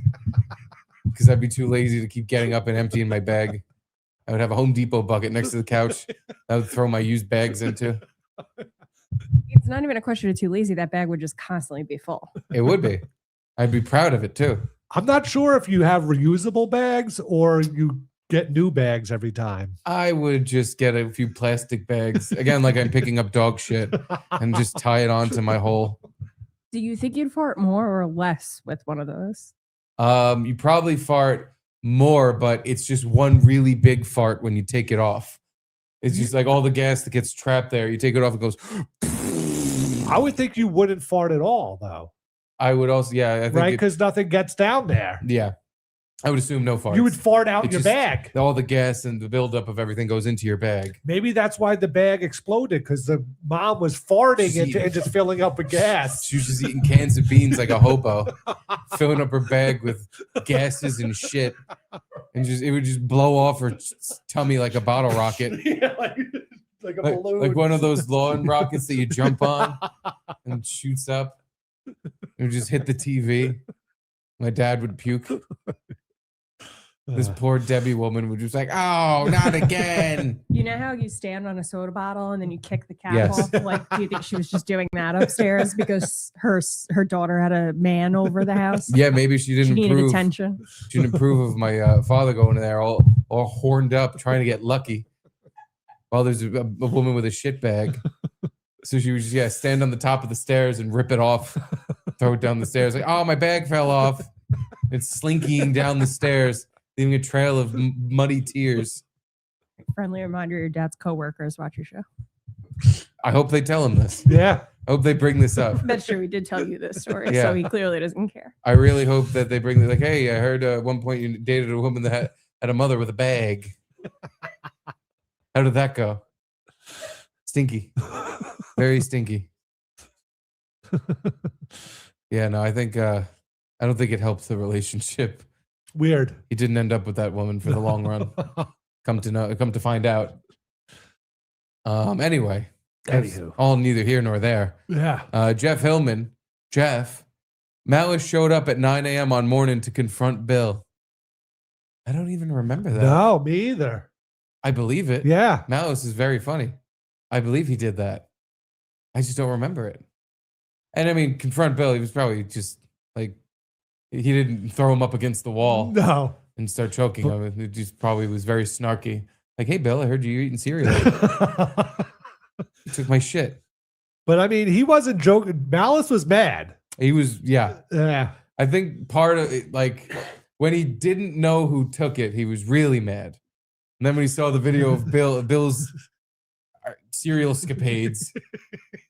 because I'd be too lazy to keep getting up and emptying my bag. I would have a Home Depot bucket next to the couch. I would throw my used bags into. It's not even a question of too lazy. That bag would just constantly be full. It would be. I'd be proud of it too. I'm not sure if you have reusable bags or you get new bags every time. I would just get a few plastic bags. Again, like I'm picking up dog shit and just tie it onto my hole. Do you think you'd fart more or less with one of those? You probably fart more, but it's just one really big fart when you take it off. It's just like all the gas that gets trapped there. You take it off, it goes. I would think you wouldn't fart at all, though. I would also, yeah. I think right, because nothing gets down there. Yeah. I would assume no farts. You would fart out your bag. All the gas and the buildup of everything goes into your bag. Maybe that's why the bag exploded, because the mom was farting and just filling up with gas. She was just eating cans of beans like a hobo, filling up her bag with gases and shit. And it would just blow off her tummy like a bottle rocket. Yeah, like a balloon. Like one of those lawn rockets that you jump on and shoots up. It would just hit the TV. My dad would puke. This poor Debbie woman would just like, oh, not again. You know how you stand on a soda bottle and then you kick the cap Yes. off? Like, do you think she was just doing that upstairs because her daughter had a man over the house? Yeah, maybe she didn't She needed approve. attention. She didn't approve of my father going in there all horned up, trying to get lucky. While there's a woman with a shit bag. So she would just, stand on the top of the stairs and rip it off, throw it down the stairs. Like, oh, my bag fell off. It's slinking down the stairs, leaving a trail of muddy tears. Friendly reminder: your dad's coworkers watch your show. I hope they tell him this. Yeah. I hope they bring this up. That's true. We did tell you this story, Yeah. so he clearly doesn't care. I really hope that they bring like, hey, I heard at one point you dated a woman that had a mother with a bag. How did that go? Stinky. Very stinky. Yeah, no, I think I don't think it helps the relationship. Weird. He didn't end up with that woman for the long run. Come to find out. Anyway, that's Anywho. all neither here nor there. Yeah. Jeff Hillman, Malice showed up at 9 a.m. on morning to confront Bill. I don't even remember that. No, me either. I believe it. Yeah. Malice is very funny. I believe he did that. I just don't remember it. And I mean, confront Bill, he was probably just like, he didn't throw him up against the wall. No. And start choking him. It just probably was very snarky. Like, hey, Bill, I heard you eating cereal. You took my shit. But I mean, he wasn't joking. Malice was mad. He was, yeah. Yeah. I think part of it, like, when he didn't know who took it, he was really mad. And then when he saw the video of Bill's cereal escapades,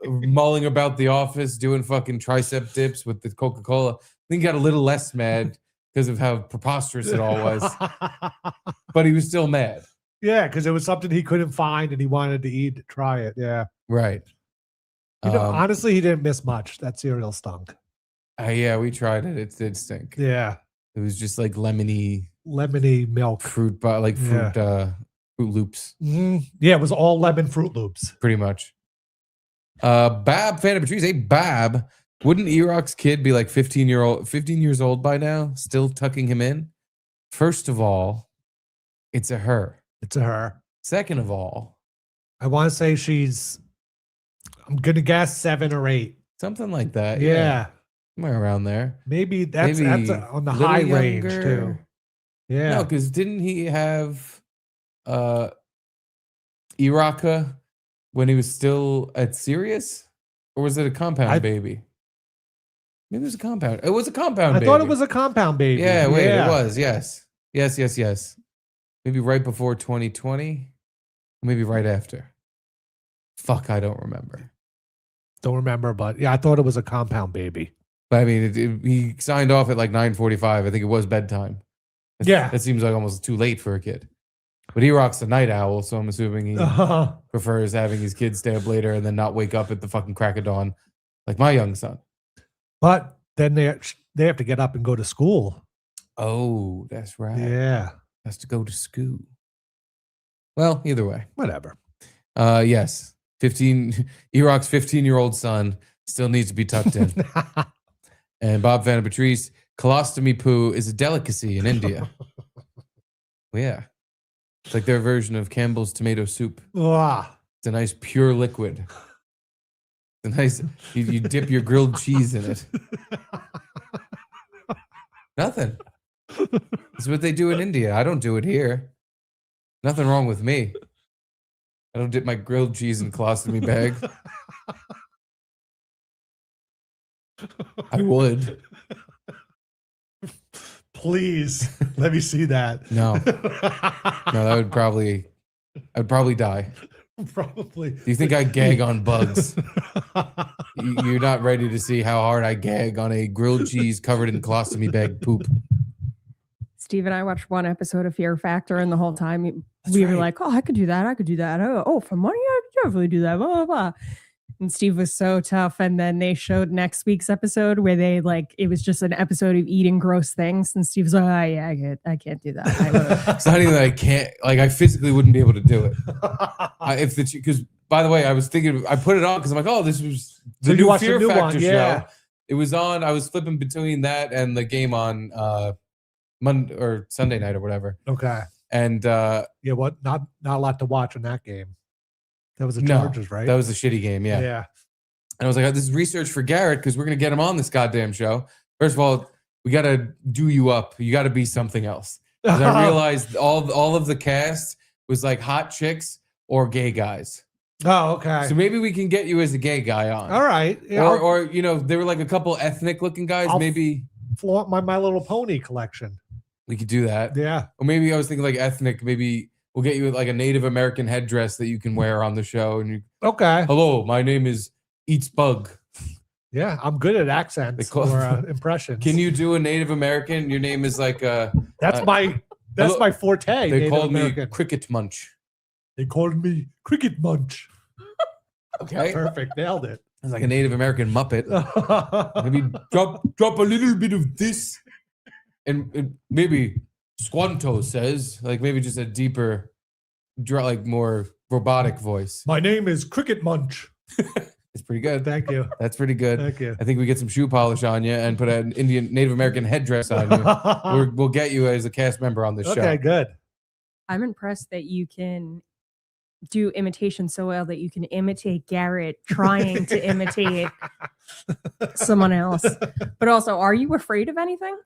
mulling about the office, doing fucking tricep dips with the Coca-Cola, I think he got a little less mad because of how preposterous it all was. But he was still mad. Yeah, because it was something he couldn't find and he wanted to try it. Yeah. Right. You know, honestly, he didn't miss much. That cereal stunk. Yeah, we tried it. It did stink. Yeah. It was just like lemony milk. Fruit Loops. Mm-hmm. Yeah, it was all lemon Fruit Loops. Pretty much. Bab, fan of Patrice. Hey, Bab, wouldn't Erock's kid be like 15 years old by now? Still tucking him in? First of all, it's a her. It's a her. Second of all, I want to say I'm going to guess 7 or 8. Something like that. Yeah. Somewhere around there. Maybe that's on the little high range younger. too. Yeah. No, because didn't he have Erock when he was still at Sirius? Or was it a compound baby? Maybe it was a compound. It was a compound baby. I thought it was a compound baby. Yeah, wait, it was. Yes. Yes. Maybe right before 2020. Maybe right after. Fuck, I don't remember. Don't remember, but yeah, I thought it was a compound baby. But I mean, he signed off at like 9:45. I think it was bedtime. Yeah. That seems like almost too late for a kid. But Erock's a night owl, so I'm assuming he prefers having his kids stay up later and then not wake up at the fucking crack of dawn like my young son. But then they have to get up and go to school. Oh, that's right. Yeah. Has to go to school. Well, either way. Whatever. Yes. Erock's 15-year-old son still needs to be tucked in. And Bob Van Patrice, colostomy poo is a delicacy in India. Yeah. It's like their version of Campbell's tomato soup. It's a nice pure liquid. It's a nice, you dip your grilled cheese in it. Nothing. That's what they do in India. I don't do it here. Nothing wrong with me. I don't dip my grilled cheese in colostomy bag. I would. Please let me see that. No, that would probably. I'd probably die. Probably. Do you think I gag on bugs? You're not ready to see how hard I gag on a grilled cheese covered in colostomy bag poop. Steve and I watched one episode of Fear Factor, and the whole time we were like, "Oh, I could do that. I could do that. Oh, for money, I could definitely do that." Blah blah blah. And Steve was so tough. And then they showed next week's episode where it was just an episode of eating gross things. And Steve's like, "Oh yeah, I can't do that." It's not even that I can't. Like, I physically wouldn't be able to do it. Because by the way, I was thinking I put it on because I'm like, "Oh, this was the new Fear Factor show." It was on. I was flipping between that and the game on Monday or Sunday night or whatever. Okay. And Not a lot to watch in that game. That was the Chargers, right? That was a shitty game. Yeah. Yeah. And I was like, this is research for Garrett because we're gonna get him on this goddamn show. First of all, we gotta do you up. You gotta be something else. Because I realized all of the cast was like hot chicks or gay guys. Oh, okay. So maybe we can get you as a gay guy on. All right. Yeah, or there were like a couple ethnic looking guys. Maybe flaunt my My Little Pony collection. We could do that. Yeah. Or maybe I was thinking like ethnic. Maybe we'll get you like a Native American headdress that you can wear on the show. And you, okay. Hello, my name is Eats Bug. Yeah, I'm good at accents or impressions. Can you do a Native American? Your name is like That's my forte. They Native called American. me Cricket Munch. They called me Cricket Munch. Okay. Perfect. Nailed it. It's like a Native American Muppet. Maybe drop a little bit of this. And maybe Squanto says, like maybe just a deeper, like more robotic voice. My name is Cricket Munch. It's pretty good. Thank you. That's pretty good. Thank you. I think we get some shoe polish on you and put an Native American headdress on you. We'll get you as a cast member on the show. Okay, good. I'm impressed that you can do imitation so well that you can imitate Garrett trying to imitate someone else. But also, are you afraid of anything?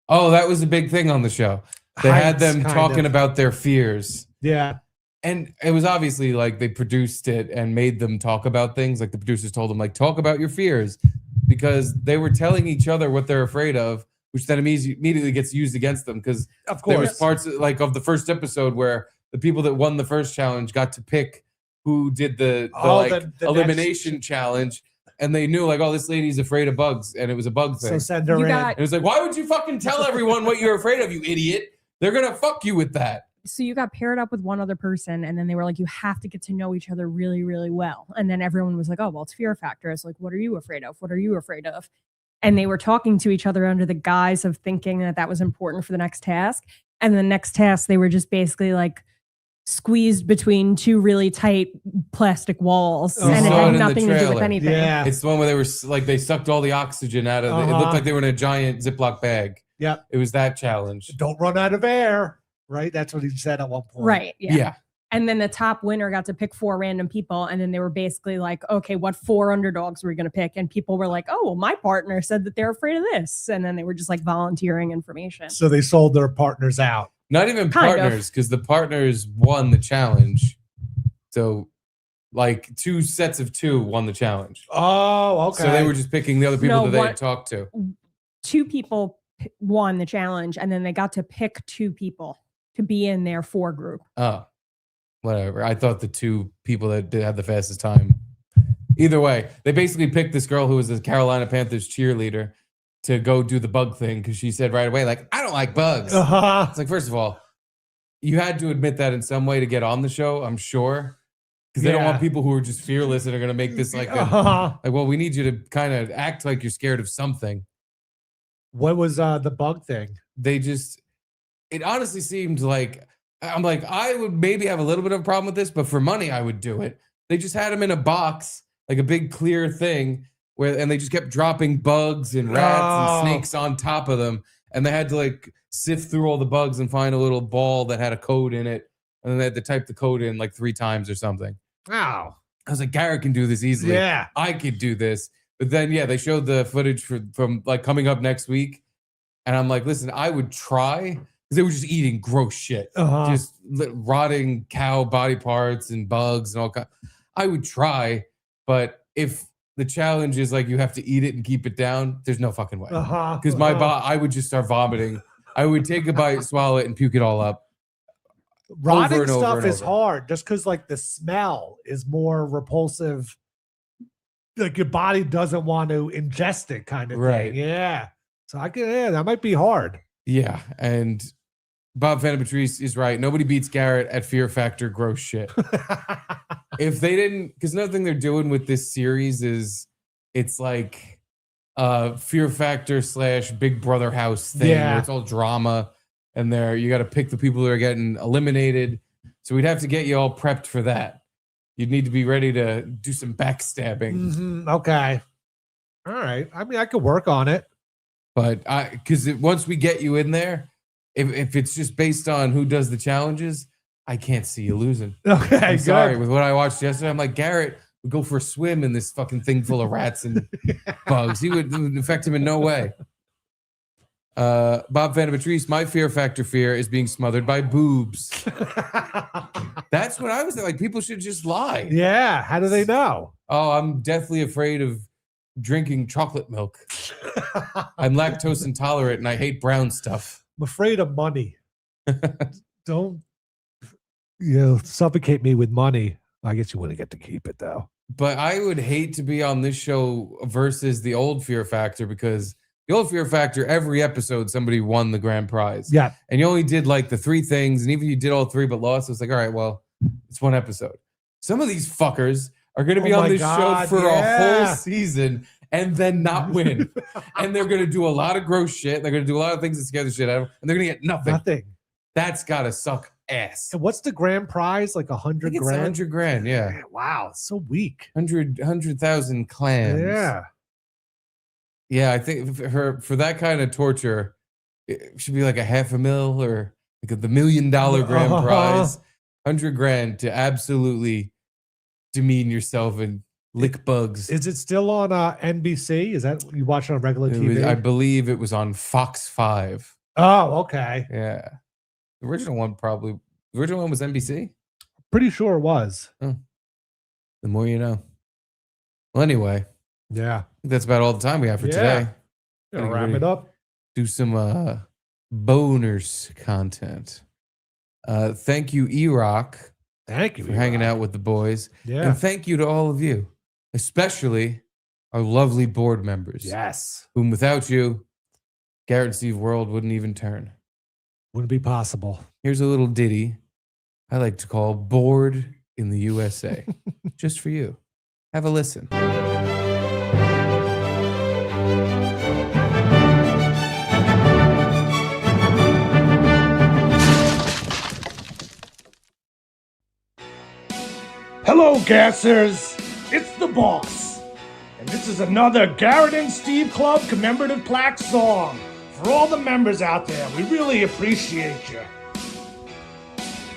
Oh, that was a big thing on the show. They had them talking about their fears. Yeah. And it was obviously like they produced it and made them talk about things. Like the producers told them, like, talk about your fears, because they were telling each other what they're afraid of, which then immediately gets used against them. Because there was parts like of the first episode where the people that won the first challenge got to pick who did the elimination challenge. And they knew like, oh, this lady's afraid of bugs, and it was a bug thing. So send her in. And it was like, why would you fucking tell everyone what you're afraid of, you idiot? They're gonna fuck you with that. So you got paired up with one other person, and then they were like, you have to get to know each other really, really well. And then everyone was like, oh, well, it's fear factor. It's like, what are you afraid of? What are you afraid of? And they were talking to each other under the guise of thinking that that was important for the next task. And the next task, they were just basically like squeezed between two really tight plastic walls, and it had nothing to do with anything. Yeah. It's the one where they were like, they sucked all the oxygen out of it. It looked like they were in a giant Ziploc bag. Yeah. It was that challenge. Don't run out of air. Right? That's what he said at one point. Right. Yeah. Yeah. And then the top winner got to pick 4 random people. And then they were basically like, okay, what 4 underdogs were we going to pick? And people were like, oh, well, my partner said that they're afraid of this. And then they were just like volunteering information. So they sold their partners out. Not even partners, because the partners won the challenge. So like 2 sets of 2 won the challenge. Oh, okay. So they were just picking the other people they had talked to. 2 people won the challenge, and then they got to pick 2 people to be in their 4 group. Oh, whatever. I thought the 2 people that had the fastest time. Either way, they basically picked this girl who was the Carolina Panthers cheerleader to go do the bug thing, because she said right away, like, I don't like bugs. It's like, first of all, you had to admit that in some way to get on the show, I'm sure. Because they don't want people who are just fearless and are going to make this like, like, well, we need you to kind of act like you're scared of something. What was the bug thing? It honestly seemed like, I'm like, I would maybe have a little bit of a problem with this, but for money, I would do it. They just had them in a box, like a big clear thing, and they just kept dropping bugs and rats and snakes on top of them. And they had to like sift through all the bugs and find a little ball that had a code in it. And then they had to type the code in like 3 times or something. Wow. I was like, Garrett can do this easily. Yeah. I could do this. But then, they showed the footage from like coming up next week. And I'm like, listen, I would try, because they were just eating gross shit. Just rotting cow body parts and bugs and all kinds. I would try, but if the challenge is like you have to eat it and keep it down, there's no fucking way. Because I would just start vomiting. I would take a bite, swallow it, and puke it all up. Rotting stuff is hard, just because like the smell is more repulsive. Like your body doesn't want to ingest it, kind of Right. thing. Yeah. So that might be hard. Yeah, and Bob Fanapatrice is right. Nobody beats Garrett at Fear Factor gross shit. If they didn't, because another thing they're doing with this series is it's like Fear Factor / Big Brother house thing. Yeah. Where it's all drama, and you got to pick the people that are getting eliminated. So we'd have to get you all prepped for that. You'd need to be ready to do some backstabbing. Okay. All right. I mean, I could work on it. But because once we get you in there, if it's just based on who does the challenges, I can't see you losing. Okay, I'm sorry. good. With what I watched yesterday, I'm like, Garrett would go for a swim in this fucking thing full of rats and bugs. It would affect him in no way. Bob Vanapatrice, my fear factor fear is being smothered by boobs. That's what I was like. People should just lie. Yeah. How do they know? Oh, I'm deathly afraid of drinking chocolate milk. I'm lactose intolerant and I hate brown stuff. I'm afraid of money. Don't suffocate me with money. I guess you wouldn't get to keep it though. But I would hate to be on this show versus the old Fear Factor, because the old Fear Factor, every episode, somebody won the grand prize. Yeah. And you only did like the 3 things. And even if you did all 3 but lost, it was like, all right, well, it's one episode. Some of these fuckers are going to be on this show for a whole season and then not win. And they're going to do a lot of gross shit. They're going to do a lot of things that scare the shit out of them. And they're going to get nothing. Nothing. That's got to suck ass. And what's the grand prize? Like 100 It's grand? 100 grand, yeah. Wow, it's so weak. 100,000 clams. Yeah. Yeah, I think for that kind of torture, it should be like $500,000 or like the $1 million grand prize. 100 grand to absolutely demean yourself and lick bugs. Is it still on NBC? Is that you watch it on regular TV? I believe it was on Fox 5. Oh, okay. Yeah. The original one was NBC? Pretty sure it was. Oh. The more you know. Well, anyway. Yeah. I think that's about all the time we have for today. Gonna wrap it up. Do some boners content. Thank you, Erock. Thank you for hanging out with the boys. Yeah. And thank you to all of you, especially our lovely board members. Yes. Whom without you, Garrett and Steve World wouldn't even turn. Wouldn't be possible. Here's a little ditty I like to call Bored in the USA. Just for you. Have a listen. Hello, Gassers. It's the boss. And this is another Garrett and Steve Club commemorative plaque song. For all the members out there, we really appreciate you.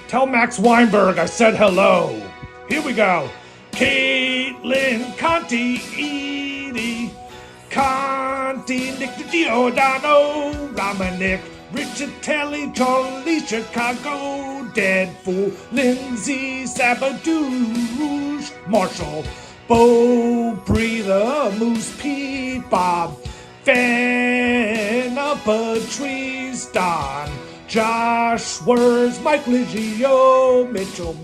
Tell Max Weinberg I said hello. Here we go. Caitlin, Conti, Edie, Conti, Nick Giordano, Dominic, Richard Telly, Charlie, Chicago, Deadpool, Lindsay, Sabadouche, Marshall, Bo, Breather, Moose, Pete, Bob, Fenna, Patrice, Don, Josh Words, Mike Liggio, Mitchell,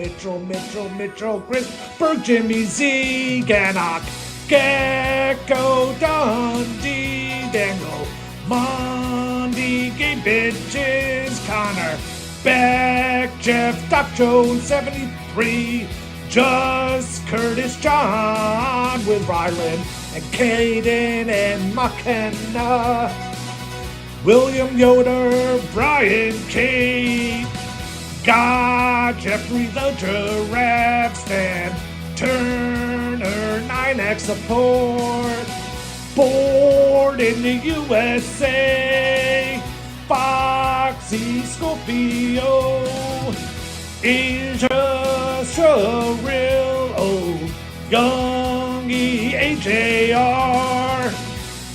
Chris Berg, Jimmy Z, Gannock, Gecko, Dundee, Dango, Monday, Gabe Bitches, Connor, Beck, Jeff, Doc Jones, 73, Just Curtis, John with Ryland, and Caden and McKenna, William Yoder, Brian, Kate, God, Jeffrey the Giraffe, Stan, Turner, 9X support, Bored in the USA, Foxy, Scorpio, Asia, Surreal, Youngie, AJR,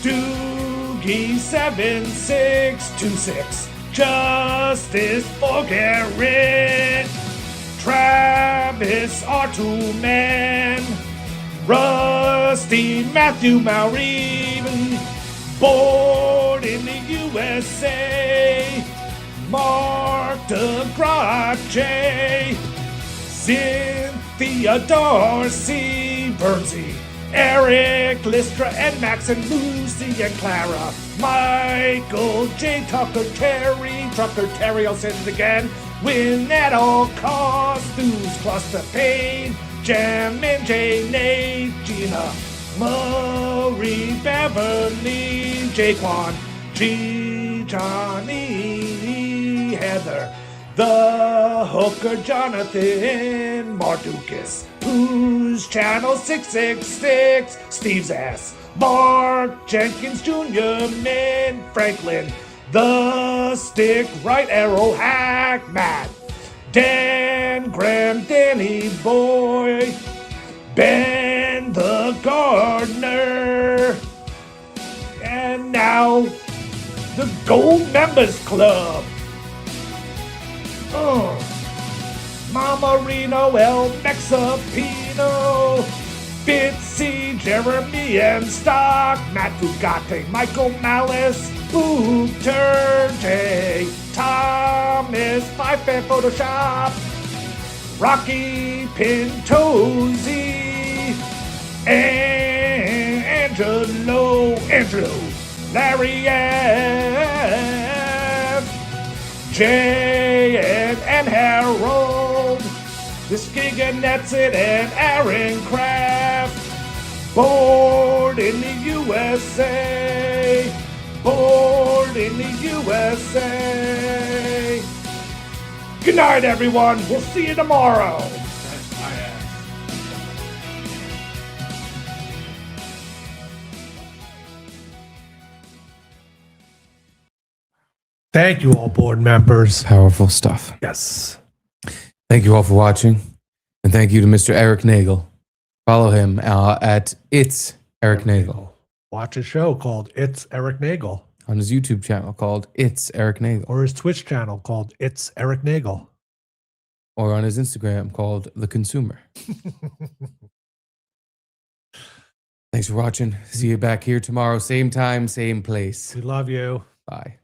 Doogie, 7626, Justice for Garrett, Travis, R2 Man, Rusty, Matthew Maureen, Bored in the USA, Mark DeGrache, Cynthia Darcy, Bernsey, Eric, Lystra, and Max, and Lucy, and Clara, Michael, J. Tucker, Terry, Trucker, Terry, I'll say it again, win at all costs, lose, cluster, pain, Jam, and J, Nate, Gina, Marie, Beverly, Jaquan, G, Johnny, Heather, the Hooker, Jonathan, Mardukas, Who's Channel 666, Steve's Ass, Mark Jenkins Jr., Min Franklin, the Stick Right Arrow Hack Matt, Dan Graham, Danny Boy, Ben the Gardener, and now the Gold Members Club. Mama Reno, El Mexapino, Bitsy, Jeremy, and Stock, Matt Fugate, Michael Malice, Boog Turjay, Thomas, Five Fan Photoshop, Rocky Pintozy, and Andrew, Larry F, Jay and Harold, this Giga Netsit and Aaron Kraft, bored in the USA, bored in the USA. Good night, everyone. We'll see you tomorrow. That's my ass. Thank you, all board members. Powerful stuff. Yes. Thank you all for watching. And thank you to Mr. Erik Nagel. Follow him at It's Erik Nagel. Watch a show called It's Erik Nagel. On his YouTube channel called It's Erik Nagel. Or his Twitch channel called It's Erik Nagel. Or on his Instagram called The Consumer. Thanks for watching. See you back here tomorrow. Same time, same place. We love you. Bye.